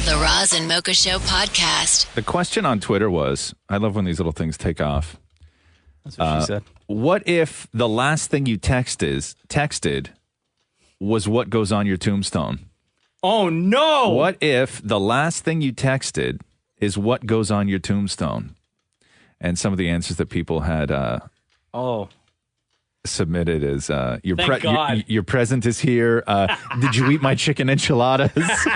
The Roz and Mocha Show podcast. The question on Twitter was, I love when these little things take off. That's what she said. What if the last thing you texted was what goes on your tombstone? Oh, no. What if the last thing you texted is what goes on your tombstone? And some of the answers that people had submitted is your present is here. Did you eat my chicken enchiladas?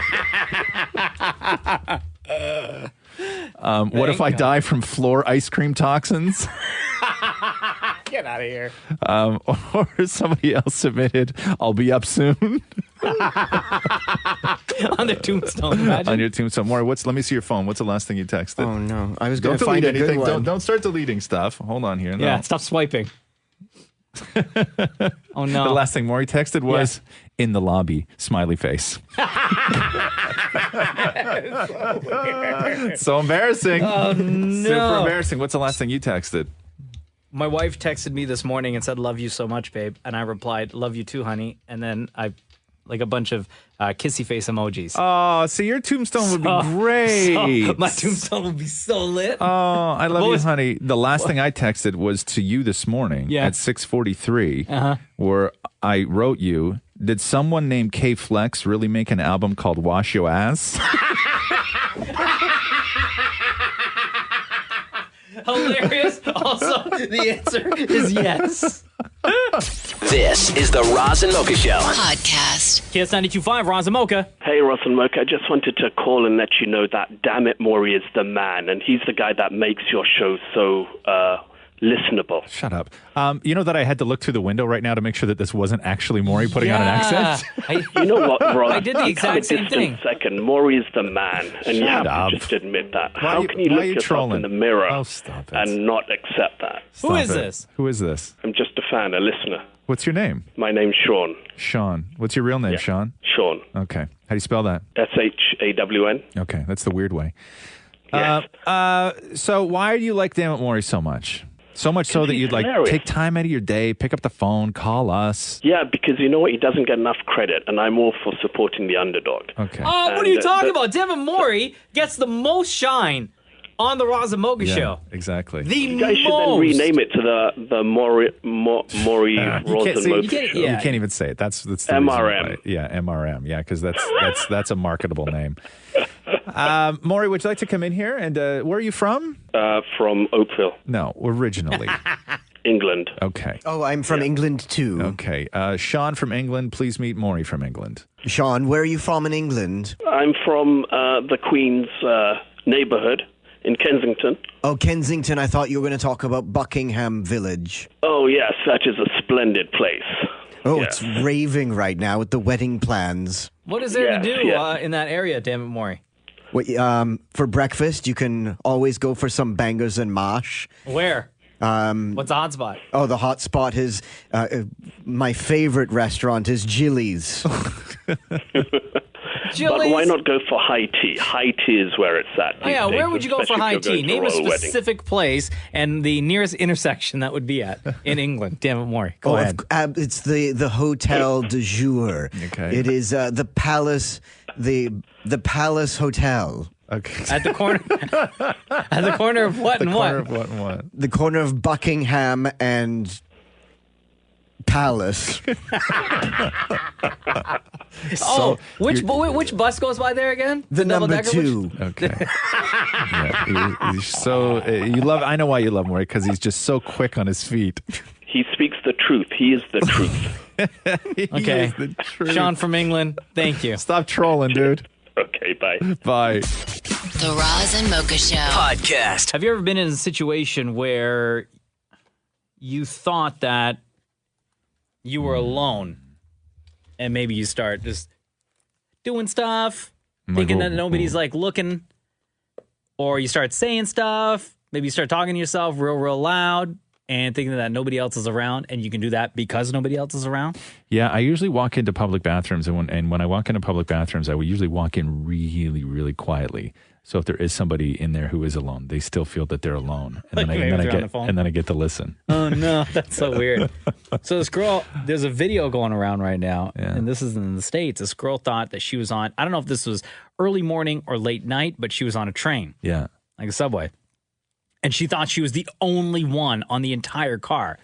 What if I die from floor ice cream toxins? Get out of here. Or somebody else submitted, I'll be up soon. On their tombstone, imagine. On your tombstone. Maury, let me see your phone. What's the last thing you texted? Oh, no. I was going to delete find anything. a good one. Don't start deleting stuff. Hold on here. No. Yeah, stop swiping. Oh, no. The last thing Maury texted was, in the lobby, smiley face. So embarrassing. Oh, no. Super embarrassing. What's the last thing you texted? My wife texted me this morning and said, love you so much, babe. And I replied, love you too, honey. And then I, like a bunch of kissy face emojis. Oh, so your tombstone would be great. So my tombstone would be so lit. Oh, I love you, honey. The last thing I texted was to you this morning at 6:43, where I wrote you, did someone named K Flex really make an album called Wash Your Ass? Hilarious. Also, the answer is yes. This is the Roz and Mocha Show podcast. Kiss 92.5, Roz and Mocha. Hey, Roz and Mocha. I just wanted to call and let you know that Damn It, Maury is the man, and he's the guy that makes your show so listenable. Shut up. You know that I had to look through the window right now to make sure that this wasn't actually Maury putting on an accent? You know what, Roz? I did the exact same thing. Second, Maury is the man, and you have to just admit that. How can you look yourself in the mirror and not accept that? Who is this? Who is this? I'm just a fan, a listener. What's your name? My name's Sean. Sean. What's your real name, Yeah. Sean? Sean. Okay. How do you spell that? SHAWN. Okay, that's the weird way. Yes. So why do you like Damn It Maury so much? So much so that he's you'd like hilarious. take time out of your day, pick up the phone, call us. Yeah, because you know what? He doesn't get enough credit, and I'm all for supporting the underdog. Okay. Oh, what are And, you talking the- about? Devin Maury gets the most shine on the Roz Mocha Show. Exactly. The You guys should then most. rename it to the Maury Roz and Mocha Show. You can't even say it. That's the MRM. reason why. Yeah, MRM. Yeah, because that's a marketable name. Maury, would you like to come in here? And where are you from? From Oakville. No, originally. England. Okay. Oh, I'm from England too. Okay. Sean from England. Please meet Maury from England. Sean, where are you from in England? I'm from the Queen's neighborhood in Kensington. Oh, Kensington. I thought you were going to talk about Buckingham Village. Oh, yes, that is a splendid place. Oh, Yes. it's raving right now with the wedding plans. What is there Yes, to do yes. in that area, damn it, Maury? What, for breakfast, you can always go for some bangers and mash. Where? What's the hot spot? Oh, the hot spot is my favorite restaurant is Jilly's. But why not go for high tea? High tea is where it's at. Oh, yeah, these where days, would you go for especially high if you're tea? going to Name a royal wedding. specific place and the nearest intersection that would be at in England. Damn it, Maury. Go ahead. It's the Hotel de Jour. Okay. It is the Palace, the Palace Hotel. Okay. At the corner, at the corner of what and what? What? The corner of Buckingham and Palace. Oh, which bus goes by there again? The number double-decker? 2. Okay. Yeah, he's so you love. I know why you love Maury, because he's just so quick on his feet. He speaks the truth. He is the truth. Okay. He is the truth. Sean from England, thank you. Stop trolling, dude. Okay, bye. Bye. The Roz and Mocha Show. Podcast. Have you ever been in a situation where you thought that you were alone and maybe you start just doing stuff, thinking that nobody's like looking, or you start saying stuff, maybe you start talking to yourself real loud and thinking that nobody else is around, and you can do that because nobody else is around? Yeah, I usually walk into public bathrooms, and when I walk into public bathrooms, I would usually walk in really quietly. So if there is somebody in there who is alone, they still feel that they're alone, and Like maybe they're on the phone? then I get to listen. Oh no, that's so weird. So this girl, there's a video going around right now, and this is in the States. This girl thought that she was on, I don't know if this was early morning or late night, but she was on a train. Yeah. Like a subway. And she thought she was the only one on the entire car.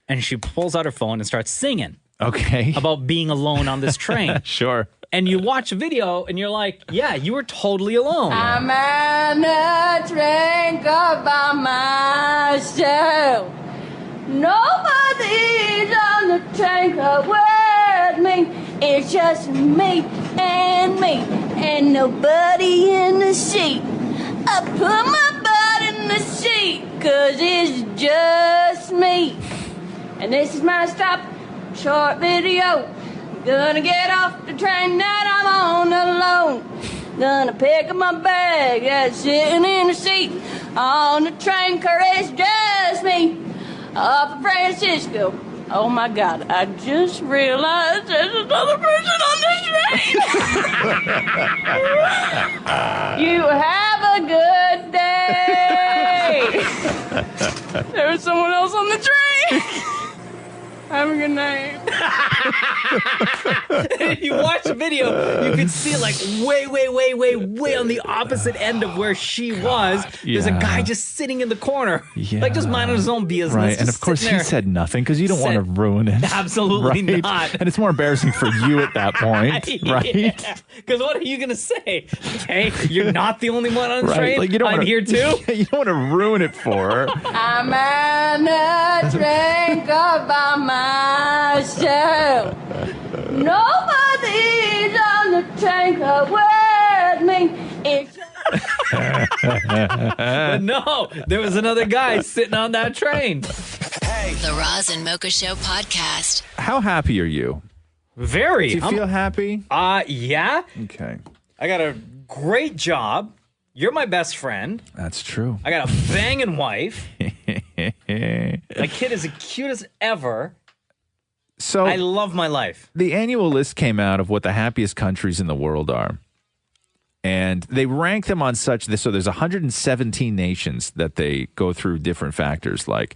And she pulls out her phone and starts singing. Okay. About being alone on this train. Sure. And you watch a video and you're like, yeah, you were totally alone. I'm on a train all by myself. Nobody's on the train with me. It's just me, and nobody in the seat. I put my butt in the seat, 'cause it's just me. And this is my stop, short video. Gonna get off the train that I'm on alone. Gonna pick up my bag that's sitting in the seat on the train, 'cause it's just me. Off of Francisco. Oh my God, I just realized there's another person on this train. You have a good day. There was someone else on the train. Have a good night. You watch the video, you can see like way on the opposite end of where she was. There's a guy just sitting in the corner, like just minding his own business. Right, just and of course sitting he there. said nothing because you don't want to ruin it. Absolutely right? not. And it's more embarrassing for you at that point, right? Because what are you gonna say? Okay, you're not the only one on the Right. train. Like, you don't I'm wanna, here too. You don't want to ruin it for her. I'm on a train all by myself. Nobody's on the train with me. It's But no, there was another guy sitting on that train. The Roz and Mocha Show podcast. How happy are you? Very. Do you feel happy? Yeah. Okay. I got a great job. You're my best friend. That's true. I got a banging wife. My kid is the cutest ever. So I love my life. The annual list came out of what the happiest countries in the world are. And they rank them on so there's 117 nations that they go through different factors like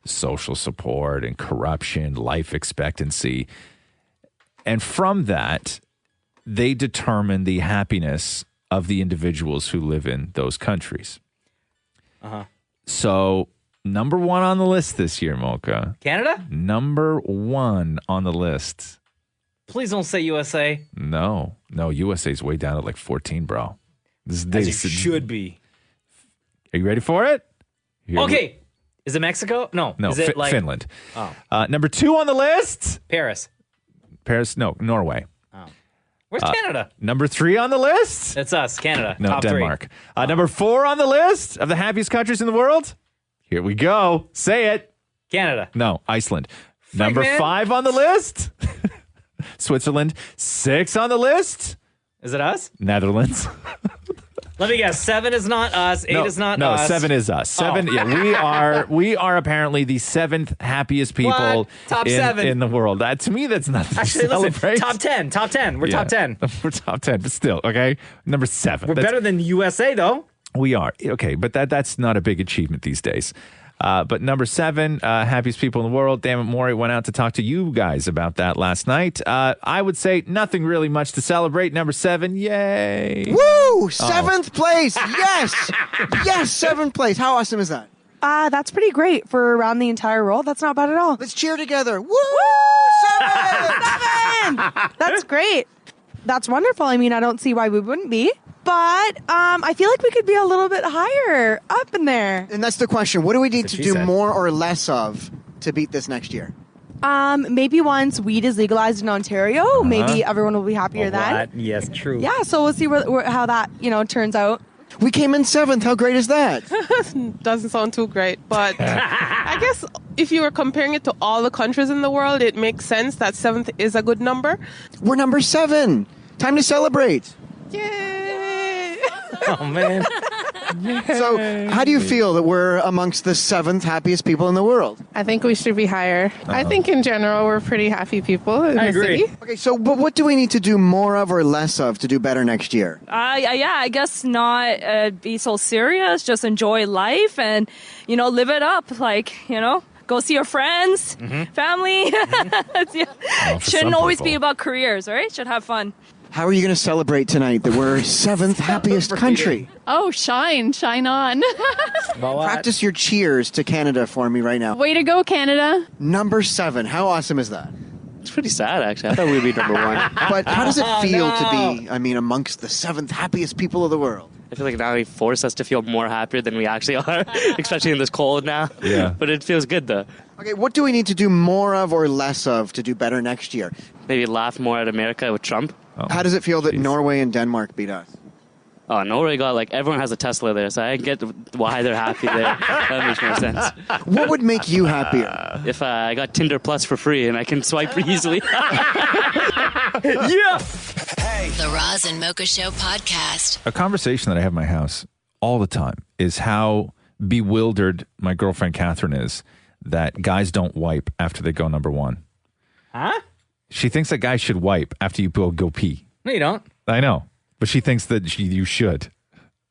social support and corruption, life expectancy. And from that, they determine the happiness of the individuals who live in those countries. Uh-huh. So, number 1 on the list this year, Mocha. Canada? Number 1 on the list. Please don't say USA. No, USA's way down at like 14, bro. As it should be. Are you ready for it? Okay. Is it Mexico? No. No, Is it like Finland. Oh. Number 2 on the list? Paris. No, Norway. Oh. Where's Canada? Number 3 on the list? It's us, Canada. No, Top Denmark. 3. Number 4 on the list of the happiest countries in the world? Here we go. Say it. Canada. No, Iceland. Number man. 5 on the list? Switzerland. 6 on the list? Is it us? Netherlands. Let me guess. 7 is not us. 8 is not us. No, 7 is us. 7. Yeah, we are apparently the 7th happiest people What? Top 7 in the world. To me, that's nothing to Actually, listen. celebrate. Top 10. Top 10. We're top 10. We're top 10, but still, okay? Number 7. We're better than the USA, though. We are. Okay, but that's not a big achievement these days. But number 7, happiest people in the world. Damn it, Maury went out to talk to you guys about that last night. I would say nothing really much to celebrate. Number 7, yay. Woo! 7th place. Yes. Yes, 7th place. How awesome is that? That's pretty great for around the entire world. That's not bad at all. Let's cheer together. Woo! 7! That's great. That's wonderful. I mean, I don't see why we wouldn't be. But I feel like we could be a little bit higher up in there. And that's the question. What do we need That's to what do she said. more or less of to beat this next year? Maybe once weed is legalized in Ontario, maybe everyone will be happier then. Yes, true. Yeah, so we'll see how that turns out. We came in 7th. How great is that? Doesn't sound too great, but I guess if you were comparing it to all the countries in the world, it makes sense that 7th is a good number. We're number 7. Time to celebrate. Oh, man. So, how do you feel that we're amongst the 7th happiest people in the world? I think we should be higher. I think in general we're pretty happy people in the city. Okay, so but what do we need to do more of or less of to do better next year? I guess not be so serious. Just enjoy life and, live it up. Like, go see your friends, family. Shouldn't always be about careers, right? Should have fun. How are you going to celebrate tonight that we're 7th happiest country? Oh, shine on. Practice your cheers to Canada for me right now. Way to go, Canada. Number 7. How awesome is that? It's pretty sad, actually. I thought we'd be number 1. But how does it feel to be, amongst the 7th happiest people of the world? I feel like now they force us to feel more happier than we actually are, especially in this cold now. Yeah. But it feels good, though. Okay, what do we need to do more of or less of to do better next year? Maybe laugh more at America with Trump. How does it feel that Norway and Denmark beat us? Oh, Norway got, everyone has a Tesla there, so I get why they're happy there. That makes more sense. What would make you happier? If I got Tinder Plus for free and I can swipe easily. Yeah! The Roz and Mocha Show podcast. A conversation that I have in my house all the time is how bewildered my girlfriend Catherine is that guys don't wipe after they go number 1. Huh? She thinks that guys should wipe after you go pee. No, you don't. I know, but she thinks that you should.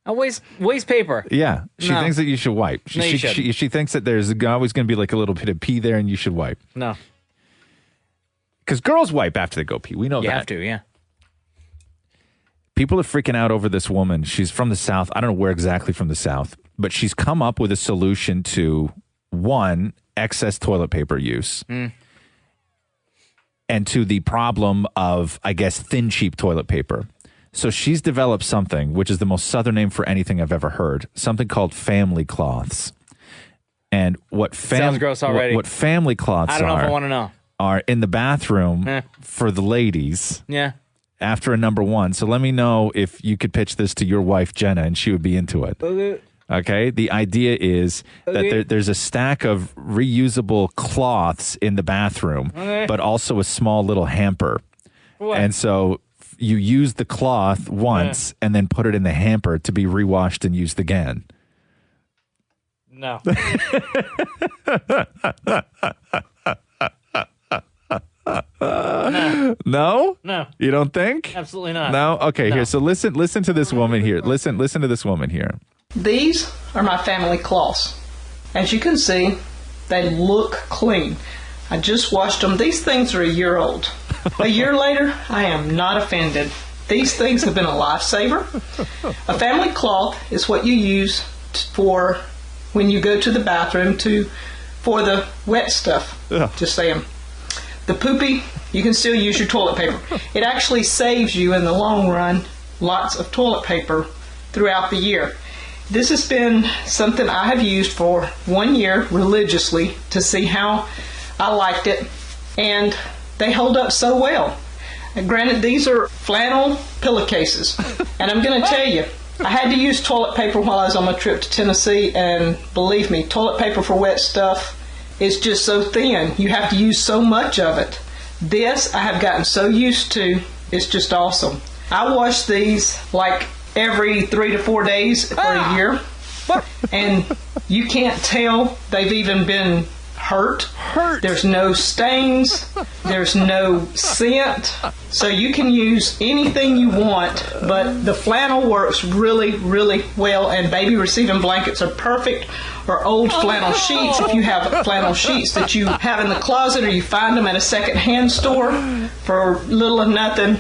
Waste paper. Yeah, she No. thinks that you should wipe. No, you shouldn't. She thinks that there's always going to be like a little bit of pee there and you should wipe. No. Because girls wipe after they go pee. We know You that. have to, yeah. People are freaking out over this woman. She's from the South. I don't know where exactly from the South, but she's come up with a solution to, 1, excess toilet paper use. And to the problem of, I guess, thin, cheap toilet paper. So she's developed something, which is the most Southern name for anything I've ever heard, something called family cloths. And what Sounds gross already. What family cloths I don't know if I want to know. are in the bathroom for the ladies Yeah. after a number 1. So let me know if you could pitch this to your wife, Jenna, and she would be into it. Okay, the idea is that there's a stack of reusable cloths in the bathroom, but also a small little hamper. What? And so you use the cloth once and then put it in the hamper to be rewashed and used again. No. No? No. You don't think? Absolutely not. No? Okay, No. here. So listen to this woman here. Listen to this woman here. These are my family cloths. As you can see, they look clean. I just washed them. These things are a year old. A year later, I am not offended. These things have been a lifesaver. A family cloth is what you use for when you go to the bathroom for the wet stuff. Ugh. Just saying. The poopy, you can still use your toilet paper. It actually saves you in the long run lots of toilet paper throughout the year. This has been something I have used for 1 year religiously to see how I liked it, and they hold up so well. And granted, these are flannel pillowcases, and I'm going to tell you, I had to use toilet paper while I was on my trip to Tennessee, and believe me, toilet paper for wet stuff is just so thin. You have to use so much of it. This I have gotten so used to. It's just awesome. I wash these like every 3 to 4 days for a year, and you can't tell they've even been hurt. There's no stains. There's no scent. So you can use anything you want, but the flannel works really, really well, and baby receiving blankets are perfect, or old flannel sheets. If you have flannel sheets that you have in the closet or you find them at a second-hand store for little or nothing,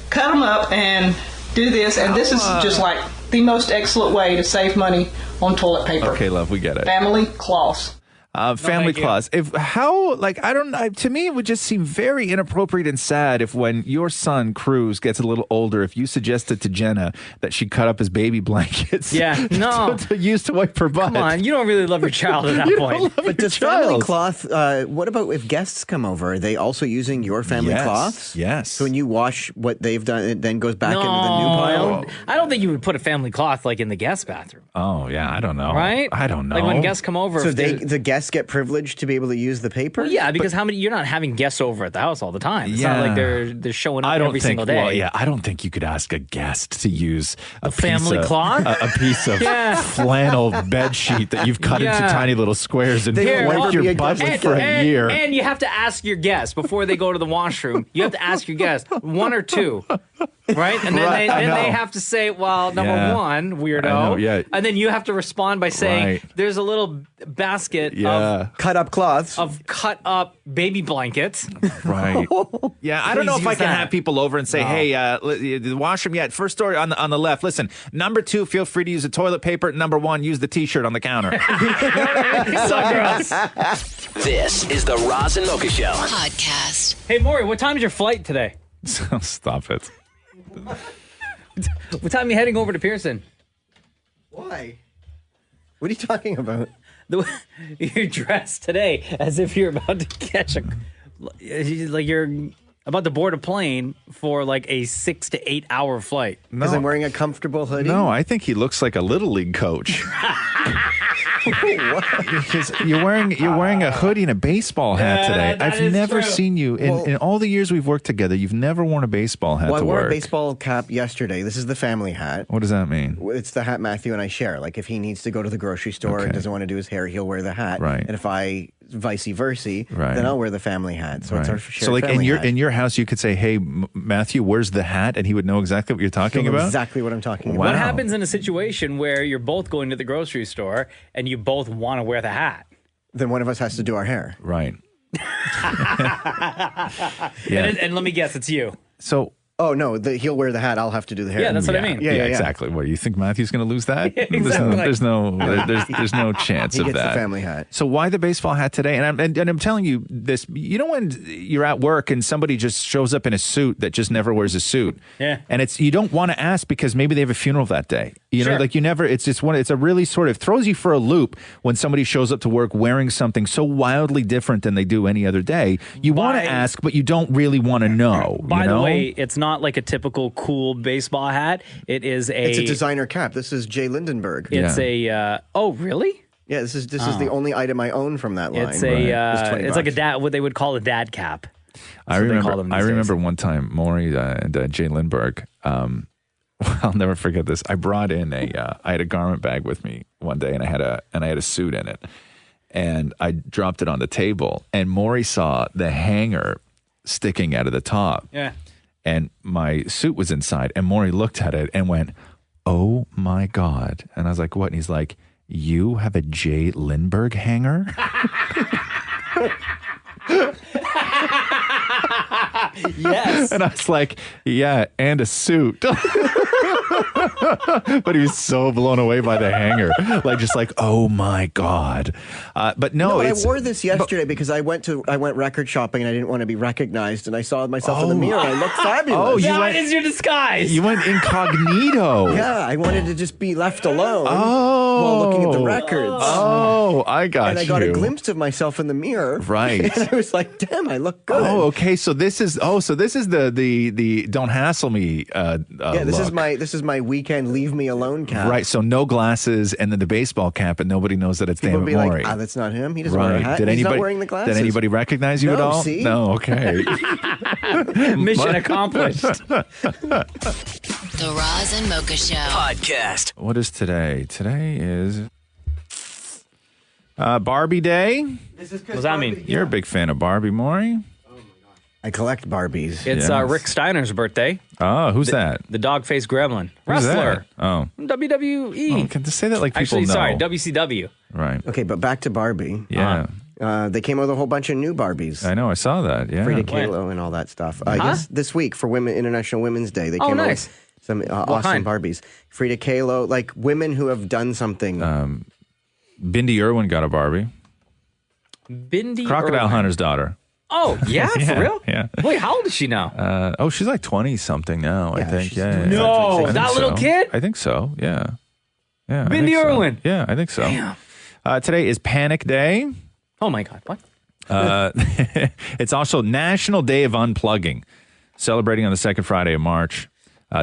cut them up and do this, and this is just like the most excellent way to save money on toilet paper. Okay, love, we get it. Family cloths. Family clause. To me, it would just seem very inappropriate and sad if when your son, Cruz, gets a little older, if you suggested to Jenna that she cut up his baby blankets to use to wipe her butt. Come on, you don't really love your child at that point. But does family cloth, what about if guests come over? Are they also using your family cloths? Yes. So when you wash what they've done, it then goes back into the new pile? I don't think you would put a family cloth like in the guest bathroom. Oh, yeah, I don't know. Right? I don't know. Like when guests come over. So the guests get privileged to be able to use the paper? Well, yeah, because you're not having guests over at the house all the time. It's not like they're showing up every single day. Well, yeah, I don't think you could ask a guest to use a family cloth? a piece of flannel bed sheet that you've cut into tiny little squares and wipe your butt with for a year. And you have to ask your guests before they go to the washroom. You have to ask your guests, one or two. Right? And then, they have to say, well, number one, weirdo. I know, yeah. And then you have to respond by saying, there's a little basket of cut up cloths. Of cut up baby blankets. Right. Yeah, I don't know if I can have people over and say, hey, the washroom, first story on the left. Listen, number 2, feel free to use the toilet paper. Number 1, use the T-shirt on the counter. So gross. This is the Roz and Mocha Show. Podcast. Hey, Maury, what time is your flight today? Stop it. What time are you heading over to Pearson? Why? What are you talking about? You're dressed today as if you're about to catch you're about to board a plane for like a 6 to 8 hour flight. Because I'm wearing a comfortable hoodie? No, I think he looks like a Little League coach. Because you're wearing a hoodie and a baseball hat today. I've never seen you in all the years we've worked together. You've never worn a baseball hat to work. I wore a baseball cap yesterday. This is the family hat. What does that mean? It's the hat Matthew and I share. Like if he needs to go to the grocery store and doesn't want to do his hair, he'll wear the hat. Right. And if I vice versa, then I'll wear the family hat. So it's our shared So like family in your house, you could say, "Hey, Matthew, where's the hat?" and he would know exactly what you're talking about. Exactly what I'm talking about. What happens in a situation where you're both going to the grocery store and you both want to wear the hat? Then one of us has to do our hair. Right. And let me guess, it's you. So. Oh no! He'll wear the hat. I'll have to do the hair. Yeah, that's what I mean. Yeah, exactly. What, you think Matthew's going to lose that? Exactly. There's no chance he of gets that. The family hat. So why the baseball hat today? And I'm telling you this. You know when you're at work and somebody just shows up in a suit that just never wears a suit. Yeah. And you don't want to ask because maybe they have a funeral that day. You know, like you never. It's just it's a really sort of throws you for a loop when somebody shows up to work wearing something so wildly different than they do any other day. You want to ask, but you don't really want to know. By the way, it's not like a typical cool baseball hat. It's a designer cap. This is Jay Lindenberg. It's oh really? Yeah, this is the only item I own from that line. It's it's like a dad, what they would call a dad cap. I remember one time Maury and Jay Lindbergh I'll never forget this. I brought in I had a garment bag with me one day, and I had a suit in it, and I dropped it on the table, and Maury saw the hanger sticking out of the top. Yeah. And my suit was inside, and Maury looked at it and went, "Oh my God." And I was like, "What?" And he's like, "You have a Jay Lindbergh hanger?" Yes. And I was like, "Yeah, and a suit." But he was so blown away by the hanger. Just like, "Oh my God." But no, I wore this yesterday because I went record shopping and I didn't want to be recognized, and I saw myself in the mirror and I looked fabulous. That is your disguise. You went incognito. Yeah, I wanted to just be left alone while looking at the records. Oh, I got you. And I got a glimpse of myself in the mirror. Right. And I was like, damn, I look good. Oh, okay. So this is the don't hassle me this is my weekend leave me alone cap. Right. So no glasses and then the baseball cap, and nobody knows that it's People David be Maury. like, that's not him. He doesn't wear a hat. He's not wearing the glasses. Did anybody recognize you at all? See? No. Okay. Mission accomplished. The Roz and Mocha Show podcast. What is today? Today is Barbie Day. What does that mean? You're a big fan of Barbie, Maury. I collect Barbies. It's Rick Steiner's birthday. Oh, who's that? The dog-faced gremlin. Who's Wrestler. that? Oh. WWE. Oh, can they say that like people Actually, know? sorry, WCW. Right. Okay, but back to Barbie. Yeah. They came out with a whole bunch of new Barbies. I know. I saw that. Yeah. Frida Kahlo and all that stuff. Yes, this week for International Women's Day, they came out with some awesome Barbies. Frida Kahlo, like women who have done something. Bindi Irwin got a Barbie. Bindi Crocodile Irwin. Hunter's daughter. Oh, yeah? Yeah, For real? yeah. Wait, how old is she now? She's like 20-something now, I think. Yeah. No, I that think little so. kid? I think so, yeah. Yeah. I Bindi think so. Irwin. Yeah, I think so. Damn. Today is Panic Day. Oh, my God. What? It's also National Day of Unplugging, celebrating on the second Friday of March.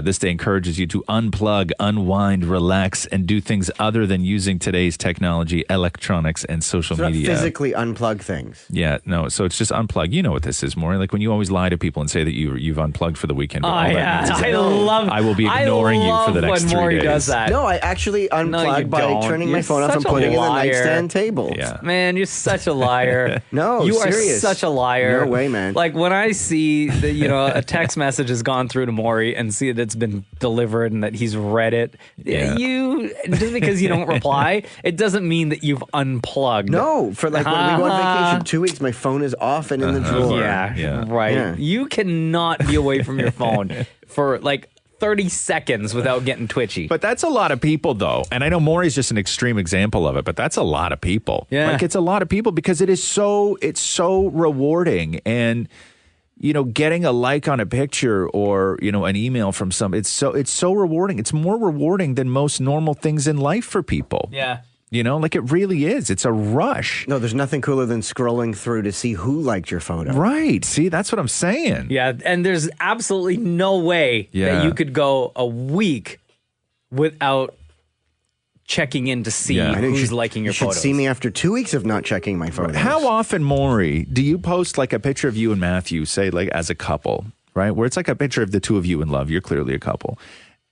This day encourages you to unplug, unwind, relax, and do things other than using today's technology, electronics, and social So media. physically unplug things. Yeah, no. So it's just unplug. You know what this is, Maury. Like when you always lie to people and say that you've unplugged for the weekend. But all that means is that I will be ignoring you for the next 3 days. Maury does that. No, I actually unplug by turning my phone off and putting it in the nightstand table. Yeah. Man, you're such a liar. No, you serious. are such a liar. No way, man. Like when I see that, a text message has gone through to Maury and see that it's been delivered and that he's read it, you just because you don't reply, it doesn't mean that you've unplugged. No, for like when we go on vacation 2 weeks, my phone is off and in the drawer. Yeah, right. Yeah. You cannot be away from your phone for like 30 seconds without getting twitchy. But that's a lot of people, though. And I know Maury's just an extreme example of it, but that's a lot of people. Yeah. Like, it's a lot of people because it's so rewarding. And, getting a like on a picture or, an email from it's so rewarding. It's more rewarding than most normal things in life for people. Yeah. Like it really is. It's a rush. No, there's nothing cooler than scrolling through to see who liked your photo. Right. See, that's what I'm saying. Yeah, and there's absolutely no way that you could go a week without checking in to see who's liking your photos. You should see me after 2 weeks of not checking my photos. How often, Maury, do you post like a picture of you and Matthew, say like as a couple, right? Where it's like a picture of the two of you in love. You're clearly a couple.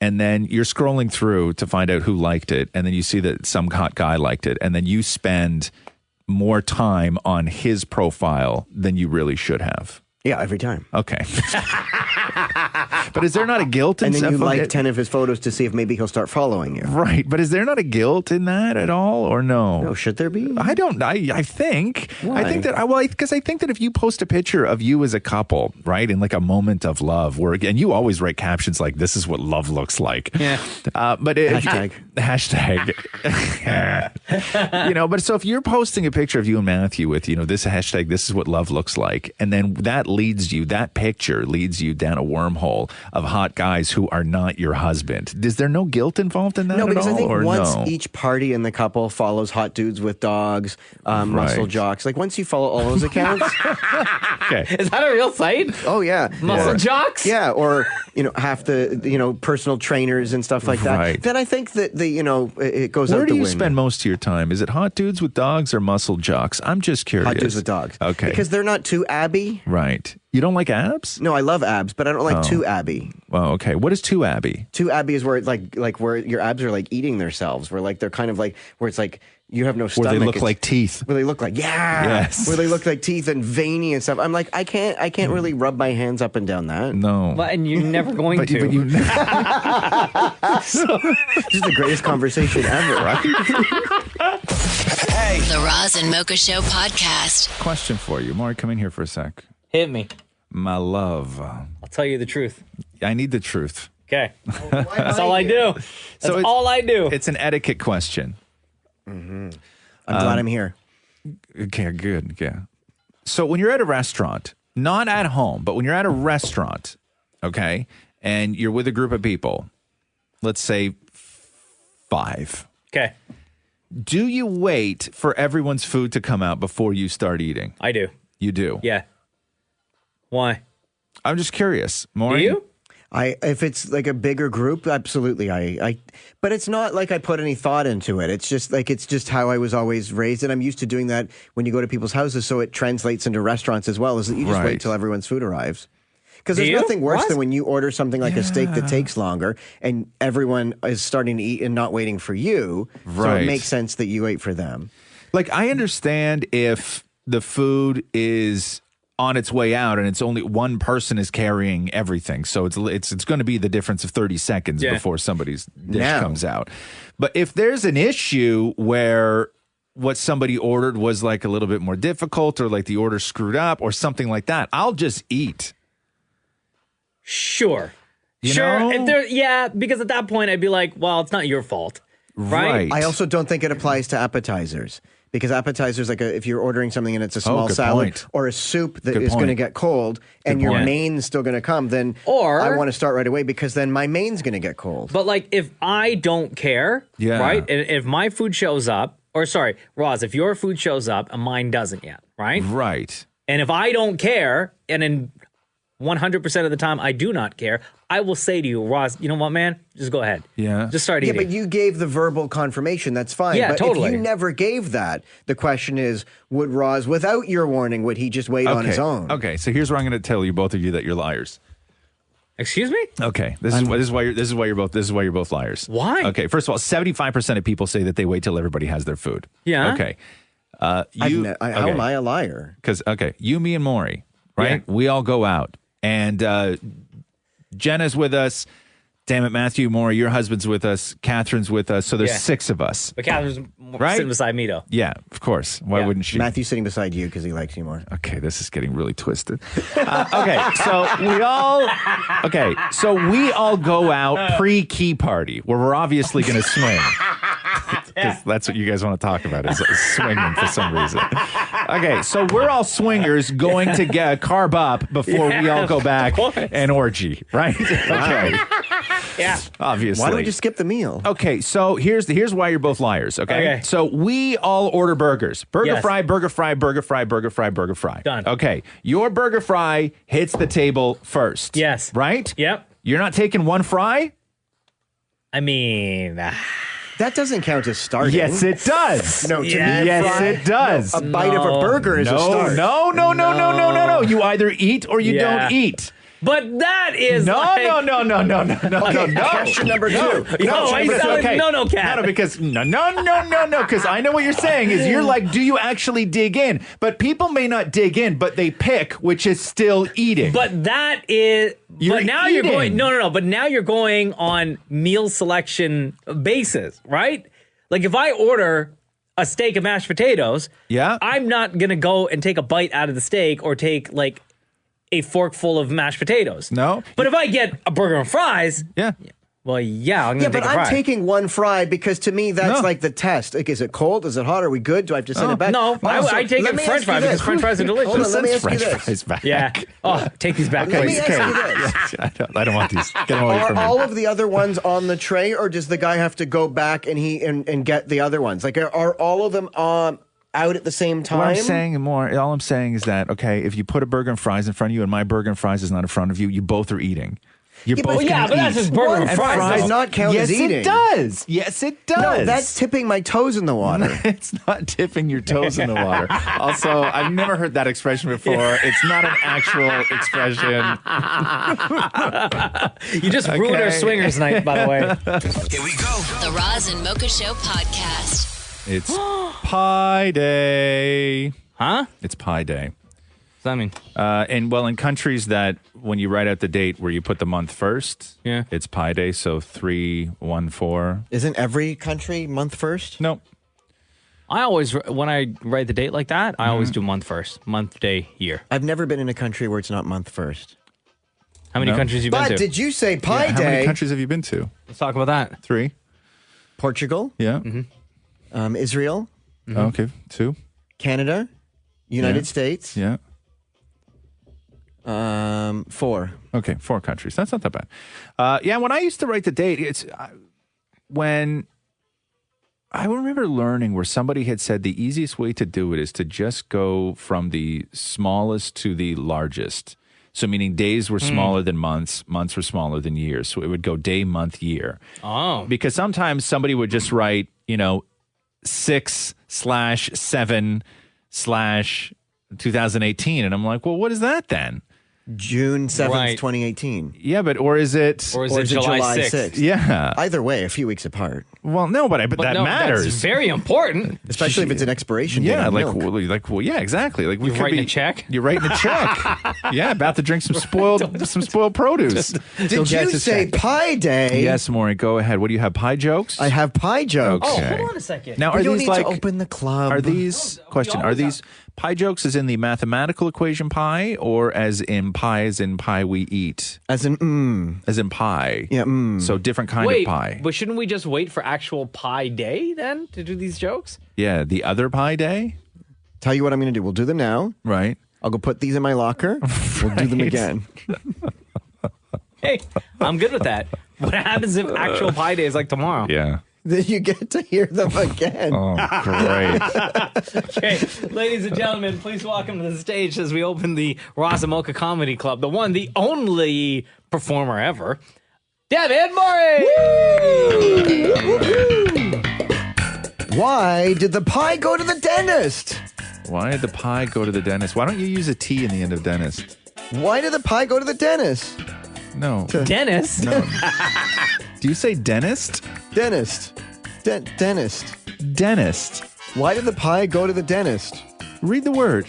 And then you're scrolling through to find out who liked it. And then you see that some hot guy liked it. And then you spend more time on his profile than you really should have. Yeah, every time. Okay. But is there not a guilt in and then you stuff? like 10 of his photos to see if maybe he'll start following you. Right. But is there not a guilt in that at all or no? No, should there be? I don't. I think. Why? I think that. Because I think that if you post a picture of you as a couple, right, in like a moment of love, and you always write captions like "This is what love looks like." Yeah. But hashtag. But so if you're posting a picture of you and Matthew with this hashtag, "This is what love looks like," and then that picture leads you down a wormhole of hot guys who are not your husband. Is there no guilt involved in that? No, because at all, I think or once no? each party in the couple follows hot dudes with dogs, muscle jocks, like once you follow all those accounts. Okay. Is that a real site? Oh, yeah. Muscle jocks? Yeah, or, half the, personal trainers and stuff like that. Right. Then I think that it goes out the window. Where do you spend most of your time? Is it hot dudes with dogs or muscle jocks? I'm just curious. Hot dudes with dogs. Okay. Because they're not too Abby. Right. You don't like abs? No, I love abs, but I don't like too abby. Well, okay. What is too abby? Too abby is where it's like where your abs are like eating themselves, where like they're kind of like where it's like you have no stomach. Where they look like teeth. Where they look like Yes. Where they look like teeth and veiny and stuff. I'm like I can't really rub my hands up and down that. No. But, and you're never going to. But you This is the greatest conversation ever. Hey. The Roz and Mocha Show podcast. Question for you. Maury, come in here for a sec. Hit me. My love. I'll tell you the truth. I need the truth. Okay. That's all I do. That's all I do. It's an etiquette question. Mm-hmm. I'm glad I'm here. Okay, good. Yeah. So when you're at a restaurant, not at home, but when you're at a restaurant, okay, and you're with a group of people, let's say 5. Okay. Do you wait for everyone's food to come out before you start eating? I do. You do? Yeah. Why? I'm just curious. Maury? Do you? If it's like a bigger group, absolutely. But it's not like I put any thought into it. It's just how I was always raised, and I'm used to doing that when you go to people's houses. So it translates into restaurants as well. Is that you just wait till everyone's food arrives? Because there's nothing worse than when you order something like a steak that takes longer, and everyone is starting to eat and not waiting for you. So it makes sense that you wait for them. Like I understand if the food is on its way out and it's only one person is carrying everything, so it's going to be the difference of 30 seconds before somebody's dish comes out. But if there's an issue where what somebody ordered was like a little bit more difficult, or like the order screwed up or something like that, I'll just eat. Sure. You sure. know? Because at that point I'd be like, well, it's not your fault. Right. I also don't think it applies to appetizers. Because appetizers, like if you're ordering something and it's a small salad or a soup that is going to get cold and your main's still going to come, then I want to start right away because then my main's going to get cold. But like if I don't care, right? And if my food shows up, or sorry, Roz, if your food shows up and mine doesn't yet, right? Right. And if I don't care, and in 100% of the time I do not care, I will say to you, Roz, you know what, man? Just go ahead. Yeah. Just start eating. Yeah, but you gave the verbal confirmation. That's fine. Yeah, but totally. if you never gave that, the question is, would Roz, without your warning, would he just wait on his own? Okay, so here's where I'm going to tell you, both of you, that you're liars. Excuse me? Okay, this is why you're both liars. Why? Okay, first of all, 75% of people say that they wait till everybody has their food. Yeah. Okay. How am I a liar? Because you, me, and Maury, right? Yeah. We all go out, and Jenna's with us. Damn it, Matthew, Maury, your husband's with us. Catherine's with us. So there's 6 of us. But Catherine's sitting beside me, though. Yeah, of course. Why wouldn't she? Matthew's sitting beside you because he likes you more. Okay, this is getting really twisted. So we all go out pre-key party where we're obviously going to swing. Because that's what you guys want to talk about is swinging for some reason. Okay, so we're all swingers going to get carb up before we all go back and orgy, right? Okay. Yeah. Obviously. Why don't we just skip the meal? Okay, so here's why you're both liars, okay? So we all order burgers. Burger fry, burger fry, burger fry, burger fry, burger fry. Done. Okay, your burger fry hits the table first. Yes. Right? Yep. You're not taking one fry? I mean... That doesn't count as starting. Yes, it does. No, to me, yes, it does. No, a bite of a burger is a start. No. You either eat or you don't eat. But that is no. Question number 2. No, Cat. No, because because I know what you're saying is you're like, do you actually dig in? But people may not dig in, but they pick, which is still eating. But that is. But now you're going. No. But now you're going on meal selection basis, right? Like if I order a steak and mashed potatoes, I'm not gonna go and take a bite out of the steak or take like a fork full of mashed potatoes. No. But if I get a burger and fries, well, I'm going to take a fry. Yeah, but I'm taking one fry because to me that's like the test. Like, is it cold? Is it hot? Are we good? Do I have to send it back? No, I take a French fry because French fries are delicious. Hold on, let me ask you French this. fries back. Yeah. Oh, take these back. Let me ask you this. I don't want these. Get them away from me. Are all of the other ones on the tray, or does the guy have to go back and get the other ones? Like, are all of them out at the same time? What I'm saying all I'm saying is that, okay, if you put a burger and fries in front of you and my burger and fries is not in front of you, you both are eating. You're both yeah, gonna but that's eat. just burger and fries. Does not count yes, as eating. it does. Yes, it does. No, that's tipping my toes in the water. It's not tipping your toes in the water. Also, I've never heard that expression before. It's not an actual expression. You just ruined our swingers night, by the way. Here we go. The Roz and Mocha Show podcast. It's Pie Day. Huh? It's Pie Day. What's that mean? In countries that when you write out the date where you put the month first, it's Pie Day. So 3-1-4. Isn't every country month first? Nope. I always, when I write the date like that, I always do month first. Month, day, year. I've never been in a country where it's not month first. How many countries have you been to? But did you say Pie Day? How many countries have you been to? Let's talk about that. 3. Portugal. Yeah. Israel. Okay. 2. Canada. United States. Yeah. 4. Okay, 4 countries. That's not that bad. When I used to write the date, it's when I remember learning where somebody had said the easiest way to do it is to just go from the smallest to the largest. So meaning days were smaller than months, months were smaller than years. So it would go day, month, year. Oh. Because sometimes somebody would just write, 6/7/2018. And I'm like, well, what is that then? June 7th, Right. 2018. Yeah, but or is it July 6th? Yeah. Either way, a few weeks apart. Well, no, but that no, matters. That's very important. Especially if it's an expiration date. Yeah, on like, milk. yeah, exactly. Like we You're could writing be, a check? You're writing a check. Yeah, about to drink some spoiled produce. Did you say Pie Day? Yes, Maury, go ahead. What do you have? Pie jokes? I have pie jokes. Oh, Okay. hold on a second. Now, We are don't these need like to open the club. Are these pie jokes as in the mathematical equation pie, or as in pie we eat? As in As in pie. Yeah, So different kind Wait, of pie. but shouldn't we just wait for actual Pie Day then to do these jokes? Yeah, the other pie day. Tell you what I'm going to do. We'll do them now. Right. I'll go put these in my locker. We'll do them again. Hey, I'm good with that. What happens if actual Pie Day is like tomorrow? Yeah. Then you get to hear them again. Oh, great. Okay, ladies and gentlemen, please welcome to the stage as we open the Roz Mocha Comedy Club, the one, the only performer ever, David Murray! Why did the pie go to the dentist? Why did the pie go to the dentist? Why don't you use a T in the end of dentist? Why did the pie go to the dentist? No. Dennis? No. Do you say dentist? Dentist. Dentist. Dentist. Why did the pie go to the dentist? Read the word.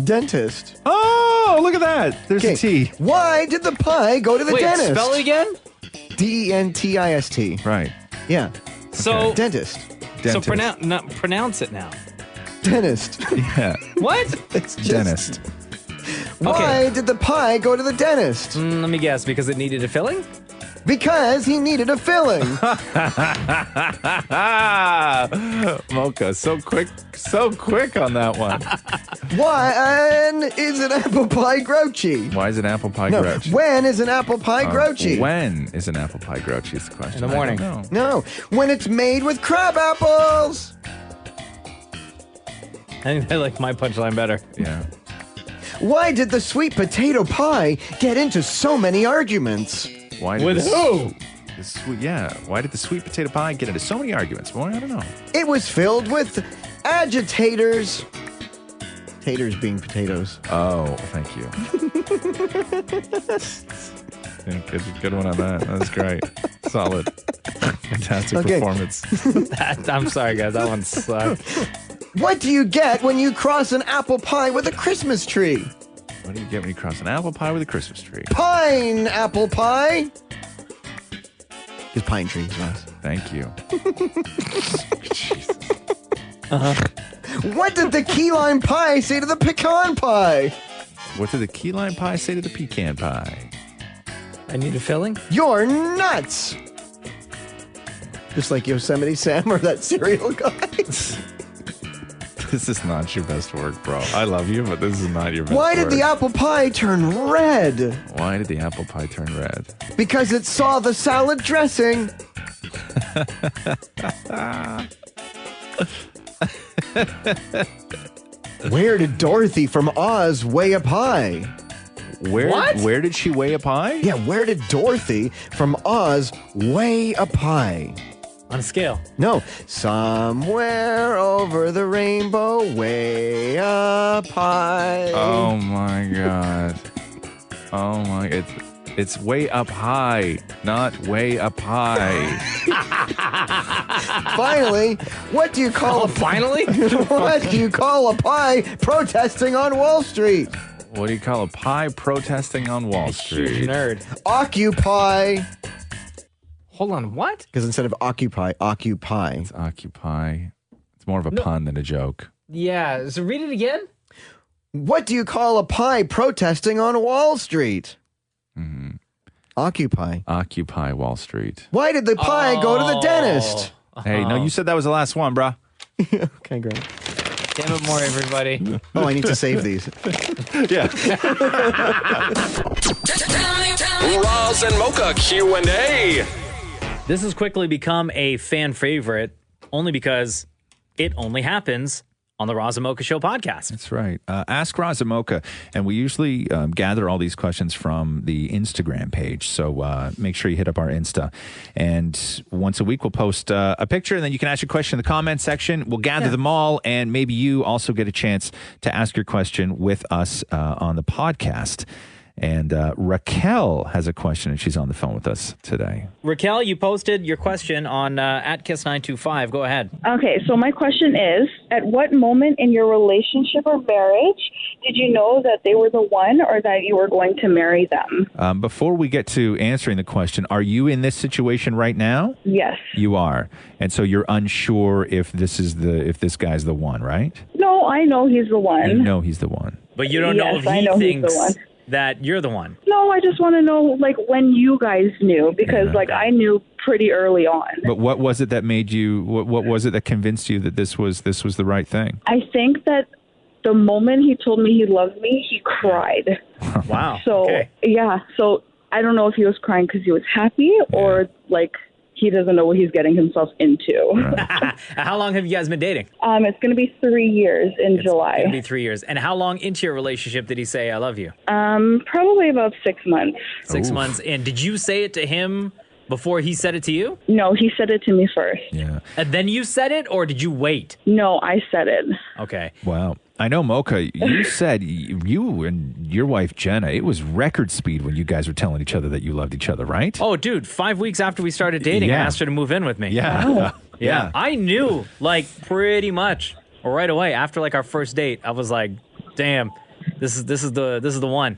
Dentist. Oh, look at that. There's a T. Why did the pie go to the Wait, dentist? spell it again? DENTIST. Right. Yeah. So, Dentist. so pronounce it now. Dentist. Yeah. What? It's just, Dentist. Why did the pie go to the dentist? Let me guess, because it needed a filling? Because he needed a filling. Mocha, so quick on that one. Why is an apple pie grouchy? Why is an apple pie No, grouchy? when is an apple pie grouchy? When is an apple pie grouchy is the question. In the morning. I don't know. No, when it's made with crab apples. I think I like my punchline better. Yeah. Why did the sweet potato pie get into so many arguments? Why did With the who? Why did the sweet potato pie get into so many arguments? Boy, I don't know. It was filled with agitators. Taters being potatoes. Oh, thank you. Yeah, good one on that. That was great. Solid. Fantastic performance. I'm sorry, guys. That one sucked. What do you get when you cross an apple pie with a Christmas tree? What do you get when you cross an apple pie with a Christmas tree? Pine apple pie. It's pine trees, Ross. Thank you. What did the key lime pie say to the pecan pie? What did the key lime pie say to the pecan pie? I need a filling? You're nuts. Just like Yosemite Sam or that cereal guy. This is not your best work, bro. I love you, but this is not your best Why work. did the apple pie turn red? Why did the apple pie turn red? Because it saw the salad dressing. Where did Dorothy from Oz weigh a pie? Where did she way up high? Yeah, where did Dorothy from Oz way up high? On a scale. No, somewhere over the rainbow, way up high. Oh my God. Oh my, it's way up high, not way up high. Finally, what do you call a finally? What do you call a pie protesting on Wall Street? What do you call a pie protesting on Wall Street? Huge nerd. Occupy. Hold on, what? Because instead of occupy, occupy. It's occupy. It's more of a pun than a joke. Yeah, so read it again. What do you call a pie protesting on Wall Street? Mm-hmm. Occupy. Occupy Wall Street. Why did the pie go to the dentist? Hey, no, you said that was the last one, bruh. Okay, great. Damn it, more everybody. Oh, I need to save these. Yeah. Roz and Mocha Q&A. This has quickly become a fan favorite only because it only happens on the Roz and Mocha Show podcast. That's right. Ask Roz and Mocha, and we usually gather all these questions from the Instagram page. So make sure you hit up our Insta. And once a week, we'll post a picture, and then you can ask your question in the comment section. We'll gather them all, and maybe you also get a chance to ask your question with us on the podcast. And Raquel has a question, and she's on the phone with us today. Raquel, you posted your question on at Kiss925. Go ahead. Okay, so my question is, at what moment in your relationship or marriage did you know that they were the one or that you were going to marry them? Before we get to answering the question, are you in this situation right now? Yes. You are. And so you're unsure if this guy's the one, right? No, I know he's the one. You know he's the one. But you don't know if I know he he's the one. thinks that you're the one. No, I just want to know, like, when you guys knew, because, like, I knew pretty early on. But what was it that made you? What was it that convinced you that this was the right thing? I think that the moment he told me he loved me, he cried. Wow. So, yeah. So I don't know if he was crying because he was happy or, like, he doesn't know what he's getting himself into. How long have you guys been dating? It's going to be 3 years in July. It's going to be 3 years. And how long into your relationship did he say, I love you? Probably about 6 months. 6 months in. Did you say it to him before he said it to you? No, he said it to me first. Yeah. And then you said it, or did you wait? No, I said it. Okay. Wow. I know, Mocha, you said you and your wife, Jenna, it was record speed when you guys were telling each other that you loved each other, right? Oh, dude, 5 weeks after we started dating, I asked her to move in with me. Yeah. Oh. Yeah. I knew, like, pretty much right away after, like, our first date. I was like, damn, this is the one.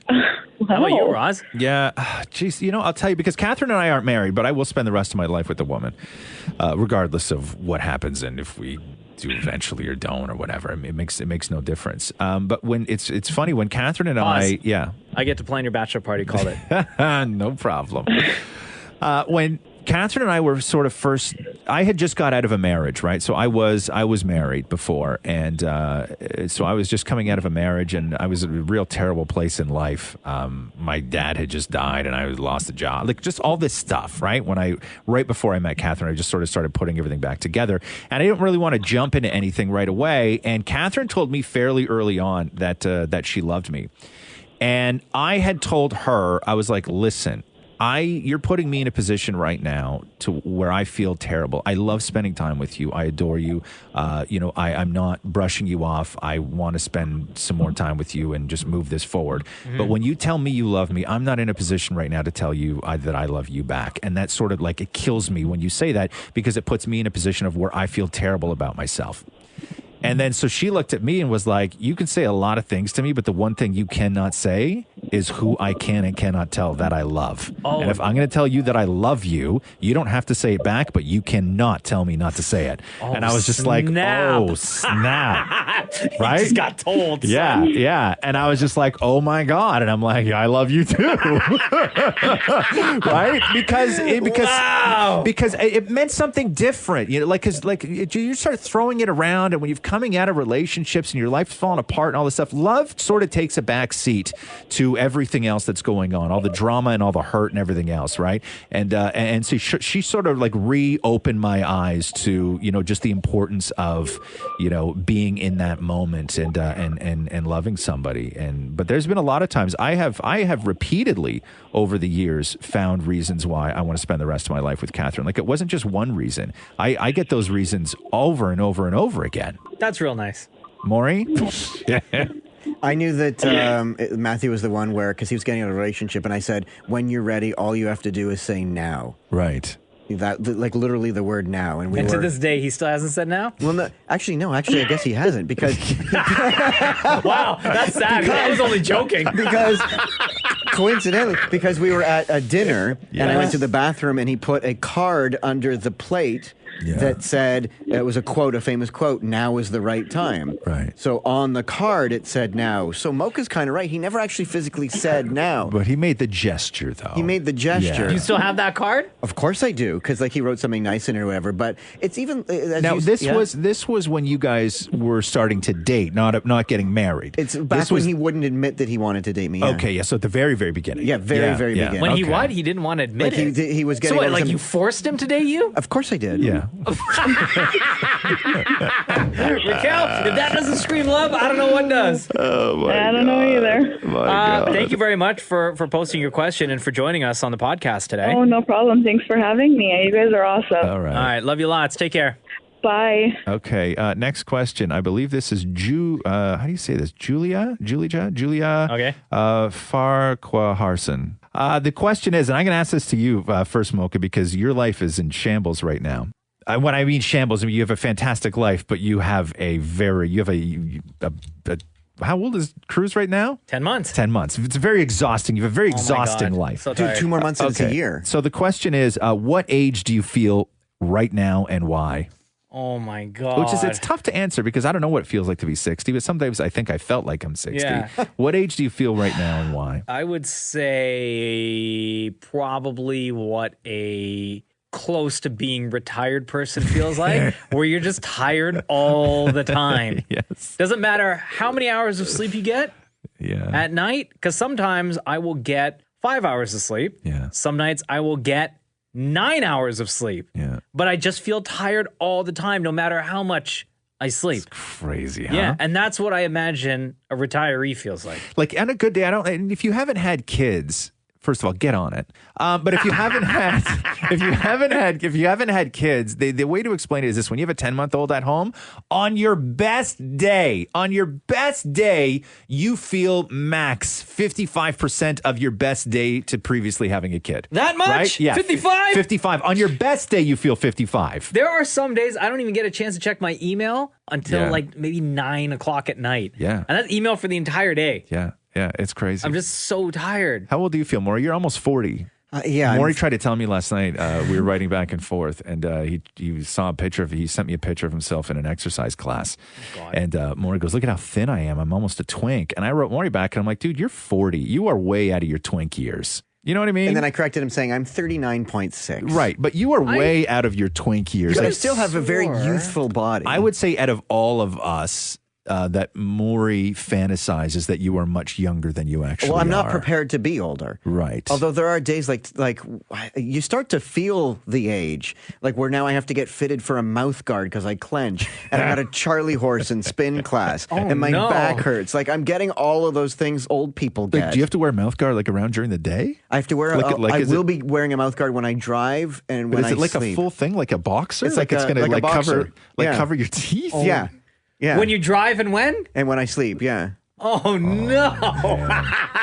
How about you, Roz? Yeah. Geez, I'll tell you, because Catherine and I aren't married, but I will spend the rest of my life with a woman, regardless of what happens and if we do eventually or don't or whatever. I mean, it makes no difference. But when it's funny when Catherine and I get to plan your bachelor party. Call it. No problem. When Catherine and I were sort of first, I had just got out of a marriage, right? So I was married before, and so I was just coming out of a marriage, and I was in a real terrible place in life. My dad had just died, and I lost a job, like just all this stuff, right? Right before I met Catherine, I just sort of started putting everything back together, and I didn't really want to jump into anything right away. And Catherine told me fairly early on that she loved me, and I had told her, I was like, listen, you're putting me in a position right now to where I feel terrible. I love spending time with you. I adore you. I'm not brushing you off. I want to spend some more time with you and just move this forward. Mm-hmm. But when you tell me you love me, I'm not in a position right now to tell you that I love you back. And that's sort of like, it kills me when you say that, because it puts me in a position of where I feel terrible about myself. And then so she looked at me and was like, you can say a lot of things to me, but the one thing you cannot say is who I can and cannot tell that I love. Oh. And if I'm going to tell you that I love you, you don't have to say it back, but you cannot tell me not to say it. Oh, and I was just like, oh, snap. Right? You just got told. Yeah, yeah. And I was just like, oh my God. And I'm like, I love you too. Right? Because it meant something different. Because you start throwing it around, and when you've coming out of relationships and your life's falling apart and all this stuff, love sort of takes a back seat to undo everything else that's going on, all the drama and all the hurt and everything else, right? And so she sort of like reopened my eyes to, you know, just the importance of, you know, being in that moment and loving somebody. But there's been a lot of times I have repeatedly over the years found reasons why I want to spend the rest of my life with Catherine. Like, it wasn't just one reason. I get those reasons over and over and over again. That's real nice. Maury? I knew that Matthew was the one where, because he was getting out of a relationship, and I said, when you're ready, all you have to do is say now. Right. That, like, literally the word now. And to this day, he still hasn't said now? Well, no, actually, I guess he hasn't, because... Wow, that's sad. I was only joking. Because... Coincidentally, because we were at a dinner, and I went to the bathroom, and he put a card under the plate that said, it was a quote, a famous quote, now is the right time. Right. So on the card, it said now. So Mocha's kind of right. He never actually physically said now. But he made the gesture, though. He made the gesture. Do you still have that card? Of course I do, because like he wrote something nice in it or whatever. But it's even... Now, this was when you guys were starting to date, not getting married. It's back when he wouldn't admit that he wanted to date me. Yeah. Okay, so at the very, very beginning. Yeah, very beginning. When he what? He didn't want to admit it. He was getting... So what, like you forced him to date you? Of course I did. Yeah. Raquel, if that doesn't scream love, I don't know what does. Oh my I don't know either. Thank you very much for posting your question and for joining us on the podcast today. Oh, no problem. Thanks for having me. You guys are awesome. All right. All right. Love you lots. Take care. Bye. Okay. Next question. I believe this is how do you say this? Julia? Okay. Farquharson. The question is, and I'm going to ask this to you first, Mocha, because your life is in shambles right now. When I mean shambles, I mean you have a fantastic life, but you have a how old is Cruz right now? 10 months. 10 months. It's very exhausting. You have a very exhausting life. So dude, 2 more months and it's a year. So the question is, what age do you feel right now and why? Oh my God. Which is, it's tough to answer because I don't know what it feels like to be 60, but sometimes I think I felt like I'm 60. Yeah. What age do you feel right now and why? I would say probably what a close to being retired person feels like, where you're just tired all the time. Yes. Doesn't matter how many hours of sleep you get at night, because sometimes I will get 5 hours of sleep. Yeah. Some nights I will get 9 hours of sleep. Yeah. But I just feel tired all the time, no matter how much I sleep. It's crazy, huh? Yeah, and that's what I imagine a retiree feels like. Like on a good day, and if you haven't had kids, first of all, get on it. But if you haven't had kids, the way to explain it is this: when you have a 10-month-old at home, on your best day, you feel max 55% of your best day to previously having a kid. That much? Right? Yeah. 55? 55. On your best day, you feel 55. There are some days I don't even get a chance to check my email until like maybe 9 o'clock at night. Yeah. And that's email for the entire day. Yeah. Yeah, it's crazy. I'm just so tired. How old do you feel, Maury? You're almost 40. Yeah. Maury tried to tell me last night, we were writing back and forth, and he saw a picture he sent me a picture of himself in an exercise class. Oh, and Maury goes, look at how thin I am. I'm almost a twink. And I wrote Maury back, and I'm like, dude, you're 40. You are way out of your twink years. You know what I mean? And then I corrected him saying, I'm 39.6. Right, but you are way out of your twink years. But I still have a very youthful body. I would say out of all of us, that Maury fantasizes that you are much younger than you actually are. Well, I'm not prepared to be older. Right. Although there are days like you start to feel the age, like where now I have to get fitted for a mouth guard because I clench, and I got a Charlie horse in spin class, and my back hurts. Like I'm getting all of those things old people get. Like, do you have to wear a mouth guard like around during the day? I have to wear. I will be wearing a mouth guard when I drive and when I sleep. But is it like a full thing, like a boxer? It's like it's going to cover cover your teeth. Oh. Yeah. Yeah. When you drive and when? And when I sleep, yeah. Oh, no.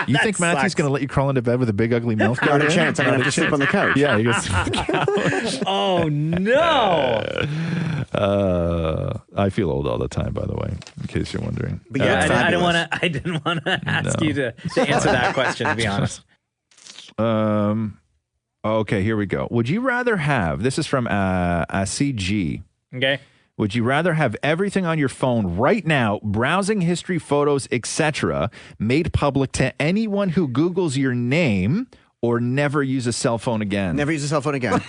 You think Matthew's going to let you crawl into bed with a big, ugly mouth guard? Not a chance. I'm going to have to sleep on the couch. Yeah, you can Oh, no. I feel old all the time, by the way, in case you're wondering. But yeah, I didn't want to ask you to answer that question, to be honest. Okay, here we go. Would you rather have, this is from CG. Okay. Would you rather have everything on your phone right now, browsing history, photos, etc., made public to anyone who Googles your name, or never use a cell phone again? Never use a cell phone again.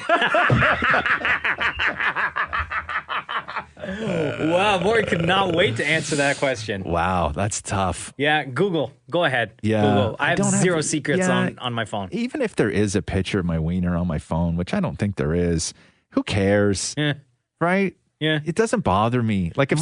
Wow, Maury could not wait to answer that question. Wow, that's tough. Yeah, Google. Go ahead. Yeah. Google. I have don't zero secrets yeah, on my phone. Even if there is a picture of my wiener on my phone, which I don't think there is, who cares? Yeah. Right? Yeah. It doesn't bother me. Like if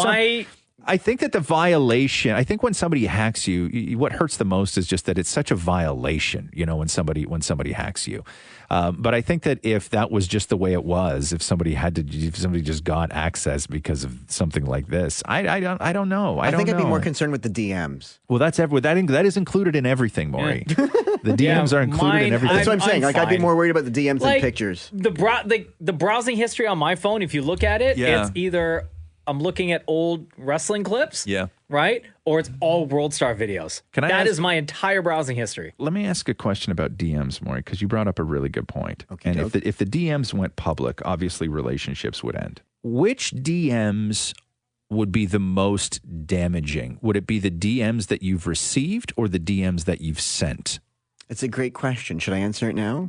I think that the violation, I think when somebody hacks you, what hurts the most is just that it's such a violation, when somebody hacks you. But I think that if that was just the way it was, if somebody just got access because of something like this, I don't know. I think I'd be more concerned with the DMs. Well, that is included in everything, Maury. The DMs are included in everything. That's what I'm saying. I'd be more worried about the DMs than Like, pictures. The browsing history on my phone, if you look at it, Yeah. it's either I'm looking at old wrestling clips, Yeah. right? Or it's all World Star videos. That is ask- my entire browsing history. Let me ask a question about DMs, Maury, because you brought up a really good point. Okay, and if the DMs went public, obviously relationships would end. Which DMs would be the most damaging? Would it be the DMs that you've received or the DMs that you've sent? It's a great question. Should I answer it now?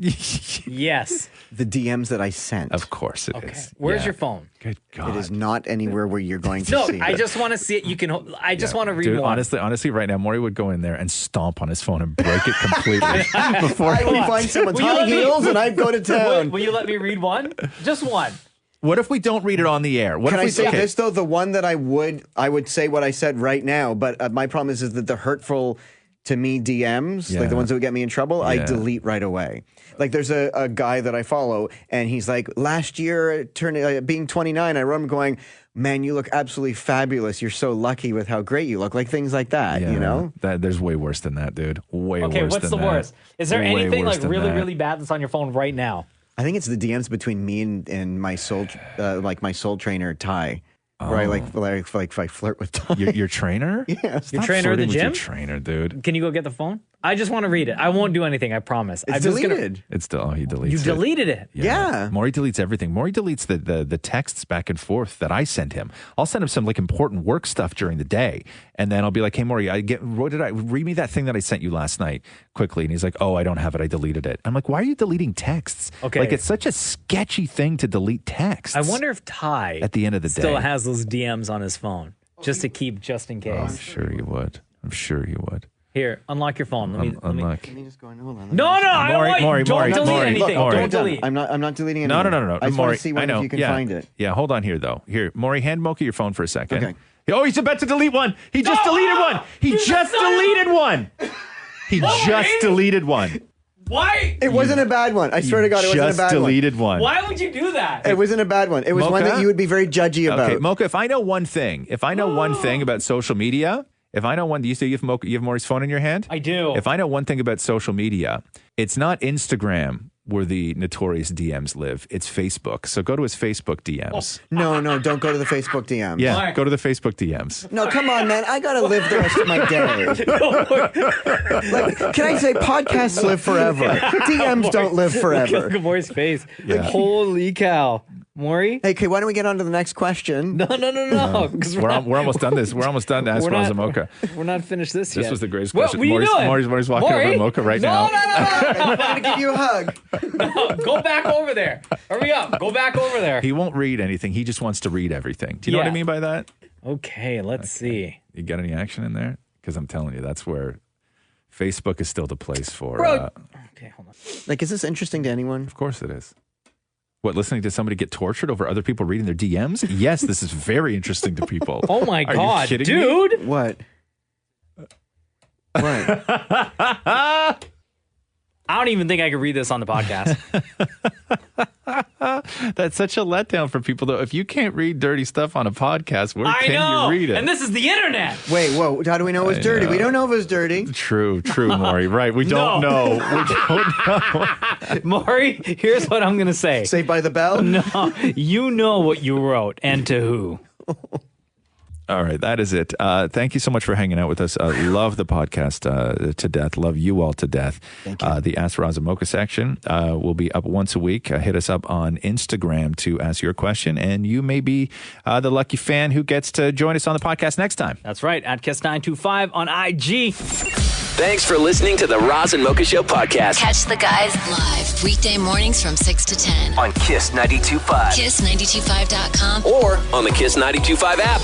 Yes. The DMs that I sent. Of course it is. Where's your phone? Good God. It is not anywhere where you're going to No, see I it. just want to see it. You can. I just want to read Dude, one. honestly, right now, Maury would go in there and stomp on his phone and break it completely before I would find someone's Will you high let me- heels and I'd go to town. Will you let me read one? Just one. What if we don't read it on the air? What Can if I we say this though? The one that I would say what I said right now, but my problem is that the hurtful to me DMs, like the ones that would get me in trouble, I delete right away. Like there's a guy that I follow, and he's like, last year, being 29, I wrote him going, man, you look absolutely fabulous. You're so lucky with how great you look. Like things like that, There's way worse than that, dude. Way worse Okay, what's than the that. worst? Is there Way anything worse like than really, that. really bad that's on your phone right now? I think it's the DMs between me and my soul, like my soul trainer, Ty. Where I like flirt with Ty. Your trainer? Yeah. Your trainer at the flirting with gym? your trainer, dude. Can you go get the phone? I just want to read it. I won't do anything. I promise. It's I'm just deleted. It's still he deletes You it. deleted it. Yeah. Maury deletes everything. Maury deletes the texts back and forth that I send him. I'll send him some like important work stuff during the day, and then I'll be like, "Hey, Maury, read me that thing that I sent you last night quickly." And he's like, "Oh, I don't have it. I deleted it." I'm like, "Why are you deleting texts?" Okay. Like it's such a sketchy thing to delete texts. I wonder if Ty at the end of the still day has those DMs on his phone just to keep just in case. I'm sure you would. I'm sure you would. Here, unlock your phone. Let me. Unlock. No, I don't want you. Don't delete anything. Maury. Don't delete. I'm not deleting anything. No. I just Maury, want to see I know. if you can yeah. find it. Yeah, hold on here, though. Here, Maury, hand Mocha your phone for a second. Okay. Oh, he's about to delete one. He just deleted one. He just deleted one. He just deleted one. Why? It wasn't a bad one. I swear to God, it wasn't a Just bad deleted one. Why would you do that? It wasn't a bad one. It was one Mocha? that you would be very judgy about. Okay, Mocha, if I know one thing about social media, if I know one, do you say you have Maury's phone in your hand? I do. If I know one thing about social media, it's not Instagram where the notorious DMs live. It's Facebook. So go to his Facebook DMs. No, don't go to the Facebook DMs. Yeah, Why? go to the Facebook DMs. No, come on, man. I got to live the rest of my day. Like, can I say podcasts live forever? DMs don't live forever. Look at Maury's face. Yeah. Holy cow. Maury? Hey, okay, why don't we get on to the next question? No. 'cause We're almost done this. We're almost done to Ask we're Roz not- Mocha. We're not finished this yet. This was the greatest What question. are you doing? Maury's walking over to Mocha right now. No. I'm going to give you a hug. No, go back over there. Hurry up. Go back over there. He won't read anything. He just wants to read everything. Do you know what I Yeah. mean by that? Okay, let's see. You got any action in there? Because I'm telling you, that's where Facebook is still the place for. Bro. Okay, hold on. Like, is this interesting to anyone? Of course it is. What, listening to somebody get tortured over other people reading their DMs? Yes, this is very interesting to people. Oh my Are God, you kidding dude. me? What? I don't even think I could read this on the podcast. That's such a letdown for people, though. If you can't read dirty stuff on a podcast, where I can know. you read it? And this is the internet. Wait, whoa. How do we know it was dirty? We don't know if it was dirty. True, Maury. Right. We don't know. We don't know. Maury, here's what I'm going to say. Saved by the Bell? No, you know what you wrote and to who. All right, that is it. Thank you so much for hanging out with us. Love the podcast to death. Love you all to death. Thank you. The Ask Roz and Mocha section will be up once a week. Hit us up on Instagram to ask your question, and you may be the lucky fan who gets to join us on the podcast next time. That's right, at Kiss925 on IG. Thanks for listening to the Roz and Mocha Show podcast. Catch the guys live weekday mornings from 6 to 10 on Kiss 92.5. Kiss925.com or on the Kiss 92.5 app.